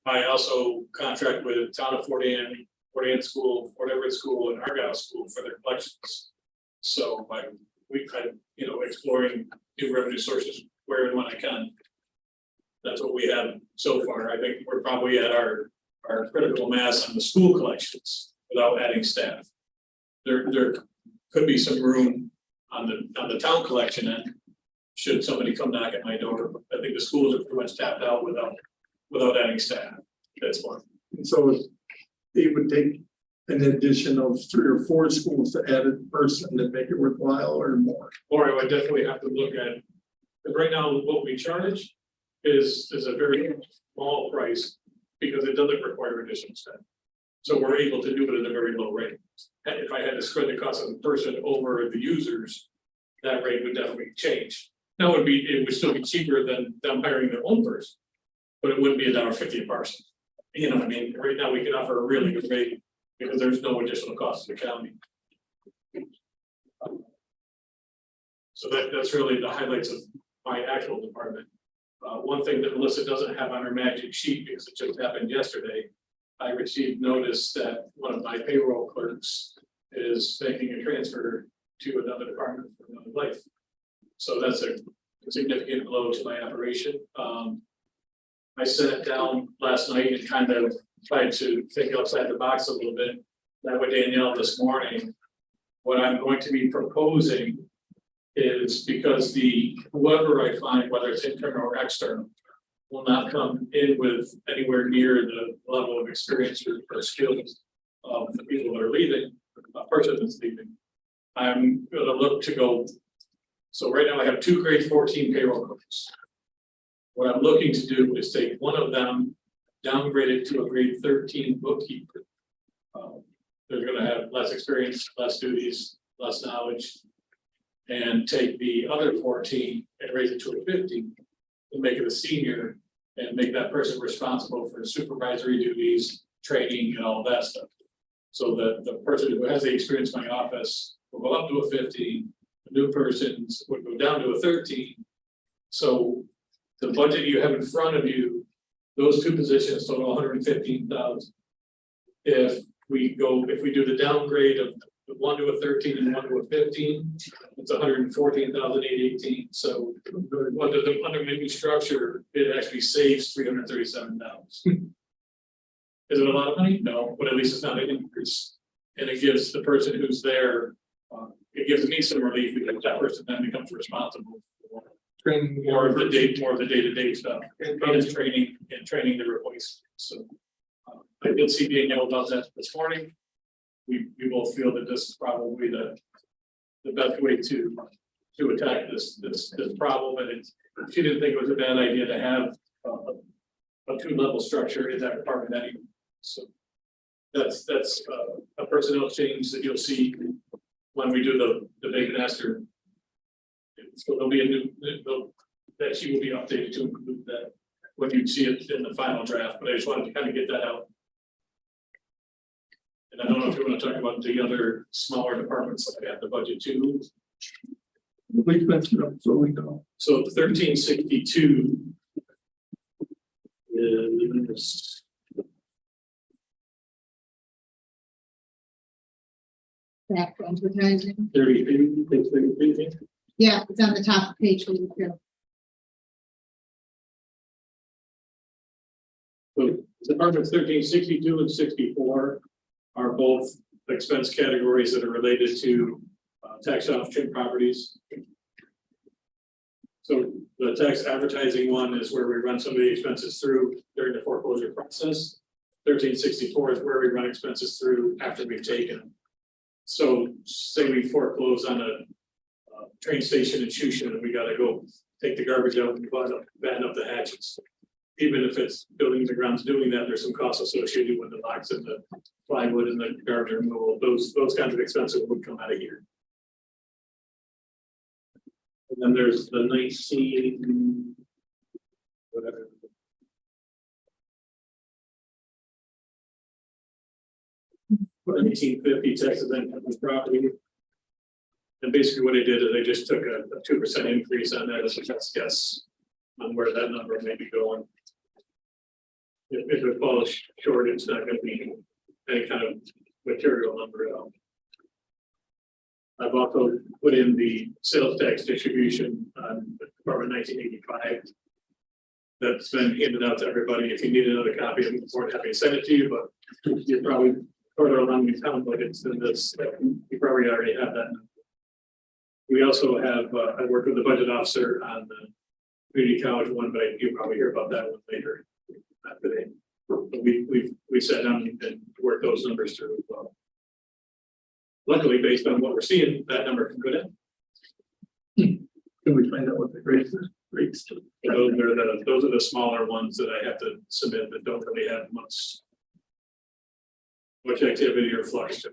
I also contract with Town of Fort Anne School, Fort Everett School, and Argyle School for their collections. So we kind of, exploring new revenue sources where and when I can. That's what we have so far. I think we're probably at our critical mass on the school collections without adding staff. There could be some room on the town collection end. Should somebody come knock at my door, I think the schools are pretty much tapped out without adding staff. That's one. And so it would take an addition of 3 or 4 schools to add a person to make it worthwhile or more. Or I would definitely have to look at, but right now what we charge is a very small price because it doesn't require additional staff. So we're able to do it at a very low rate. And if I had to spread the cost of the person over the users, that rate would definitely change. Now it would still be cheaper than them hiring their own person, but it wouldn't be $1.50 a person. You know what I mean? Right now we can offer a really good rate because there's no additional cost to the county. So that's really the highlights of my actual department. One thing that Melissa doesn't have on her magic sheet because it just happened yesterday. I received notice that one of my payroll clerks is making a transfer to another department for another life. So that's a significant blow to my operation. I sat down last night and kind of tried to think outside the box a little bit. That with Danielle this morning, what I'm going to be proposing is because whoever I find, whether it's internal or external, will not come in with anywhere near the level of experience or skills of the people that are leaving, a person that's leaving. I'm gonna look to go. So right now I have 2 grade 14 payroll clerks. What I'm looking to do is take one of them, downgrade it to a grade 13 bookkeeper. They're gonna have less experience, less duties, less knowledge. And take the other 14 and raise it to a 15 and make it a senior and make that person responsible for supervisory duties, training and all that stuff. So that the person who has the experience in my office will go up to a 15, the new person would go down to a 13. So the budget you have in front of you, those 2 positions total 115,000. If we do the downgrade of the 1 to a 13 and 1 to a 15, it's 114,818. So under the new structure, it actually saves $337. Is it a lot of money? No, but at least it's not an increase. And it gives the person who's there, it gives me some relief because that person then becomes responsible for Training more of the day-to-day stuff, and training the replacement. So I did see Danielle about that this morning. We both feel that this is probably the best way to attack this problem, and she didn't think it was a bad idea to have a 2-level structure in that department anyway. So that's a personnel change that you'll see when we do the big master. So there'll be a new that she will be updated to include that when you see it in the final draft. But I just wanted to kind of get that out. And I don't know if you want to talk about the other smaller departments that have the budget too. Please mention them so we know. So the 1362 is Back to advertising. 33. Yeah, it's on the top of page 22. So departments 1362 and 64 are both expense categories that are related to tax option properties. So the tax advertising one is where we run some of the expenses through during the foreclosure process. 1364 is where we run expenses through after we've taken them. So say we foreclose on a train station in Shushan and we gotta go take the garbage out and batten up the hatches. Even if it's buildings and grounds doing that, there's some costs associated with the locks and the plywood and the garbage removal. Those kinds of expenses would come out of here. And then there's the 19 whatever. For 1850 taxes on property. And basically what I did is I just took a 2% increase on that as a best guess on where that number may be going. If it falls short, it's not going to be any kind of material number at all. I've also put in the sales tax distribution on Department 1985. That's been handed out to everybody. If you need another copy, I'm more than happy to send it to you, but you're probably further along in town, but it's in this, you probably already have that. We also have, I worked with the budget officer on the community college one, but you'll probably hear about that one later. Not today. But we sat down and worked those numbers through as well. Luckily, based on what we're seeing, that number can go down. Can we find out what the rates to? Those are the smaller ones that I have to submit that don't really have much activity or flux to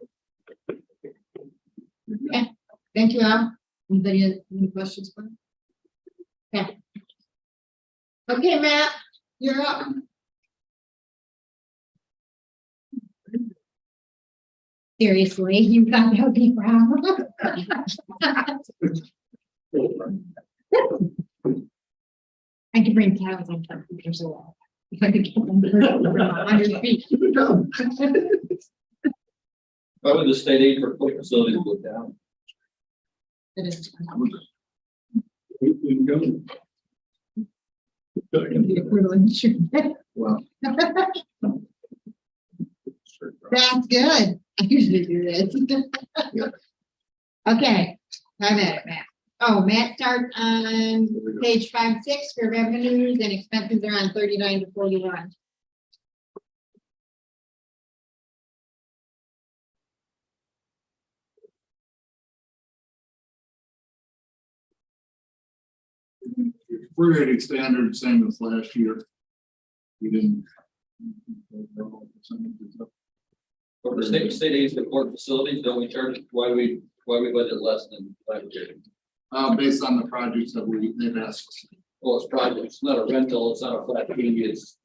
them. Okay, thank you, Al. Anybody have any questions for him? Okay. Okay, Matt, you're up. Seriously, you got no deep brown. I can bring cows on computers a lot. If I could get one from 100 feet. Why would the state aid for public facilities go down? It is. We can go. The equivalent should be. Well. That's good. I usually do this. Okay, I'm at it, Matt. Oh, Matt starts on page 5-6 for revenues and expenses are on 39 to 41. We're rating standard, same as last year. We didn't. For the state aid for court facilities, don't we charge, why we budget less than budgeted? Based on the projects that they've asked us. Well, it's projects, it's not a rental, it's not a flat fee, it's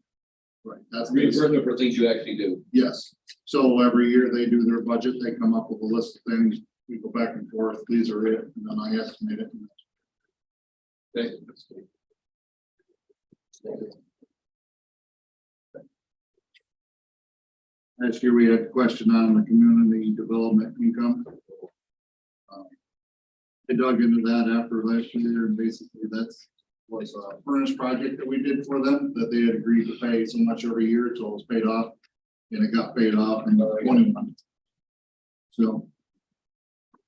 Right, that's. reimbursement for things you actually do. Yes, so every year they do their budget, they come up with a list of things, we go back and forth, these are it, and then I estimate it. Okay. Last year, we had a question on the community development income. I dug into that after last year, and basically that's was a furnace project that we did for them, that they had agreed to pay so much every year until it was paid off. And it got paid off in 21. So.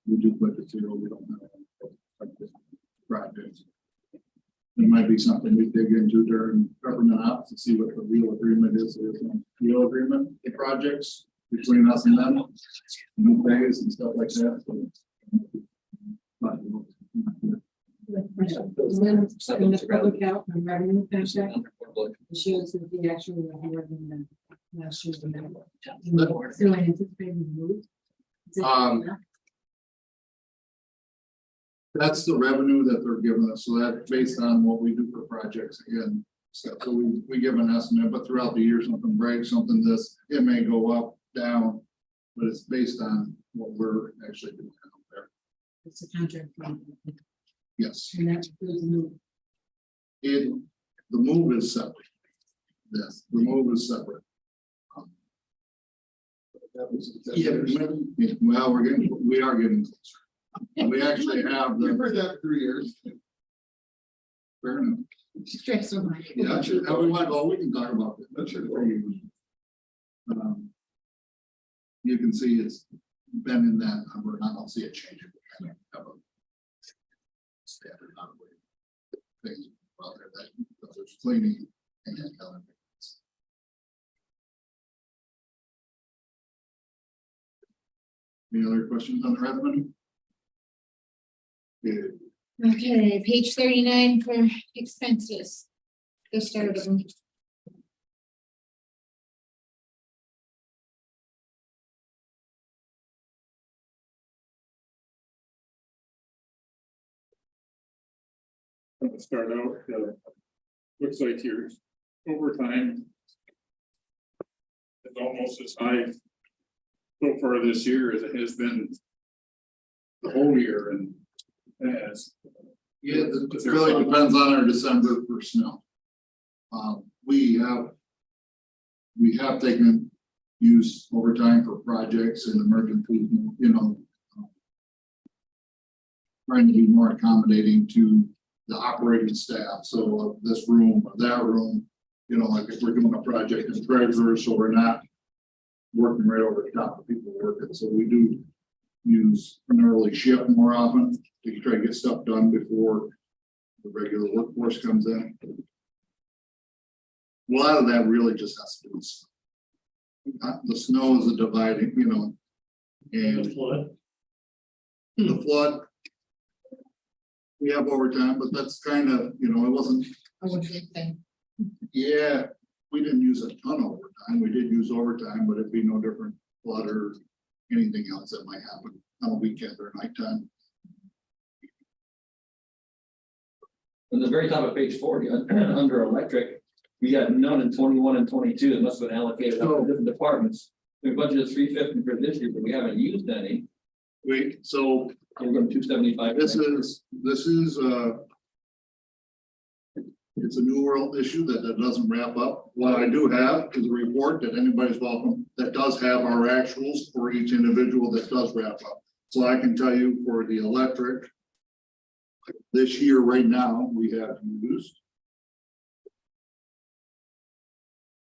We do budget zero, we don't have projects. It might be something we dig into during government ops to see what the real agreement is. There's no real agreement, the projects between us and them. New phase and stuff like that. In the public health and revenue contract, it shows that the actual was more than the last year's amount. So I anticipate the move. Is it enough? That's the revenue that they're giving us, so that's based on what we do for projects again. So we give an estimate, but throughout the year, something breaks, something this, it may go up, down, but it's based on what we're actually doing out there. It's a contract. Yes, And that includes the move. the move is separate. Yes, the move is separate. Yeah, well, we are getting closer. We actually have the. We've heard that for 3 years. Fair enough. Stress so much. Yeah, sure. Everyone, well, we can talk about it. That's sure. You can see it's been in that number, and I don't see it changing. We kind of have a standard number. Things out there that there's cleaning and other things. Any other questions on the revenue? Good. Okay, page 39 for expenses. The start of them. Let's start out, looks like your overtime is almost as high so far this year as it has been the whole year, and as Yeah, it really depends on our December for snow. We have taken use overtime for projects and emergency, you know. Trying to be more accommodating to the operating staff, so of this room or that room, you know, like if we're doing a project in treasurer, so we're not working right over the top of people working, so we do use an early shift more often to try to get stuff done before the regular workforce comes in. A lot of that really just has to do with snow. The snow is a dividing, you know, and the flood. We have overtime, but that's kind of, you know, it wasn't. I would think. Yeah, we didn't use a ton of overtime. We did use overtime, but it'd be no different flood or anything else that might happen on a weekend or nighttime. On the very top of page 40, under electric, we got none in 21 and 22. It must have been allocated out to different departments. We budgeted 350 for this year, but we haven't used any. So we're going 275. This is It's a new world issue that doesn't wrap up. What I do have is a report that anybody's welcome, that does have our actuals for each individual that does wrap up. So I can tell you for the electric, this year, right now, we have used.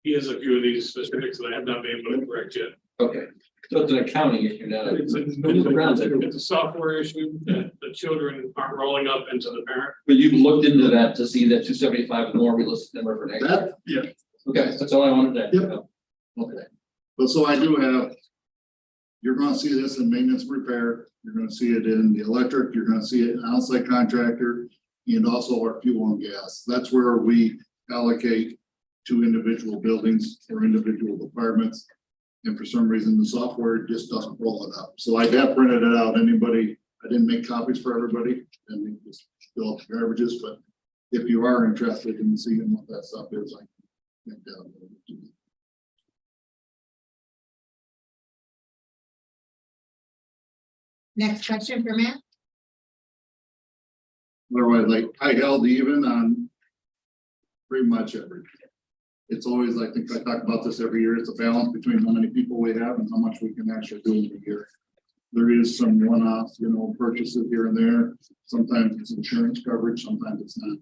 He has a few of these specifics that I have not been able to correct yet. Okay, so it's an accounting issue now. It's a software issue that the children aren't rolling up into the parent. But you've looked into that to see that 275 and more realistic number for next year? That, yeah. Okay, that's all I wanted to know. Okay. But so I do have, you're gonna see this in maintenance repair, you're gonna see it in the electric, you're gonna see it in outside contractor, and also our fuel and gas. That's where we allocate to individual buildings or individual departments. And for some reason, the software just doesn't roll it up. So I have printed it out. Anybody, I didn't make copies for everybody, and they just fill up the garbages, but if you are interested in seeing what that stuff is, I can make that available to you. Next question for Matt. Otherwise, like, I held even on pretty much everything. It's always, I think I talk about this every year, it's a balance between how many people we have and how much we can actually do in a year. There is some one-off, purchases here and there. Sometimes it's insurance coverage, sometimes it's not.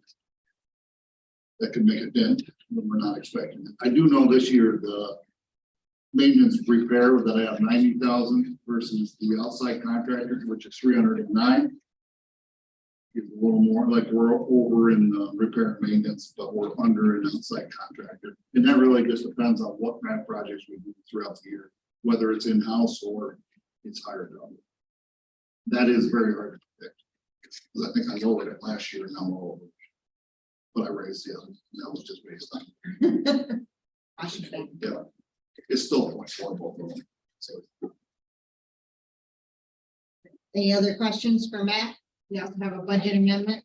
That can make a dent when we're not expecting it. I do know this year, the maintenance repair that I have 90,000 versus the outside contractor, which is 309. Is a little more like we're over in repair and maintenance, but we're under an outside contractor. And that really just depends on what kind of projects we do throughout the year, whether it's in-house or it's hired out. That is very hard to predict. Because I think I lowered it last year and now we're over. But I raised the other, and that was just based on. Yeah, it's still 0.4 both of them. So. Any other questions for Matt? We also have a budget amendment.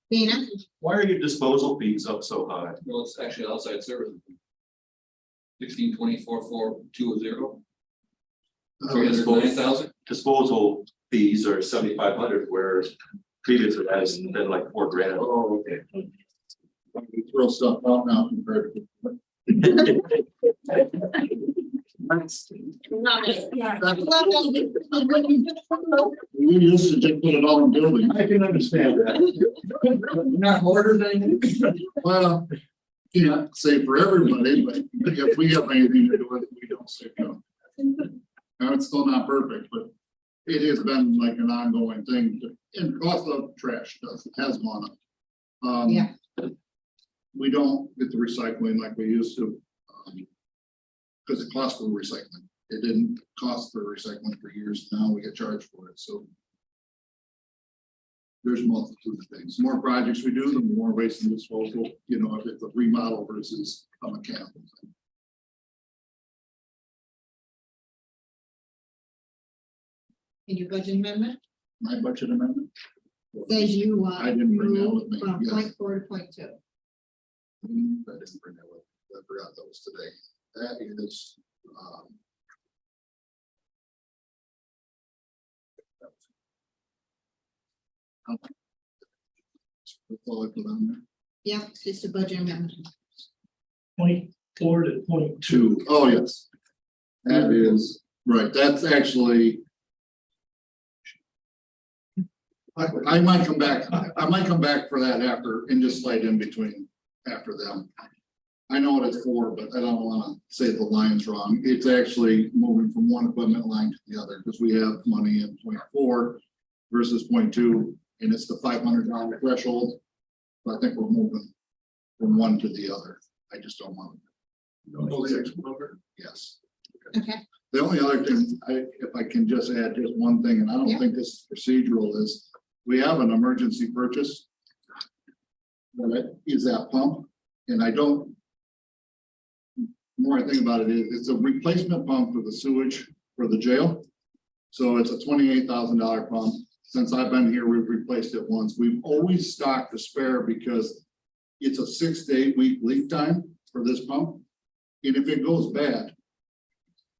Dana? Why are your disposal fees up so high? Well, it's actually outside service. 1624,420. 309,000. Disposal fees are 7,500, whereas previously that has been like $4,000. Oh, okay. We throw stuff out now compared to. We used to just put it all in buildings. I can understand that. Not ordered anything. Well, can't say for everybody, but if we have anything to do with it, we don't say no. Now, it's still not perfect, but it has been like an ongoing thing. And cost of trash has gone up. Yeah. We don't get the recycling like we used to. Because it costs for recycling. It didn't cost for recycling for years. Now we get charged for it. So there's multitude of things. The more projects we do, the more waste and disposal, if it's a remodel versus a mechanical thing. In your budget amendment, My budget amendment. says you I didn't bring that with move me. from Yes. 0.4 to 0.2. I didn't bring that with me. I forgot that was today. That is, that's all I put on there. Yeah, just a budget amendment. 0.4 to 0.2. Two. Oh, yes. That is, right, that's actually. I might come back, I might come back for that after, and just slide in between after them. I know what it's for, but I don't wanna say the line's wrong. It's actually moving from one equipment line to the other, because we have money in 0.4 versus 0.2, and it's the $500 threshold. So I think we're moving from one to the other. I just don't want to. Yes. Okay. The only other thing, if I can just add just one thing, and I don't Yeah. think this is procedural, is we have an emergency purchase. That is that pump, and I don't. The more I think about it, it's a replacement pump for the sewage for the jail. So it's a $28,000 pump. Since I've been here, we've replaced it once. We've always stocked a spare because it's a 6 to 8 week lead time for this pump. And if it goes bad,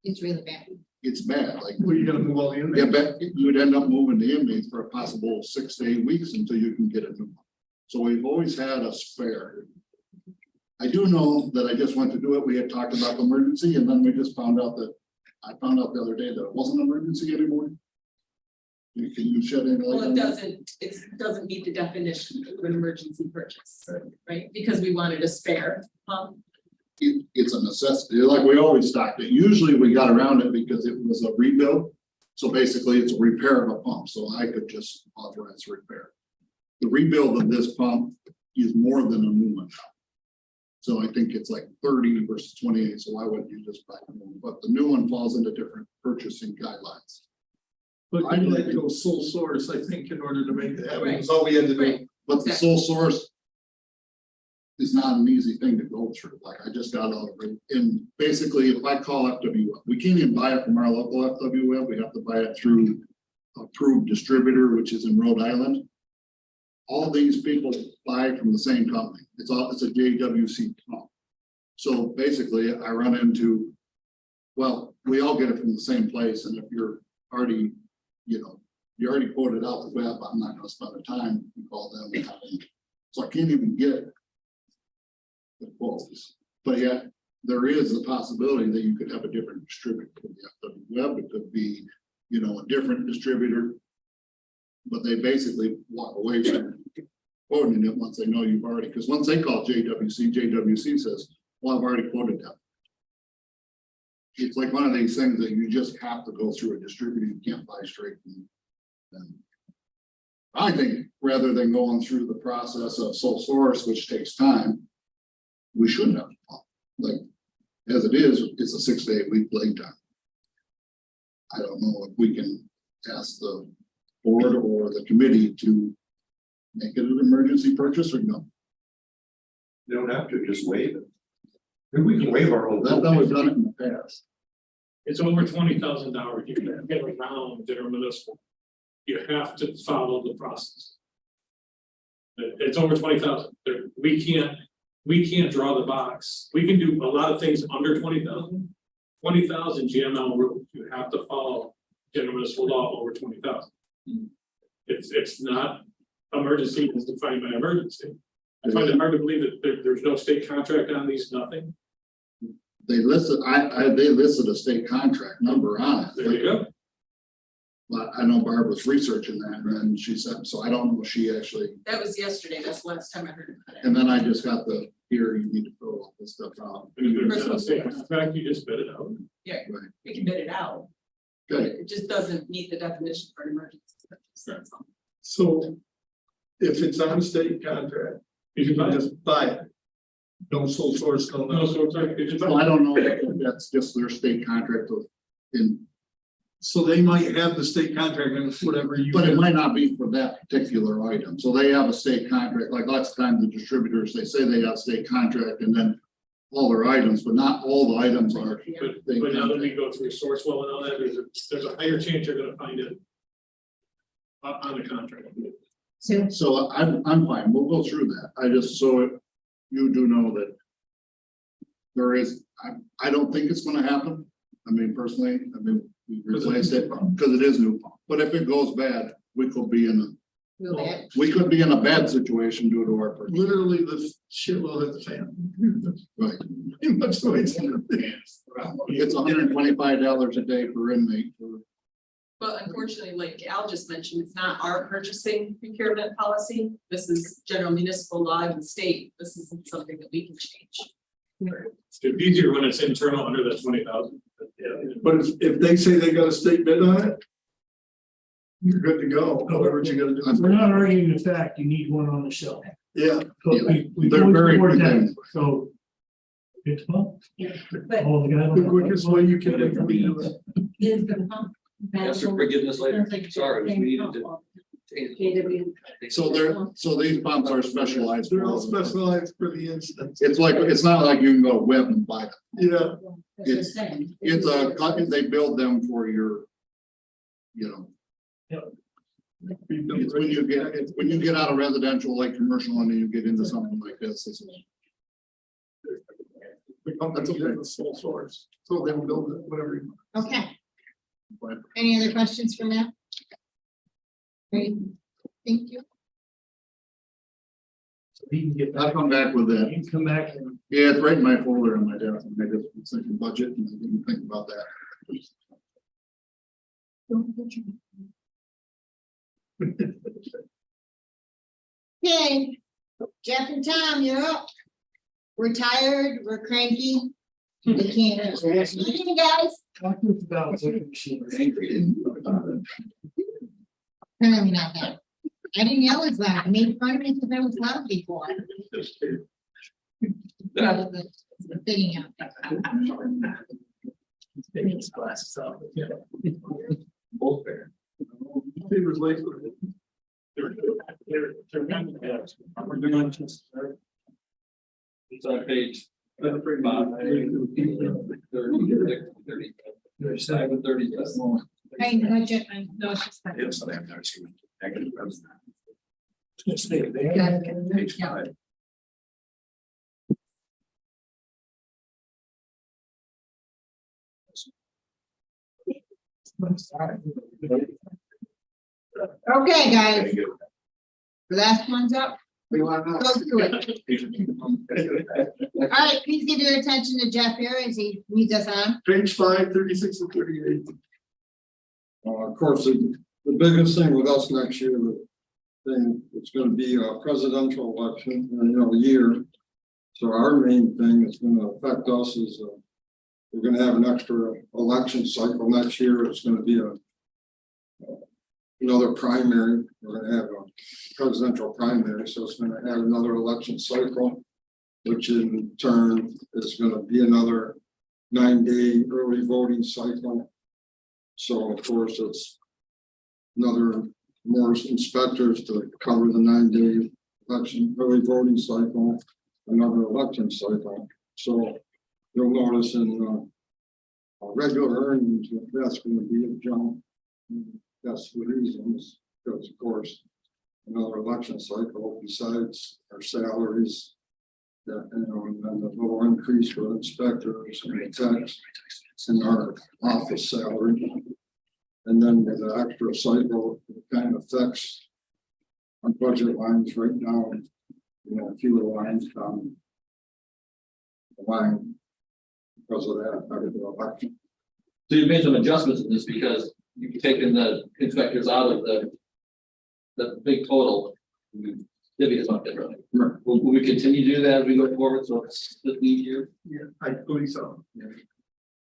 It's really bad. it's bad, like. Well, you're gonna move all the inmates. Yeah, but you would end up moving the inmates for a possible 6 to 8 weeks until you can get a new one. So we've always had a spare. I do know that I just went to do it. We had talked about the emergency and then we just found out that, I found out the other day that it wasn't an emergency anymore. Can you shed any light Well, on that? it doesn't meet the definition of an emergency purchase, right? Because we wanted a spare pump. It's a necessity, like we always stocked it. Usually we got around it because it was a rebuild. So basically it's a repair of a pump, so I could just authorize repair. The rebuild of this pump is more than a new one now. So I think it's like 30 versus 28, so why wouldn't you just buy a new one? But the new one falls into different purchasing guidelines. But I'd like to go sole source, I think, in order to make that happen, Right. that's all we had to do. Right. But the sole source is not an easy thing to go through. Like I just got all of it. And basically, if I call FWF, we can't even buy it from our local FWF. We have to buy it through approved distributor, which is in Rhode Island. All these people buy from the same company. It's a JWC pump. So basically, I run into, well, we all get it from the same place. And if you're already, you already quoted out the web, I'm not gonna spend the time to call them. So I can't even get the quotes. But yet, there is the possibility that you could have a different distributor for the FWF. It could be, a different distributor. But they basically walk away from quoting it once they know you've already, because once they call JWC says, well, I've already quoted them. It's like one of these things that you just have to go through a distributor. You can't buy straight from them. I think rather than going through the process of sole source, which takes time, we shouldn't have. Like, as it is, it's a 6 to 8 week lead time. I don't know if we can ask the board or the committee to make it an emergency purchase or no. You don't have to, just waive it. Maybe we can waive our own. That's how we've done it in the past. It's over $20,000. You can get around general municipal. You have to follow the process. It's over 20,000. We can't draw the box. We can do a lot of things under 20,000. 20,000 GML rule. You have to follow general municipal law over 20,000. It's not emergency as defined by emergency. I find it hard to believe that there's no state contract on these, nothing. They listed, they listed a state contract number on it. There you go. But I know Barb was researching that and she said, so I don't know if she actually, That was yesterday. That's the last time I heard about it. and then I just got here, you need to fill all this stuff out. And if there's not a state contract, you just bid it out. Yeah, Right. we can bid it out. Okay, It just doesn't meet the definition for an emergency purchase. That's all. So if it's on state contract, you can just buy it. No sole source, no. No, so it's like, it's so I don't know if that's just their state contract in, So they might have the state contract and whatever you. but it might not be for that particular item. So they have a state contract, like lots of times the distributors, they say they have state contract and then all their items, but not all the items are. But now that we go through source well and all that, there's a higher chance you're gonna find it on the contract. So I'm fine, we'll go through that. I just, so you do know that there is, I don't think it's gonna happen. I mean, personally, we replaced it because it is new, but if it goes bad, we could be in a bad situation due to our purchase. Literally the shit will hit the fan. Right. Pretty much the way it's gonna be. It's $125 a day per inmate for. But unfortunately, like Al just mentioned, it's not our purchasing procurement policy. This is general municipal law in the state. This isn't something that we can change. It's easier when it's internal under the 20,000. But if they say they got a state bid on it, you're good to go, however you gotta do. We're not arguing the fact you need one on the shelf. Yeah. But we They're always very support that, convenient. so. It's fun. But All the guys. The quickest way you can ever do it. Is the pump. Ask for forgiveness later. Sorry, we needed to. So these pumps are specialized. They're all specialized for the instance. It's like, it's not like you can go web and buy them. Yeah. It's a, they build them for your, it's when you get out of residential, like commercial, and then you get into something like this. The company is a sole source, so they will build it, whatever. Okay. Any other questions from that? Great, thank you. He can get I'll back, come back with that. he can come back and Yeah, it's right in my folder on my desk. I just was thinking budget and I didn't think about that. Okay, Jeff and Tom, you're up. We're tired, we're cranky. We can't. You guys, talk to us about what machine. apparently not that. I didn't yell as loud. I made fun of me because I was loud before. Fitting out. Taking his glasses off. Yeah. Both fair. Favors late. They're kind of, yeah, we're doing just, It's on page I'm afraid five, not. 37, 30. I budget, I know it's just. It's something I've never seen. Negative revenue. just stay there. Page 5. Okay, guys, Very good. the last one's up. We want to know. Go through it. All right, please give your attention to Jeff here as he reads us on. Page 5, 36 and 38. Of course, the biggest thing with us next year, it's gonna be a presidential election, year. So our main thing that's gonna affect us is, we're gonna have an extra election cycle next year. It's gonna be another primary. We're gonna have a presidential primary, so it's gonna add another election cycle, which in turn is gonna be another 9-day early voting cycle. So of course, it's another more inspectors to cover the 9-day election, early voting cycle, another election cycle. So you'll notice in regular earnings, that's going to be a jump. That's the reasons, because of course, another election cycle besides our salaries. That, and then the little increase for inspectors and the tax and our office salary. And then with the extra cycle, it kind of affects our budget lines right now. Fewer lines down the line because of that, the election. So you made some adjustments in this because you've taken the inspectors out of the big total. Divvy is not different. Right. Will we continue to do that as we go forward? So it's the easier. Yeah, I believe so. Yeah.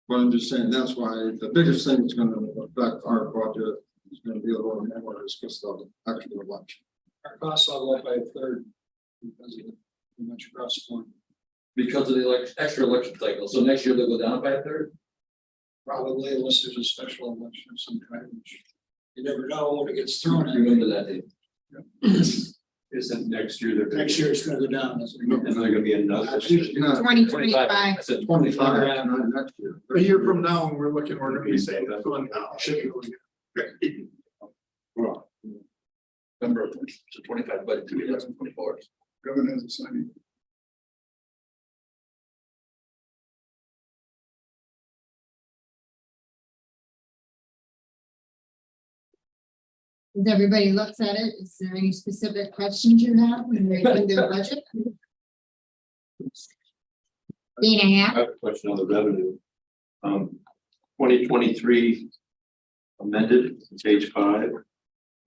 But I'm just saying, that's why the biggest thing that's gonna affect our budget is gonna be a little more is just the actual election. Our costs all up by a third because of the much across the board. Because of the extra election cycle. So next year they'll go down by a third. Probably unless there's a special election of some kind, which you never know when it gets thrown. I remember that day. Isn't next year they're. Next year it's gonna go down. And they're gonna be another. 2025. I said 25 next year. A year from now, when we're gonna be saying that's going down, should be going Well, Number of 25 budget 2024. government hasn't signed it. As everybody looks at it, is there any specific questions you have when reading their budget? Dana, I have a question on the revenue. 2023 amended, page 5,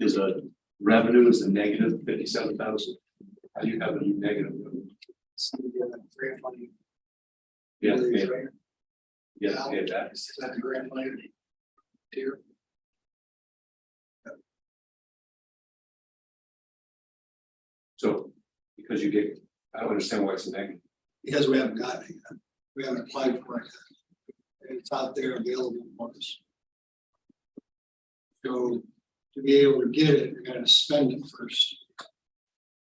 is a revenue is a negative 57,000. How do you have a negative? Grant money. Yeah, yeah, pay that. Is that the grant money? Here. So, because you get, I don't understand why it's a negative. Because we haven't gotten it yet. We haven't applied for it. And it's out there available for us. So to be able to get it, we gotta spend it first.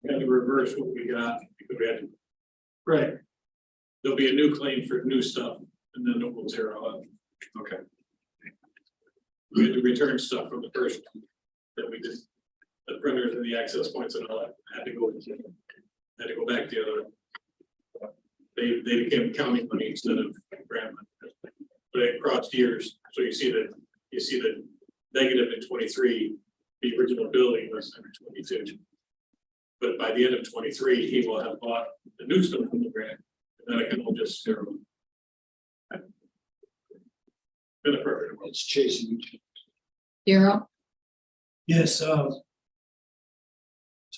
We had to reverse what we got because we had to. Right. There'll be a new claim for new stuff and then it will zero out. Okay. We had to return stuff from the first one that we did. The printers and the access points and all that had to go back the other. They became accounting money instead of grant money. But it crossed years, so you see the negative in 23, the original building was under 22. But by the end of 23, he will have bought the new stuff from the grant, and then it can all just zero. Been a perfect world. It's chasing. Daryl, Yes, so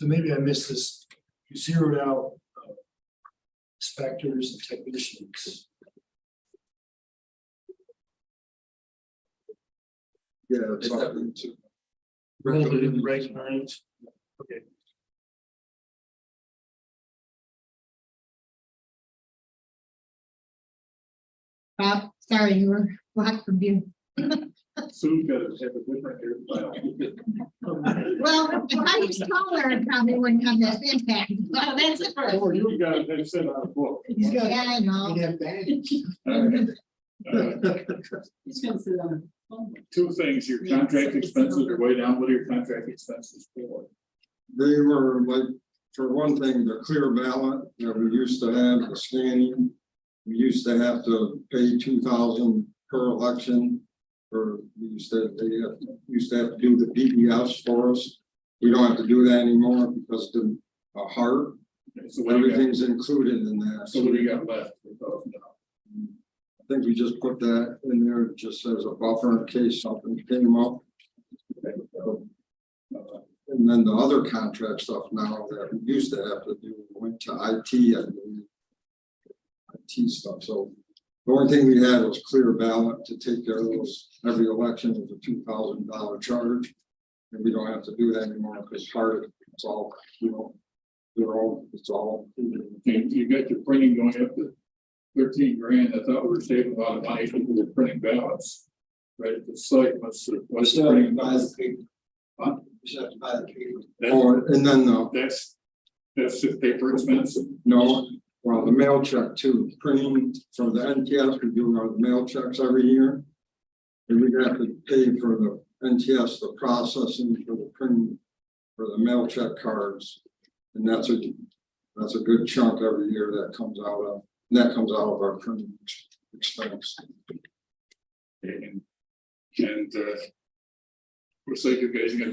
maybe I missed this. You zeroed out inspectors and technicians. Yeah, it's all into. Rolled it in the right lines. Okay. Bob, sorry, you were blocked from view. Sue got to have a different hairstyle. Well, if I was taller, I probably wouldn't have that impact. Well, that's the first. Oh, you got to sit on a book. He's got. Yeah, I know. He'd have badge. He's gonna sit on. Two things, your contract expenses are way down. What are your contract expenses for? They were like, for one thing, the clear ballot that we used to have, the scanning. We used to have to pay 2,000 per election. They used to have to do the PBS for us. We don't have to do that anymore because the heart, So what do you got? everything's included in that. So what do you got left? I think we just put that in there just as a buffer in case something came up. And then the other contract stuff now that we used to have to do went to IT, I believe. IT stuff, so the only thing we had was clear ballot to take care of those. Every election was a $2,000 charge. And we don't have to do that anymore because it's all, it's all. You got your printing going up to 13 grand. I thought we were saving a lot of money because we were printing ballots. Right at the site, what's the printing ballots? Huh? You have to buy the paper. Oh, and then That's just paper expense. no, well, the mail check too, printing from the NTS, we do our mail checks every year. And we have to pay for the NTS, the processing for the printing, for the mail check cards. And that's a good chunk every year that comes out of, our printing expense. And looks like you guys are gonna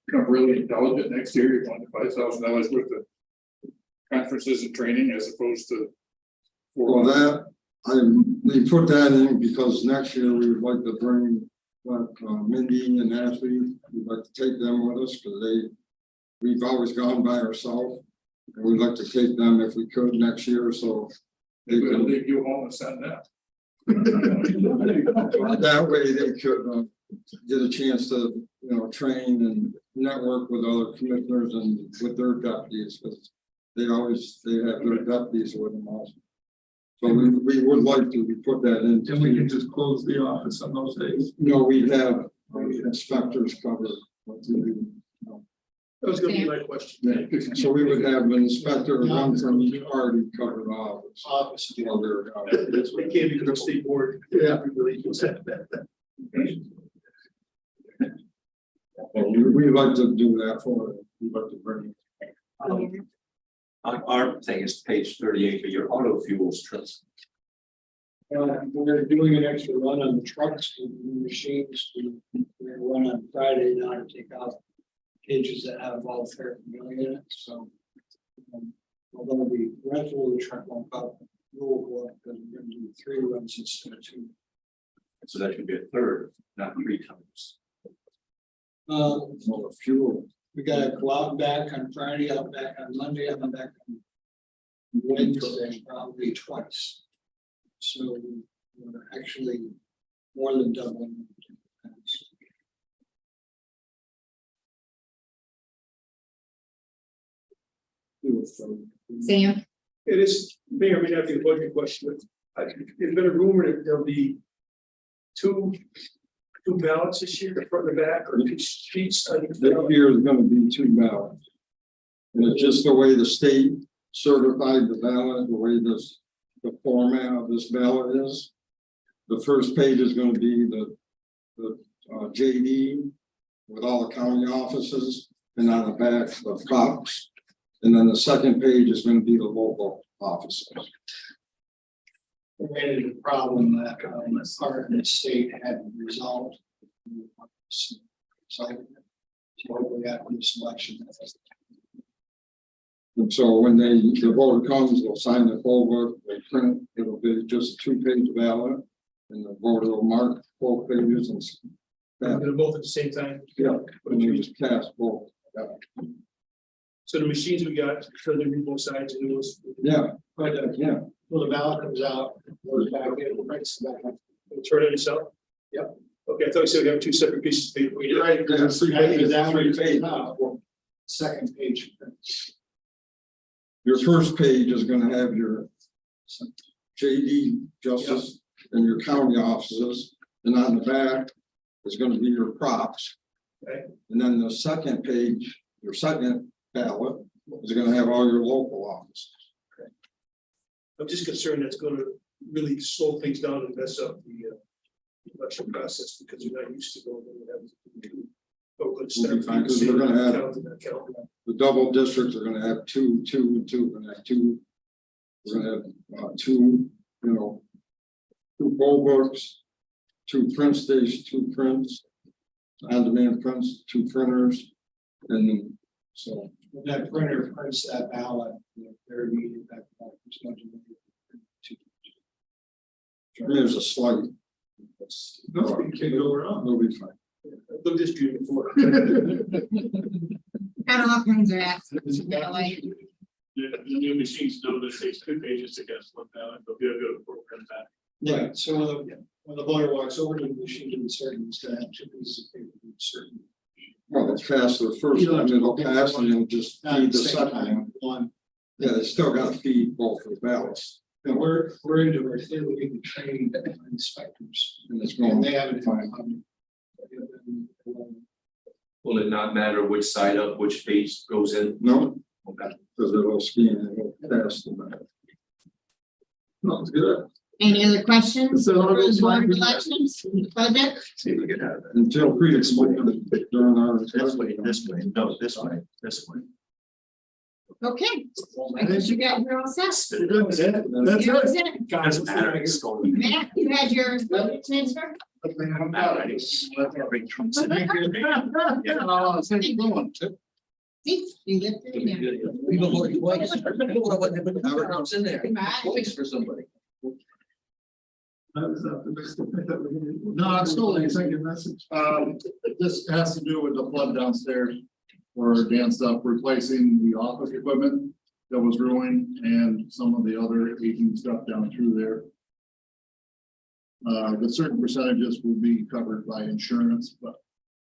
become really intelligent next year. You're going to $5,000 worth of conferences and training as opposed to. Well, we put that in because next year we would like to bring Mindy and Ashley. We'd like to take them with us because we've always gone by ourselves. And we'd like to take them if we could next year, so. They will leave you home and send that. That way they could get a chance to, train and network with other commissioners and with their deputies, because they have their deputies with them also. So we would like to, we put that in. And we can just close the office on those days. No, we'd have inspectors covered. That was gonna be my question. Yeah, so we would have an inspector, one from each party covered office. We can't be the state board. Yeah. We really just have that. Well, we'd like to do that for it. We'd like to bring. Our thing is page 38, but your auto fuels trips. We're doing an extra run on the trucks and the machines. We're gonna run on Friday now to take out cages that have all paraphernalia in it, so. Although the rental of the truck won't go up, we'll go up because we're gonna do 3 runs instead of 2. So that should be a third, not 3 times. The fuel. We gotta go out and back on Friday, out back on Monday, out and back on Wednesday, probably twice. So we're actually more than doubling. Sam, It is, may or may not be a budget question, but there's been a rumor that there'll be two ballots this year, the front and the back, or 2 sheets. This year is gonna be 2 ballots. And it's just the way the state certified the ballot, the way the format of this ballot is. The first page is gonna be the JD with all the county offices, and on the back, the props. And then the second page is gonna be the local offices. We ran into a problem that part of the state had resolved. So hopefully after this election, And so when the voter comes, they'll sign the poll book, they print it, it'll be just a 2-page ballot. And the voter will mark both pages and. They're both at the same time. Yeah, and you just cast both. So the machines we got, so they read both sides and it was. Yeah, Right, yeah. well, the ballot comes out, goes back in, writes back. It'll turn it itself? Yep. Okay, I thought you said we have 2 separate pieces of paper. We did. Right, because it's 3 pages. That's what you're saying. Second page. Your first page is gonna have your JD justice and your county offices, and on the back is gonna be your props. Okay. And then the second page, your second ballot is gonna have all your local offices. I'm just concerned that's gonna really slow things down and mess up the election process because you're not used to going and having to do. Oh, good We'll be stuff. fine, 'cause we're gonna have- Count and count. The double districts are gonna have 2, 2, and 2, and have 2. We're gonna have 2, 2 poll books, 2 print stations, 2 prints, on-demand prints, 2 printers, and then, so. When that printer prints that ballot, they're immediate back. There's a slight. Nothing can go wrong. It'll be fine. Look this view before. Kind of all kinds of accidents. The new machines know that it takes 2 pages to get one ballot, they'll be able to program that. Yeah, so when the voter walks over to the machine to insert, it's gonna have 2 pieces of paper to insert. Well, they'll pass their first one, it'll pass, and it'll just feed the second one. Yeah, they still gotta feed both the ballots, And we're into our third week of training inspectors. and it's going. They haven't. Will it not matter which side up, which page goes in? No, Okay. because it'll scan and it'll pass the ballot. No, it's good. Any other questions? So, for the board of elections, budget? See if we can have it. Until pre-explain during our. This way, no, this way, this way. Okay, I guess you guys are all set. That's You're all set. Doesn't matter, it's going. Matt, you had your budget transfer? See, you lived through it. Even more twice. Never comes in there. Goodbye. Twice for somebody. I was optimistic. No, I'm still a second message. This has to do with the flood downstairs. Where Dan stuff replacing the office equipment that was ruined and some of the other aging stuff down through there. The certain percentages will be covered by insurance, but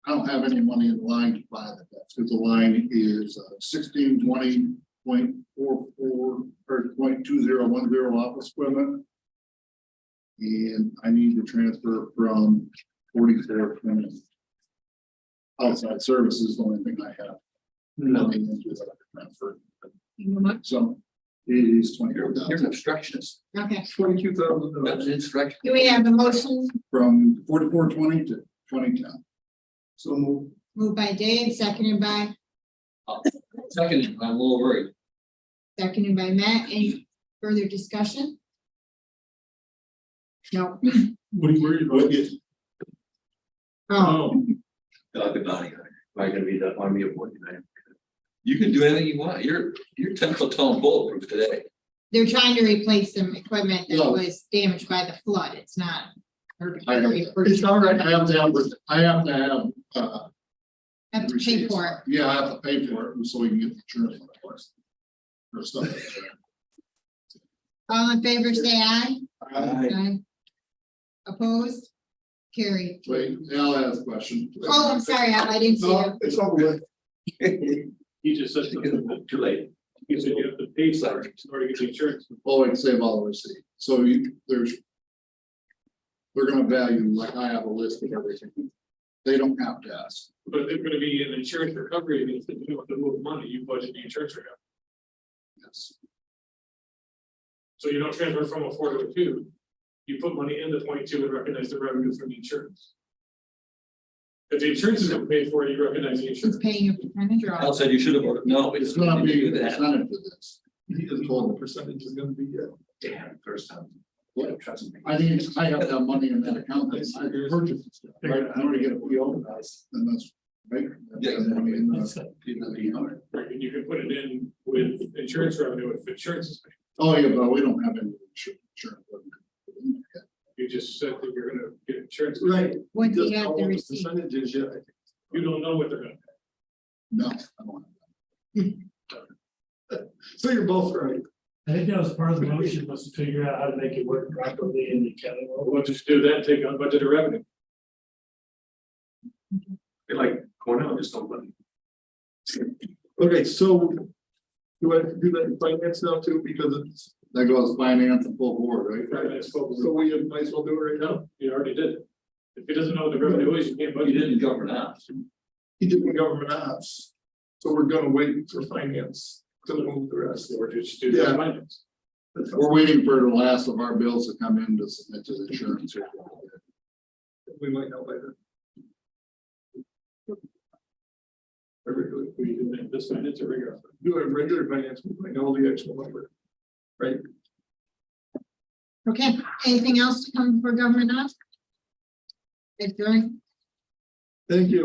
I don't have any money in the line to buy the desk, because the line is 1620.44 or 0.2010 office equipment. And I need to transfer from 44 from outside services, the only thing I have. Nothing into that transfer. So it is 20. You're an obstructionist. Okay, 22,000 That's an instruction. do we have a motion? from 4420 to 2010. So Moved by Dave, seconded by Second, I'm a little worried. Matt. Any further discussion? No. what are you worried about? Oh, Dog and body. Am I gonna be the army of 49? You can do anything you want. You're 10 foot tall and bulletproof today. they're trying to replace some equipment that No. was damaged by the flood. It's not. It's all right. I have to have, Have to pay for it. yeah, I have to pay for it so we can get the insurance on the place. For stuff like that. All in favor, say aye. Aye. Opposed? Carried. Wait, Al has a question. Oh, I'm sorry, Al, I didn't see you. No, it's over with. He just said something. Too late. He said you have to pay for it in order to get the insurance. Oh, I can save all the receipt. So they're gonna value, like I have a list of everything. They don't have to ask. But they're gonna be an insurance recovery, and if you want to move money, you budget the insurance recovery. Yes. So you don't transfer from a 4 to a 2. You put money into 22 and recognize the revenue from the insurance. If the insurance is gonna pay for it, you recognize the It's insurance. paying a percentage or Al all. said you should have voted no. It's gonna be Do a that. percentage of this. He just told the percentage is gonna be, Damn, first time. Yeah. Trust me. I have that money in that account. I purchased stuff, right? I already get a PO. And that's Right? Yeah. I mean, Right, and you can put it in with insurance revenue if insurance is paid. oh, yeah, but we don't have any insurance. You just said that you're gonna get insurance. Right. Once you Just have know the what receipt. percentages yet. You don't know what they're gonna pay. No, I don't. So you're both right. I think that was part of the motion, was to figure out how to make it work properly in the county. We'll just do that, take on budgeted revenue. They like Cornell, just don't put. Okay, so do I do that in finance now too, because it's, That goes finance and full board, right? Finance folks, so we might as well do it right now. no, you already did it. If he doesn't know what the revenue is, you can't You budget it. didn't govern ops. He did the government ops. So we're gonna wait for finance to move the rest. Or just do that Yeah. finance. We're waiting for the last of our bills to come in to submit to the insurance. We might know later. Regular, we do that, this finance or regular. Do a regular finance, we might know the actual number. Right? Okay, anything else to come for government ops? Adjourn. Thank you.